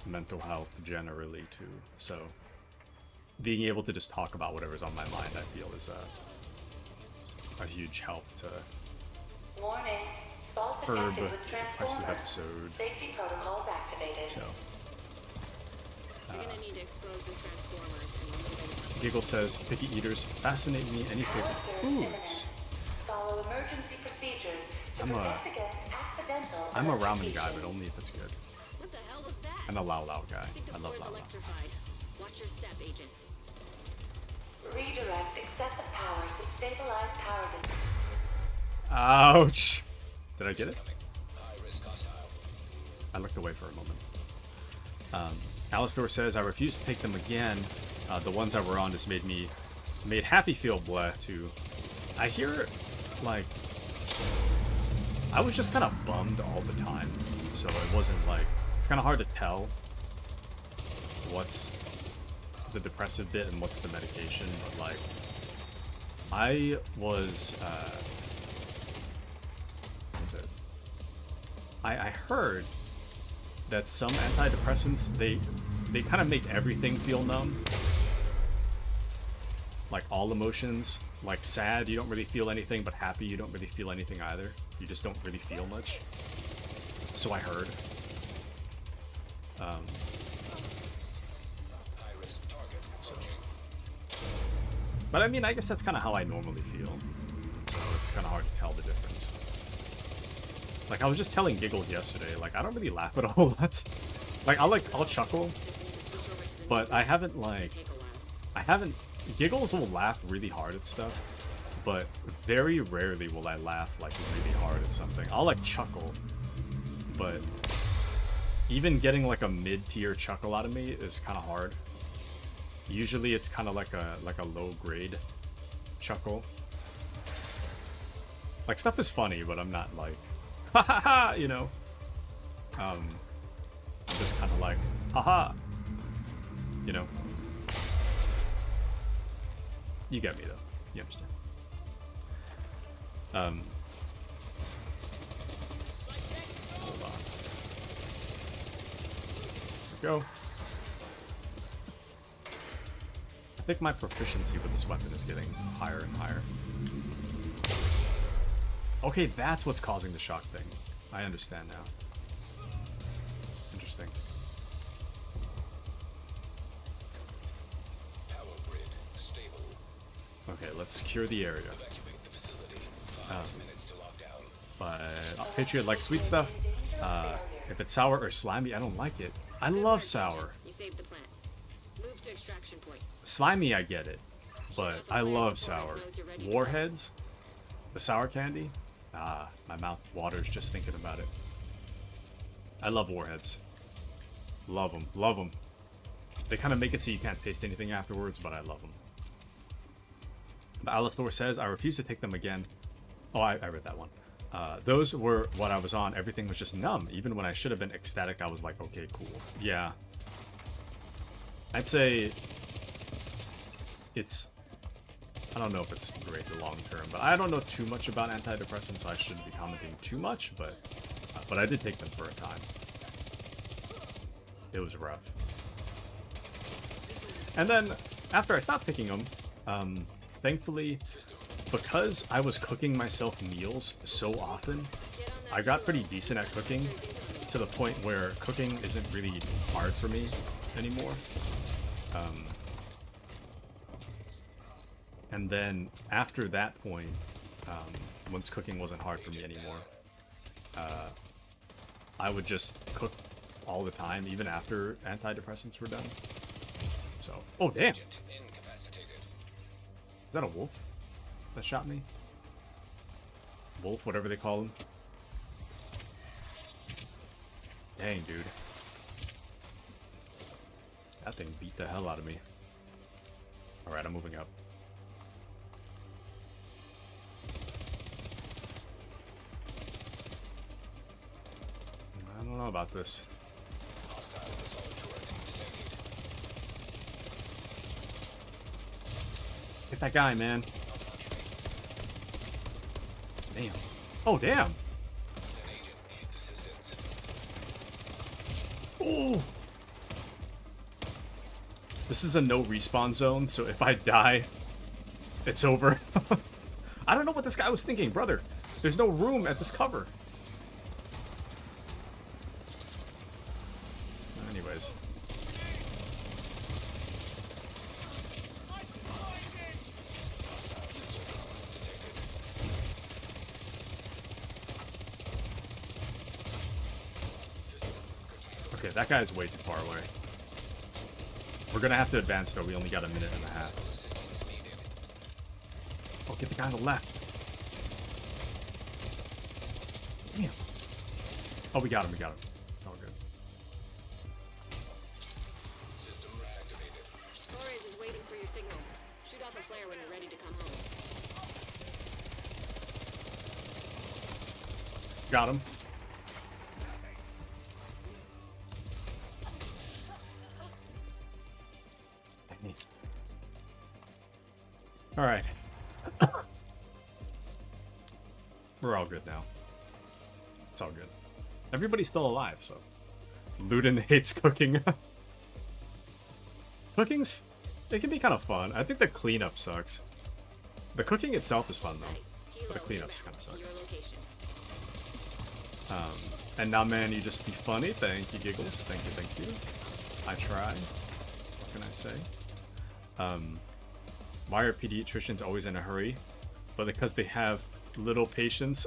mental health generally too. So being able to just talk about whatever's on my mind, I feel, is a huge help to... Warning. Faulty superb, detected with impressive transformers. episode. Safety protocols activated. So, You're gonna need to expose the transformers and remove them. Giggle says, picky eaters fascinate me. Any favorite foods? Follow emergency procedures to I'm a- protect against accidental I'm a ramen guy, electrocution. but only if it's good. What the hell was that? I'm a Lao Lao guy. I think the I love floor's Lao Lao. electrified. Watch your step, Agent. Redirect excessive power to stabilize power Ouch! Did I get it? High risk hostile. I looked away for a moment. Alistor says, I refuse to take them again. The ones that were on just made Happy feel blah too. I hear, like, I was just kind of bummed all the time. So it wasn't like, it's kind of hard to tell what's the depressive bit and what's the medication. But like, I was, what was it? I heard that some antidepressants, they kind of make everything feel numb. Like all emotions. Like sad, you don't really feel anything, but happy, you don't really feel anything either. You just don't really feel much. So I heard. High risk target approaching. But I mean, I guess that's kind of how I normally feel. So it's kind of hard to tell the difference. Like I was just telling Giggles yesterday, like I don't really laugh at a whole lot. Like I'll chuckle, but I haven't like, Giggles will laugh really hard at stuff, but very rarely will I laugh like really hard at something. I'll like chuckle, but even getting like a mid-tier chuckle out of me is kind of hard. Usually it's kind of like a low grade chuckle. Like stuff is funny, but I'm not like ha ha ha, you know. I'm just kind of like haha, you know. You get me though. You understand. Hold on. There we go. I think my proficiency with this weapon is getting higher and higher. Okay, that's what's causing the shock thing. I understand now. Interesting. Power grid stable. Okay, let's secure the area. Evacuate the facility. 5 minutes to lockdown. But Patriot likes sweet stuff. If it's sour or slimy, I don't like it. I love sour. You saved the plant. Move to extraction point. Slimy, I get it. But I love sour. Warheads? The sour candy? Ah, my mouth waters just thinking about it. I love warheads. Love them. Love them. They kind of make it so you can't taste anything afterwards, but I love them. But Alistor says, I refuse to take them again. Oh, I read that one. Those were what I was on. Everything was just numb. Even when I should have been ecstatic, I was like, okay, cool. Yeah. I'd say it's... I don't know if it's great the long term, but I don't know too much about antidepressants, so I shouldn't be commenting too much, but I did take them for a time. It was rough. And then, after I stopped taking them, thankfully, because I was cooking myself meals so often, I got pretty decent at cooking, to the point where cooking isn't really hard for me anymore. And then after that point, once cooking wasn't hard for me anymore, I would just cook all the time, even after antidepressants were done. So, oh damn! Agent incapacitated. Is that a wolf that shot me? Wolf, whatever they call him. Dang, dude. That thing beat the hell out of me. Alright, I'm moving up. I don't know about this. Hostile assault turret detected. Hit that guy, man. Damn. Oh, damn. An agent needs assistance. Oh. This is a no respawn zone, so if I die, it's over. I don't know what this guy was thinking, brother. There's no room at this cover. this. Okay, that guy's way too far away. We're gonna have to advance though. We only got a minute and a half. Assistance needed. Oh, get the guy on the left. Damn. Oh, we got him. We got him. All good. System reactivated. Torres is waiting for your signal. Shoot off a flare when you're ready to come home. Got him. All right. We're all good now. It's all good. Everybody's still alive, so. Ludin hates cooking. Cooking's... It can be kind of fun. I think the cleanup sucks. The cooking itself is fun, though. But the cleanups kind of sucks. Your location. And now, man, you just be funny. Thank you, Giggles. Thank you, thank you. I try. What can I say? Why are pediatricians always in a hurry? But because they have little patience.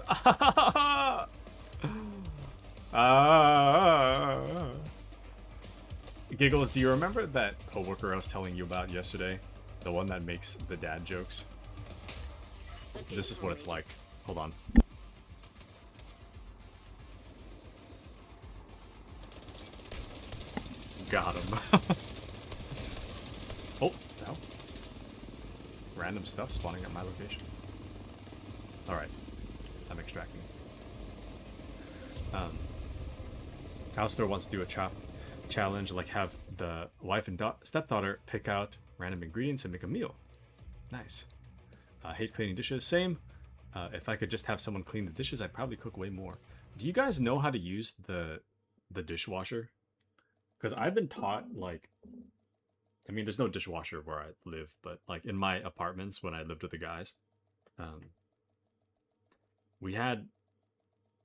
Giggles, do you remember that coworker I was telling you about yesterday? The one that makes the dad jokes? This is what it's like. Hold on. Got him. Oh, no. Random stuff spawning at my location. Alright. I'm extracting. Alistair wants to do a challenge, like have the wife and stepdaughter pick out random ingredients and make a meal. Nice. Hate cleaning dishes. Same. If I could just have someone clean the dishes, I'd probably cook way more. Do you guys know how to use the dishwasher? Because I've been taught, like... I mean, there's no dishwasher where I live, but, like, in my apartments when I lived with the guys, I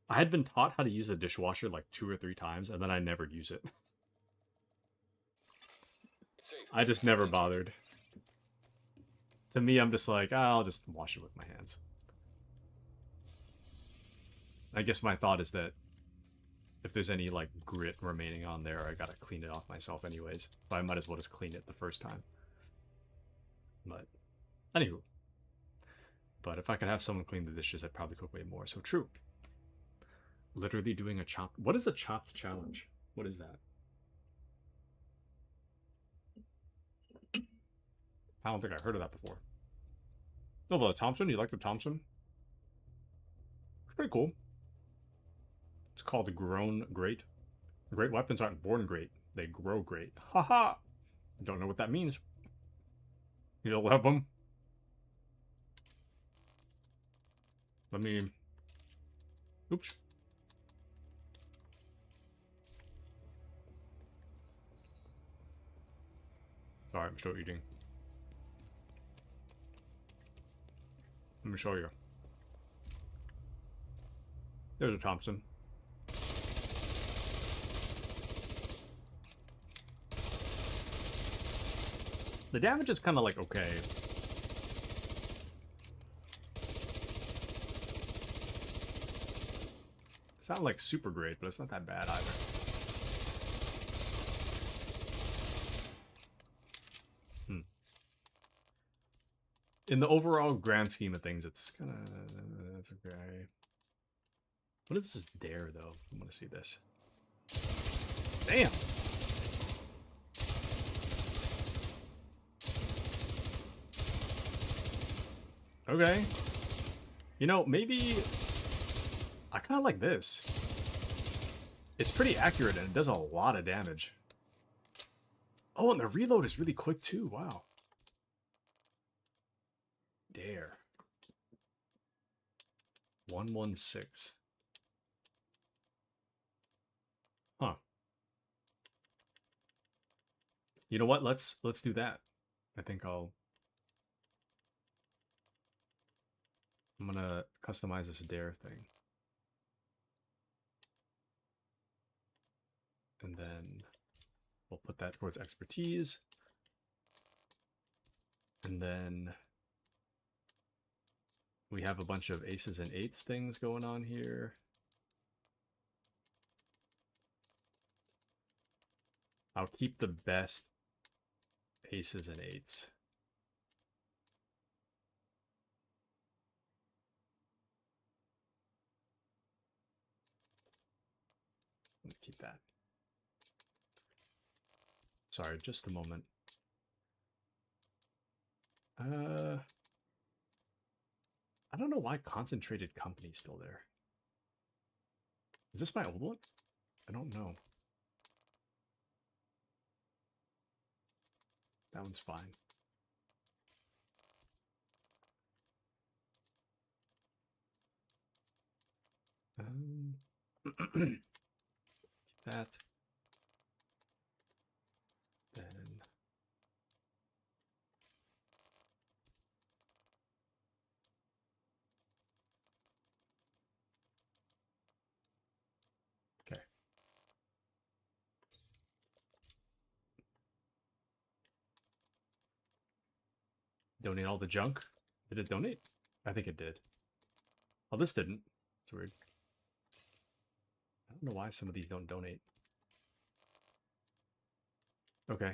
had been taught how to use the dishwasher, like, 2 or 3 times, and then I never use it. I just never bothered. To me, I'm just like, I'll just wash it with my hands. I guess my thought is that if there's any, like, grit remaining on there, I gotta clean it off myself anyways. So I might as well just clean it the first time. But, anywho. But if I could have someone clean the dishes, I'd probably cook way more. So true. Literally doing a chopped... What is a chopped challenge? What is that? I don't think I heard of that before. Oh, but the Thompson? You like the Thompson? It's pretty cool. It's called Grown Great. Great weapons aren't born great. They grow great. Haha! Don't know what that means. You'll have them. Let me... Oops. Sorry, I'm still eating. Let me show you. There's a Thompson. The damage is kind of like okay. It's not like super great, but it's not that bad either. In the overall grand scheme of things, it's kind of... That's okay. What is this dare, though? I want to see this. Damn! Okay. You know, maybe... I kind of like this. It's pretty accurate, and it does a lot of damage. Oh, and the reload is really quick, too. Wow. Dare. 116. Huh. You know what? Let's do that. I think I'm gonna customize this dare thing. And then We'll put that towards expertise. And then we have a bunch of aces and eights things going on here. I'll keep the best aces and eights. I'm gonna keep that. Sorry, just a moment. I don't know why concentrated company's still there. Is this my old one? I don't know. That one's fine. Keep that. Then okay. Donate all the junk? Did it donate? I think it did. Oh, this didn't. It's weird. I don't know why some of these don't donate. Okay.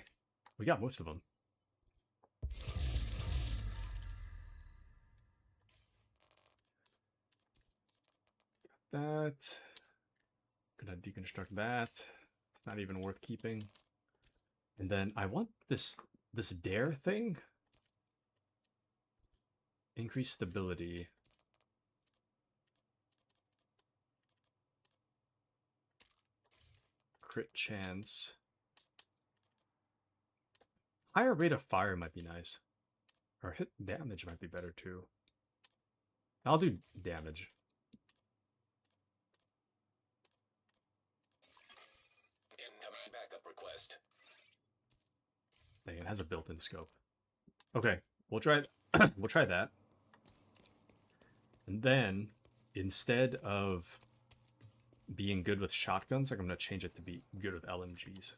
We got most of them. Got that. Gonna deconstruct that. It's not even worth keeping. And then I want this dare thing. Increase stability. Crit chance. Higher rate of fire might be nice. Or hit damage might be better too. I'll do damage. Incoming backup request. Dang, it has a built-in scope. Okay, we'll try we'll try that. And then instead of being good with shotguns, I'm gonna change it to be good with LMGs.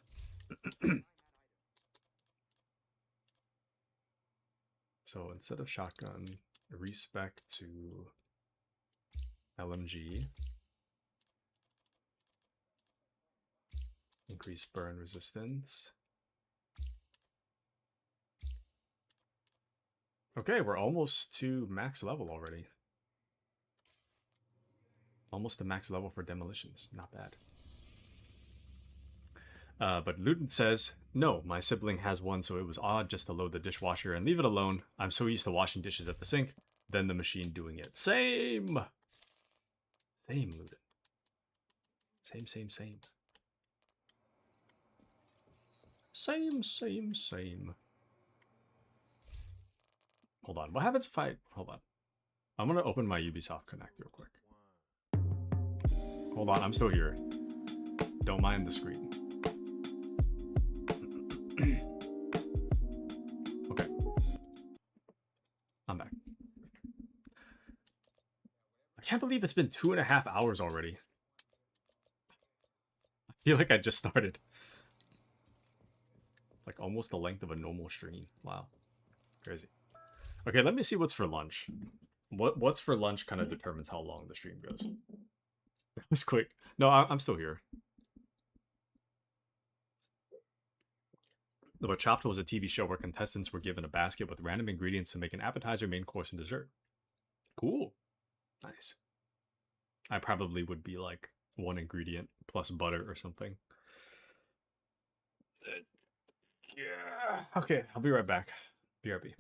So instead of shotgun, respec to LMG. Increase burn resistance. Okay, we're almost to max level already. Almost to max level for demolitions. Not bad. But Luton says, no, my sibling has one, so it was odd just to load the dishwasher and leave it alone. I'm so used to washing dishes at the sink, then the machine doing it. Same! Same, Luton. Same. Same. Hold on, what happens if I... Hold on. I'm gonna open my Ubisoft Connect real quick. Hold on, I'm still here. Don't mind the screen. Okay. I'm back. I can't believe it's been 2.5 hours already. I feel like I just started. Like almost the length of a normal stream. Wow. Crazy. Okay, let me see what's for lunch. What's for lunch kind of determines how long the stream goes. That was quick. No, I'm still here. But Chopped was a TV show where contestants were given a basket with random ingredients to make an appetizer, main course, and dessert. Cool. Nice. I probably would be like one ingredient plus butter or something. Yeah. Okay, I'll be right back. BRB.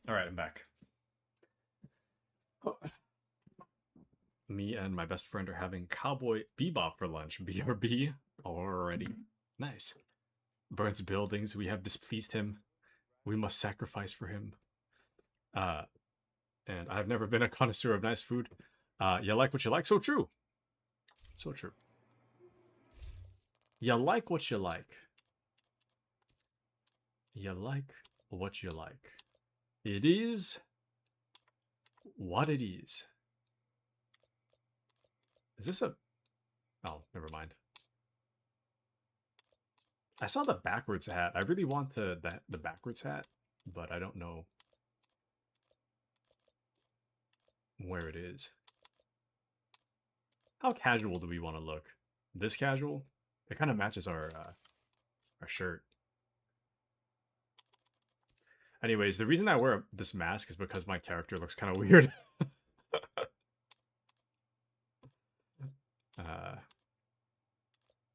Alright, I'm back. Me and my best friend are having Cowboy Bebop for lunch. BRB already. Nice. Burns buildings. We have displeased him. We must sacrifice for him. And I've never been a connoisseur of nice food. You like what you like? So true. So true. You like what you like. You like what you like. It is what it is. Is this a... Oh, never mind. I saw the backwards hat. I really want the backwards hat, but I don't know where it is. How casual do we want to look? This casual? It kind of matches our shirt. Anyways, the reason I wear this mask is because my character looks kind of weird.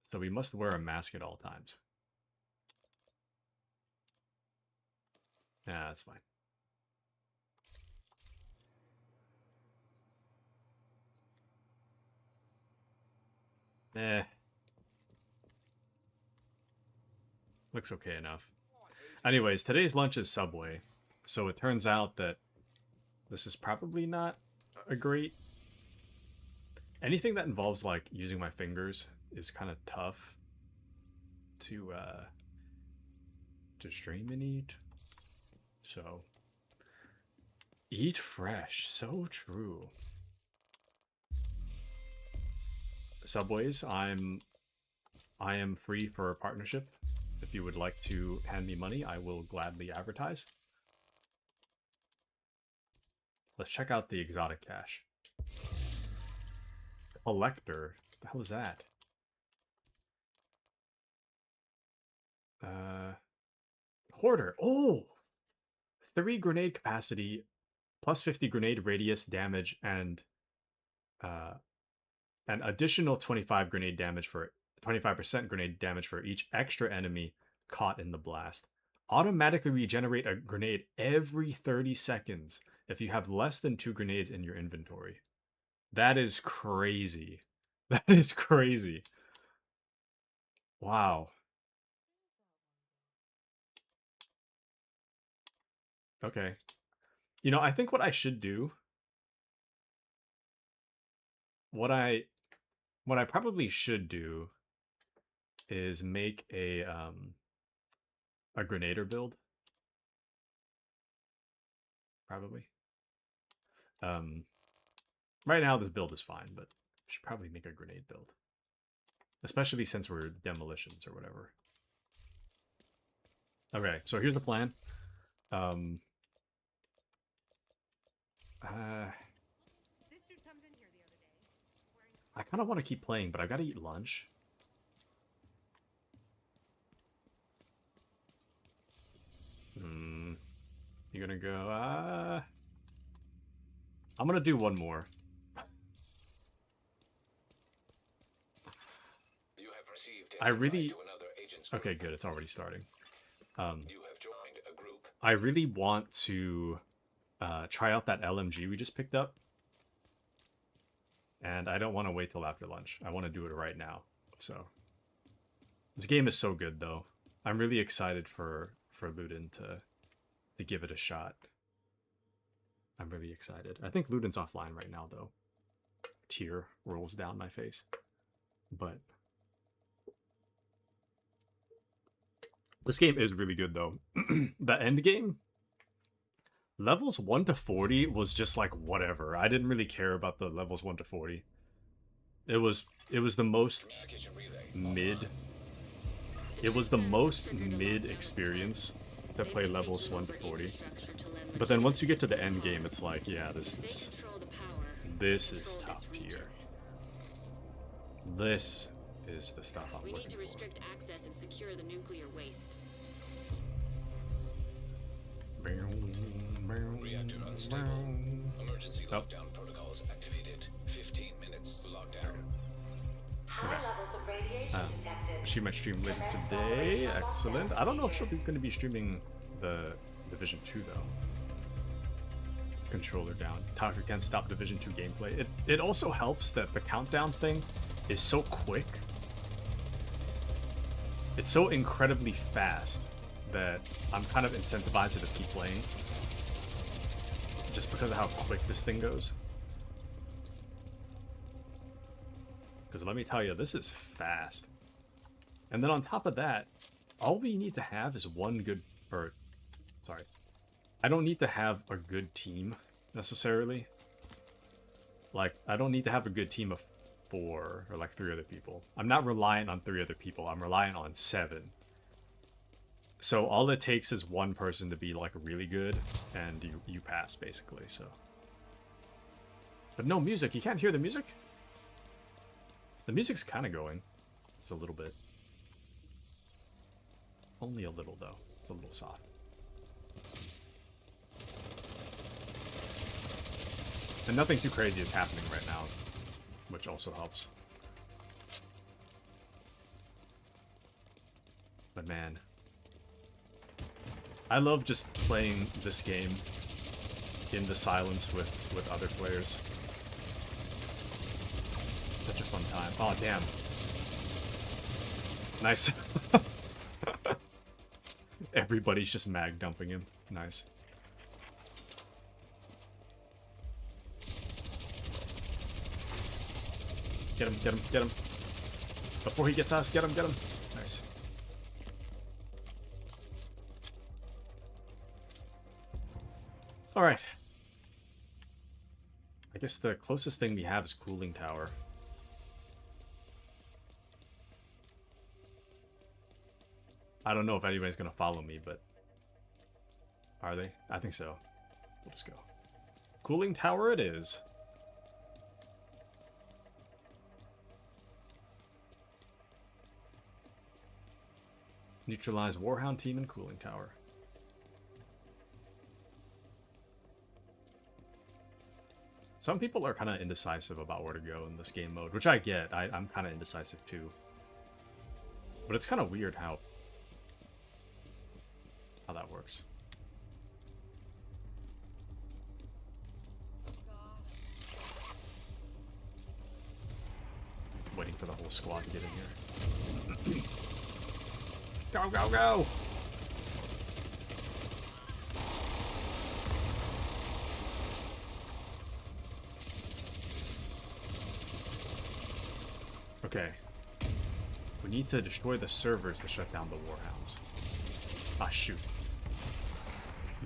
So we must wear a mask at all times. Yeah, that's fine. Looks okay enough. Anyways, today's lunch is Subway. So it turns out that this is probably not a great... Anything that involves, like, using my fingers is kind of tough to stream and eat. So, eat fresh. So true. Subways, I am free for a partnership. If you would like to hand me money, I will gladly advertise. Let's check out the exotic cache. Collector. What the hell is that? Hoarder. Oh! 3 grenade capacity, plus 50 grenade radius damage, and an additional 25 grenade damage for 25% grenade damage for each extra enemy caught in the blast. Automatically regenerate a grenade every 30 seconds if you have less than 2 grenades in your inventory. That is crazy. That is crazy. Wow. Okay. You know, I think what I should do, what I probably should do is make a grenader build. Probably. Right now this build is fine, but I should probably make a grenade build. Especially since we're demolitions or whatever. Okay, so here's the plan. I kind of want to keep playing, but I've got to eat lunch. You're gonna go, I'm gonna do one more. You have received I really... to another agent's group. Okay, good, it's already starting. You have joined a group. I really want to try out that LMG we just picked up. And I don't want to wait till after lunch. I want to do it right now. So this game is so good, though. I'm really excited for Luden to give it a shot. I'm really excited. I think Luden's offline right now, though. Tear rolls down my face. But this game is really good, though. The end game, levels 1 to 40 was just like whatever. I didn't really care about the levels 1 to 40. It was the most mid. It was the most mid experience to play levels 1 to 40. But then once you get to the end game, it's like, yeah, this is top tier. This is the stuff I'm We need looking to for. restrict access and secure the nuclear waste. Reactor unstable. Emergency Nope. lockdown protocols activated. 15 minutes lockdown. High levels of radiation detected. She might stream later today. Excellent. I don't know if she'll be going to be streaming the Division 2 though. controller down. Taku can't stop Division 2 gameplay. It also helps that the countdown thing is so quick. It's so incredibly fast that I'm kind of incentivized to just keep playing. Just because of how quick this thing goes. Because let me tell you, this is fast. And then on top of that, all we need to have is one good... Sorry. I don't need to have a good team, necessarily. Like, I don't need to have a good team of 4 or like 3 other people. I'm not reliant on 3 other people. I'm reliant on 7. So all it takes is one person to be like really good, and you pass, basically, so. But no music. You can't hear the music? The music's kind of going. It's a little bit. Only a little, though. It's a little soft. And nothing too crazy is happening right now, which also helps. But man, I love just playing this game in the silence with other players. Such a fun time. Oh, damn. Nice. Everybody's just mag dumping him. Nice. Get him, get him, get him. Before he gets us, get him, get him. Nice. Alright. I guess the closest thing we have is Cooling Tower. I don't know if anybody's gonna follow me, but... Are they? I think so. We'll just go. Cooling Tower it is. Neutralize Warhound team and Cooling Tower. Some people are kind of indecisive about where to go in this game mode, which I get. I'm kind of indecisive too. But it's kind of weird how that works. Waiting for the whole squad to get in here. Go, go, go! Okay. We need to destroy the servers to shut down the Warhounds. Ah, shoot.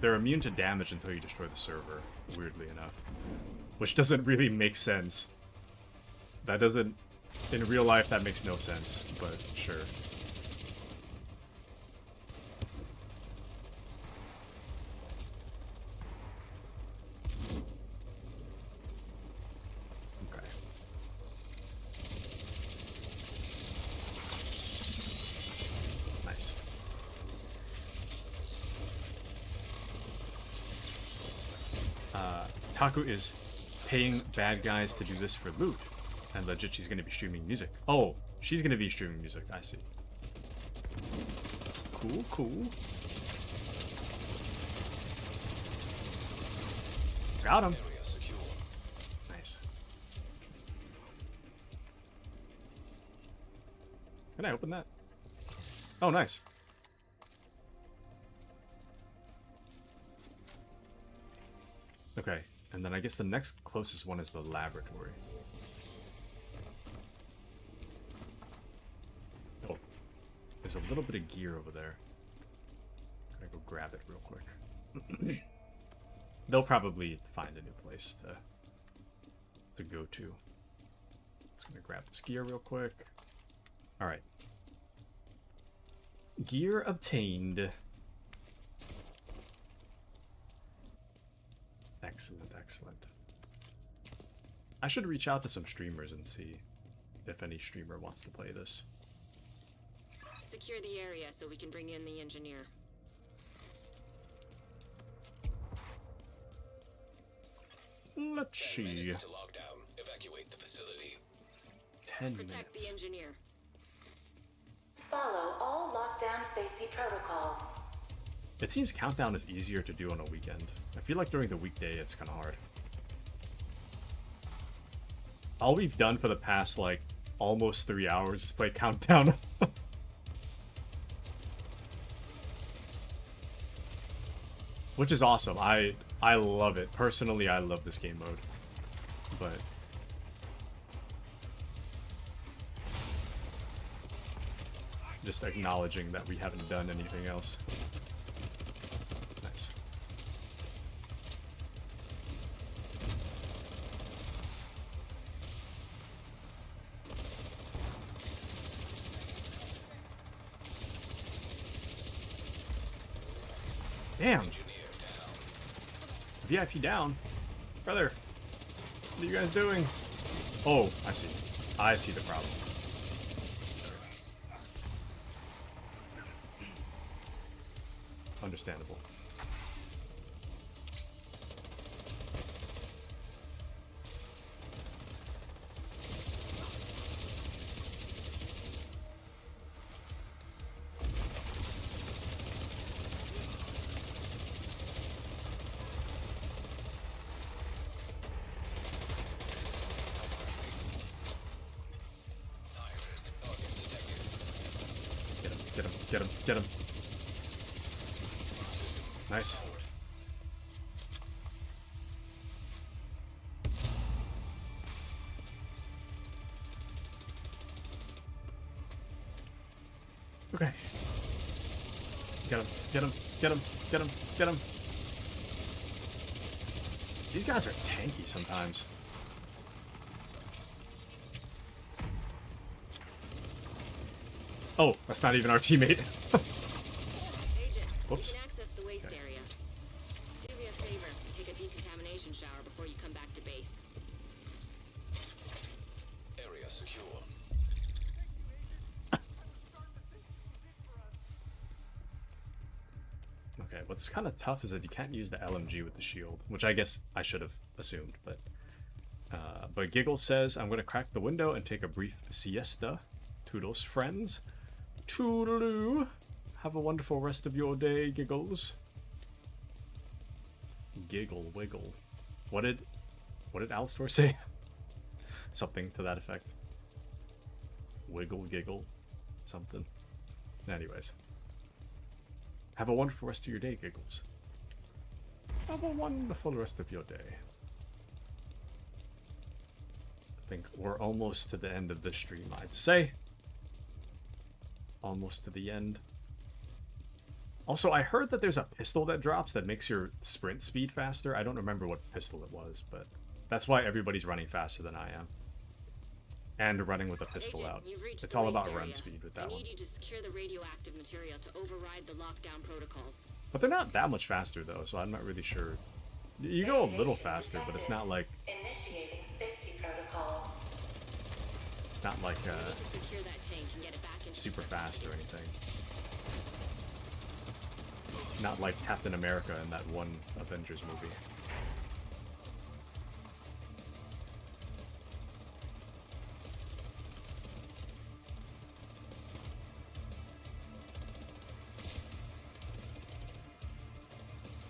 They're immune to damage until you destroy the server, weirdly enough. Which doesn't really make sense. That doesn't... In real life, that makes no sense, but sure. Okay. Nice. Taku is paying bad guys to do this for loot. And legit, she's going to be streaming music. Oh, she's going to be streaming music. I see. Cool, cool. Got him. Nice. Can I open that? Oh, nice. Okay, and then I guess the next closest one is the laboratory. Oh, there's a little bit of gear over there. Gotta go grab it real quick. They'll probably find a new place to go to. Just gonna grab this gear real quick. Alright. Gear obtained. Excellent, excellent. I should reach out to some streamers and see if any streamer wants to play this. Secure the area so we can bring in the engineer. Let's 10 see. minutes to lockdown. Evacuate the facility. 10 Protect minutes. the engineer. Follow all lockdown safety protocols. It seems countdown is easier to do on a weekend. I feel like during the weekday it's kind of hard. All we've done for the past, like, almost 3 hours is play countdown. Which is awesome. I love it. Personally, I love this game mode. But just acknowledging that we haven't done anything else. Nice. Damn. VIP down. Brother. What are you guys doing? Oh, I see. I see the problem. Understandable. Get him, get him. Nice. Okay. Get him, get him, get him, get him, get him. These guys are tanky sometimes. Oh, that's not even our teammate. Whoops. You can access the waste area. Do me a favor and take a decontamination shower before you come back to base. Area secure. Okay, what's kind of tough is that you can't use the LMG with the shield, which I guess I should have assumed, but Giggle says, I'm going to crack the window and take a brief siesta. Toodles, friends. Toodaloo. Have a wonderful rest of your day, Giggles. Giggle, wiggle. What did Alistor say? Something to that effect. Wiggle, giggle, something. Anyways. Have a wonderful rest of your day, Giggles. Have a wonderful rest of your day. I think we're almost to the end of this stream, I'd say. Almost to the end. Also, I heard that there's a pistol that drops that makes your sprint speed faster. I don't remember what pistol it was, but that's why everybody's running faster than I am. And running with a pistol Agent, out. you've reached It's the all waste about area. run speed with that I one. need you to secure the radioactive material to override the lockdown protocols. But they're not that much faster, though, so I'm not really sure. You go a little faster, but it's not like... Initiating safety protocol. It's not like You need to secure that tank and get it back into super the fast or anything. Not like Captain America in that one Avengers movie.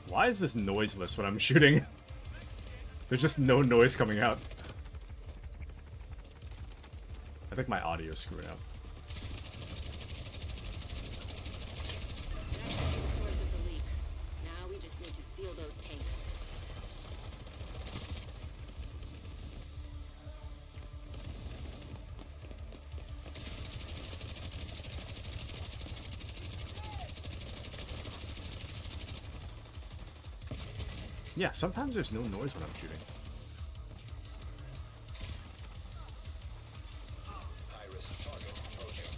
Why is this noiseless when I'm shooting? There's just no noise coming out. I think my audio's screwed up. That's the source of the leak. Now we just need to seal those tanks. Yeah, sometimes there's no noise when I'm shooting. High-risk target approaching.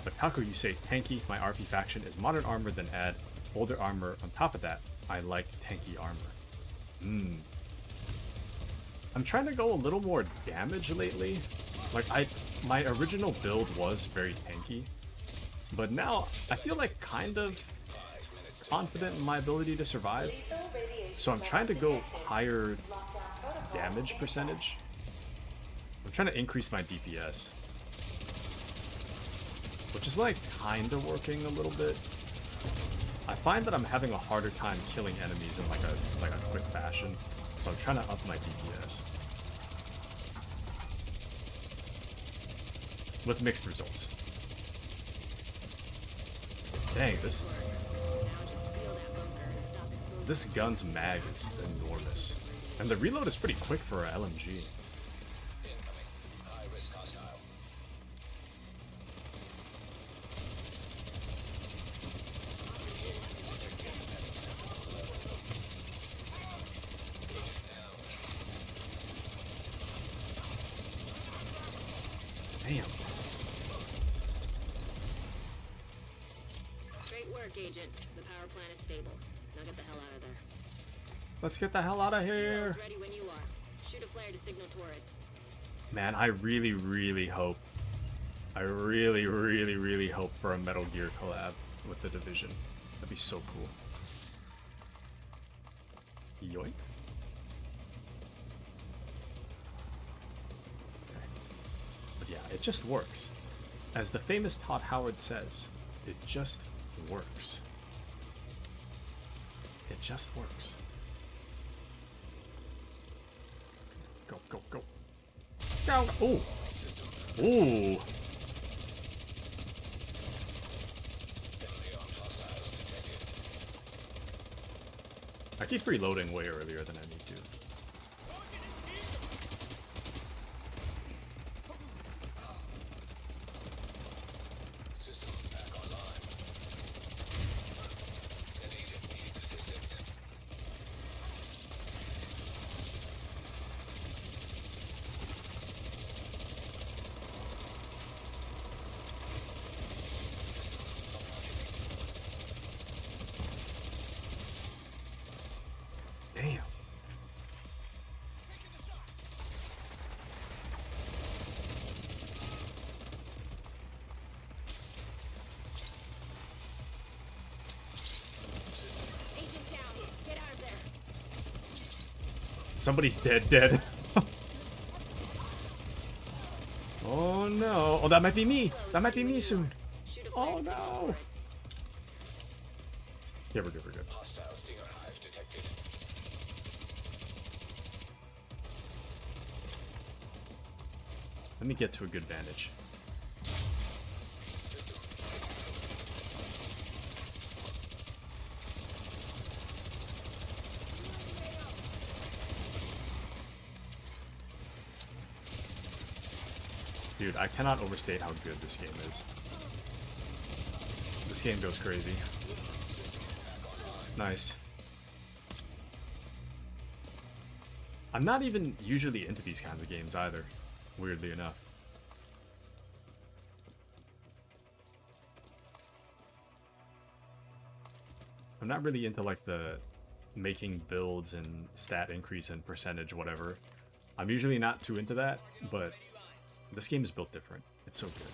But Taku, you say tanky. My RP faction is modern armor, then add older armor on top of that. I like tanky armor. I'm trying to go a little more damage lately. Like, my original build was very tanky, but now I feel like kind of confident in my ability to survive. So I'm trying to go higher damage percentage, I'm trying to increase my DPS, which is like kind of working a little bit. I find that I'm having a harder time killing enemies in like a quick fashion, so I'm trying to up my DPS with mixed results. Dang, this gun's mag is enormous, and the reload is pretty quick for a LMG. High-risk hostile. Damn. Great work, Agent. The power plant is stable. Now get the hell out of there. Let's get the hell out of here. Ready when you are. Shoot a flare to signal Taurus. Man, I really, really hope. I really, really, really hope for a Metal Gear collab with the Division. That'd be so cool. Yoink. Okay. But yeah, it just works. As the famous Todd Howard says, it just works. It just works. Go, go, go. Go, go. Ooh. Ooh. I keep reloading way earlier than I need to. System back online. An agent needs assistance. Damn. Agent down. Get out of there. Somebody's dead. Oh no. Oh, that might be me. That might be me soon. Shoot a flare Oh to signal no. Taurus. Yeah, we're good, we're good. Hostile stinger hive detected. Let me get to a good vantage. Dude, I cannot overstate how good this game is. This game goes crazy. Nice. I'm not even usually into these kinds of games either, weirdly enough. I'm not really into like the making builds and stat increase and percentage whatever. I'm usually not too into that, but this game is built different. It's so good.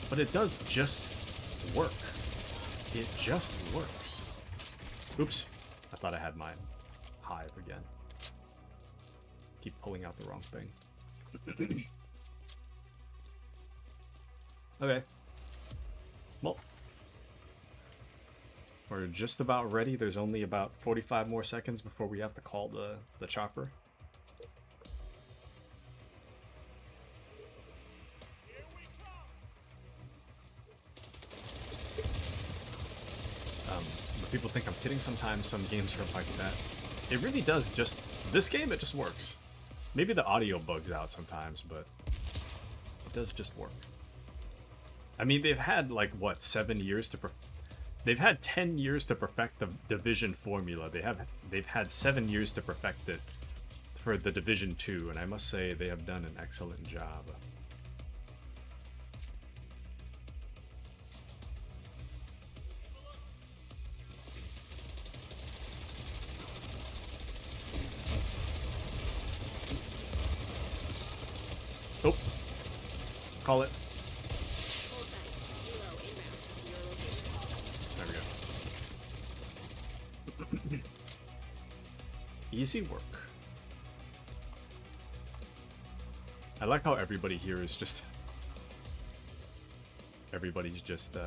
But it does just work. It just works. Oops. I thought I had my hive again. Keep pulling out the wrong thing. Okay. Well. We're just about ready. There's only about 45 more seconds before we have to call the chopper. People think I'm kidding sometimes. Some games are like that. It really does just... This game, it just works. Maybe the audio bugs out sometimes, but it does just work. I mean, they've had, like, what, 7 years to... They've had 10 years to perfect the Division formula. They've had 7 years to perfect it for the Division 2, and I must say they have done an excellent job. Oh, call it. Hold tight. Helo inbound to your location. There we go. Easy work. I like how everybody here is just... Everybody's just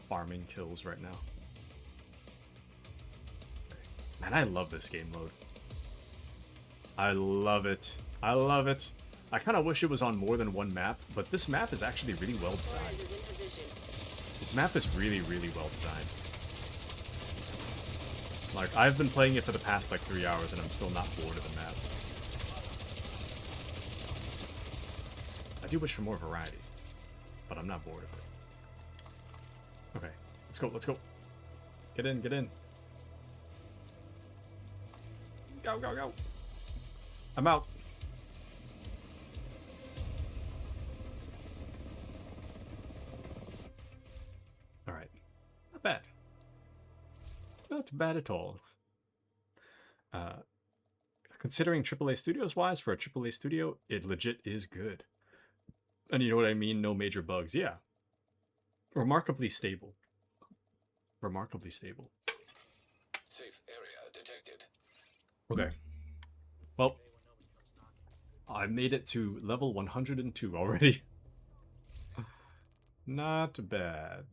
farming kills right now. Man, I love this game mode. I love it. I love it. I kind of wish it was on more than one map, but this map is actually really well designed. This map is really, really well designed. Like, I've been playing it for the past, like, 3 hours, and I'm still not bored of the map. I do wish for more variety, but I'm not bored of it. Okay, let's go, let's go. Get in, get in. Go, go, go. I'm out. Alright. Not bad. Not bad at all. Considering AAA studios wise, for a AAA studio, it legit is good. And you know what I mean? No major bugs. Yeah. Remarkably stable. Remarkably stable. Safe area detected. Okay. Well, I made it to level 102 already. Not bad.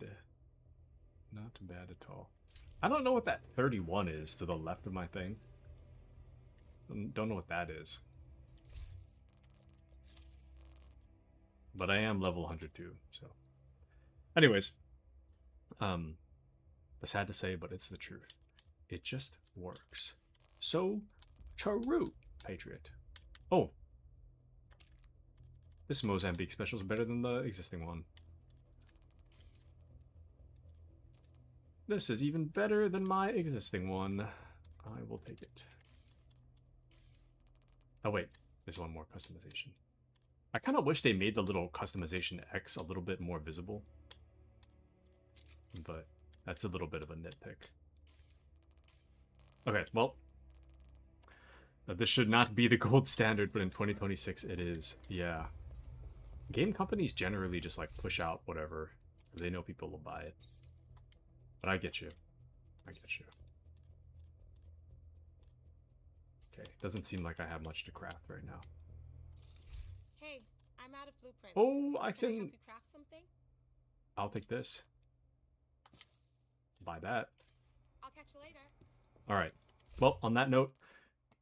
Not bad at all. I don't know what that 31 is to the left of my thing. Don't know what that is. But I am level 102, so. Anyways. Sad to say, but it's the truth. It just works. So true, Patriot. Oh. This Mozambique special is better than the existing one. This is even better than my existing one. I will take it. Oh wait, there's one more customization. I kind of wish they made the little customization X a little bit more visible. But that's a little bit of a nitpick. Okay, well. This should not be the gold standard, but in 2026 it is. Yeah. Game companies generally just like push out whatever. Because they know people will buy it. But I get you. I get you. Okay, doesn't seem like I have much to craft right now. Hey, I'm out of blueprints. Oh, I Can I can... help you craft something? I'll take this. Buy that. I'll catch you later. Alright. Well, on that note,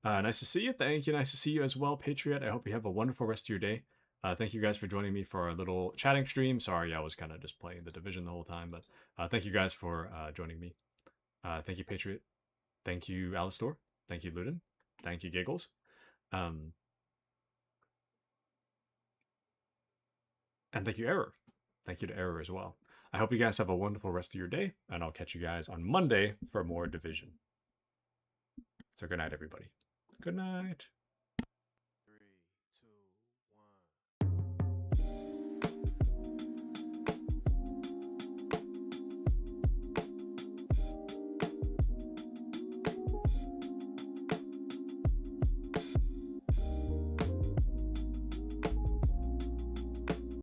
nice to see you. Thank you. Nice to see you as well, Patriot. I hope you have a wonderful rest of your day. Thank you guys for joining me for our little chatting stream. Sorry, I was kind of just playing The Division the whole time, but thank you guys for joining me. Thank you, Patriot. Thank you, Alistor. Thank you, Ludin. Thank you, Giggles. And thank you, Error. Thank you to Error as well. I hope you guys have a wonderful rest of your day, and I'll catch you guys on Monday for more Division. So good night, everybody. Good night.